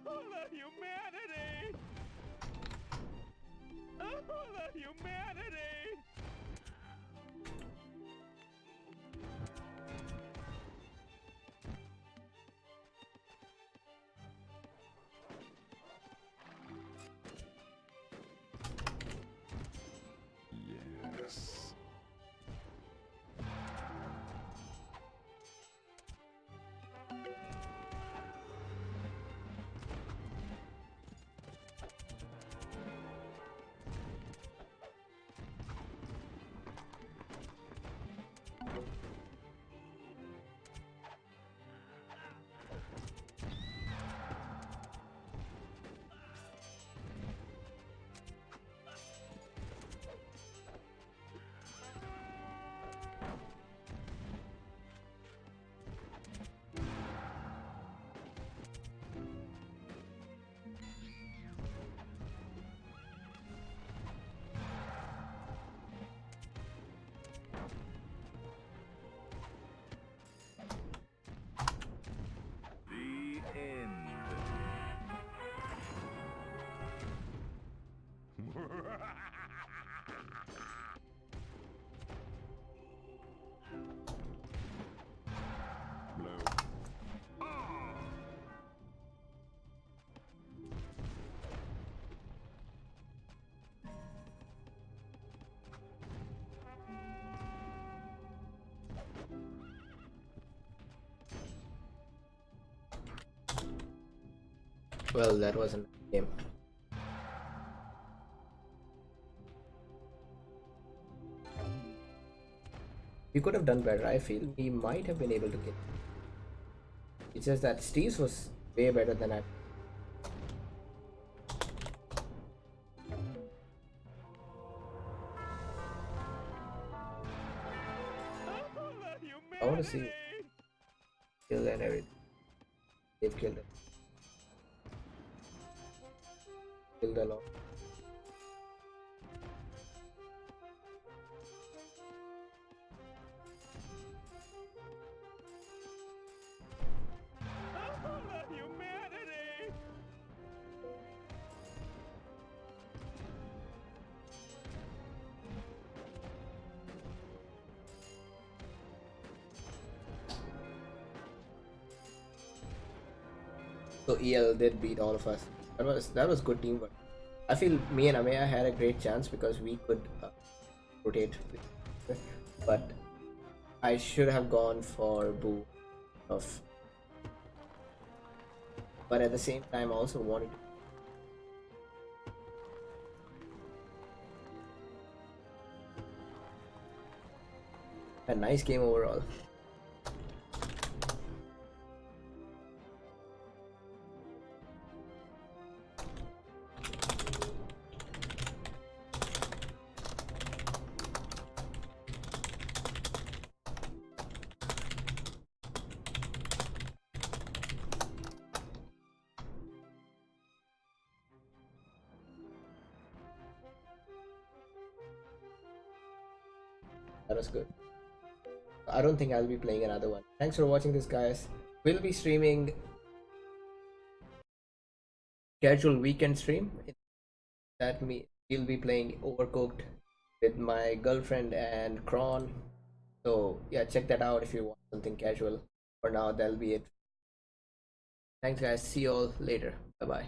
the humanity! Oh, the humanity! Yes. Blow. Well, that wasn't a game. We could have done better. I feel we might have been able to kill. It's just that Steve's was way better than I. Oh, the I want to see humanity! kill and everything. They've killed it. Killed a lot. Oh, the humanity! So EL did beat all of us. That was good teamwork. I feel me and Amaya had a great chance because we could rotate, but I should have gone for Boo. Of, but at the same time, I also wanted a nice game overall. That was good. I don't think I'll be playing another one. Thanks for watching this, guys. We'll be streaming casual weekend stream. That we'll be playing Overcooked with my girlfriend and Kron. So yeah, check that out if you want something casual. For now, that'll be it. Thanks, guys. See you all later. Bye bye.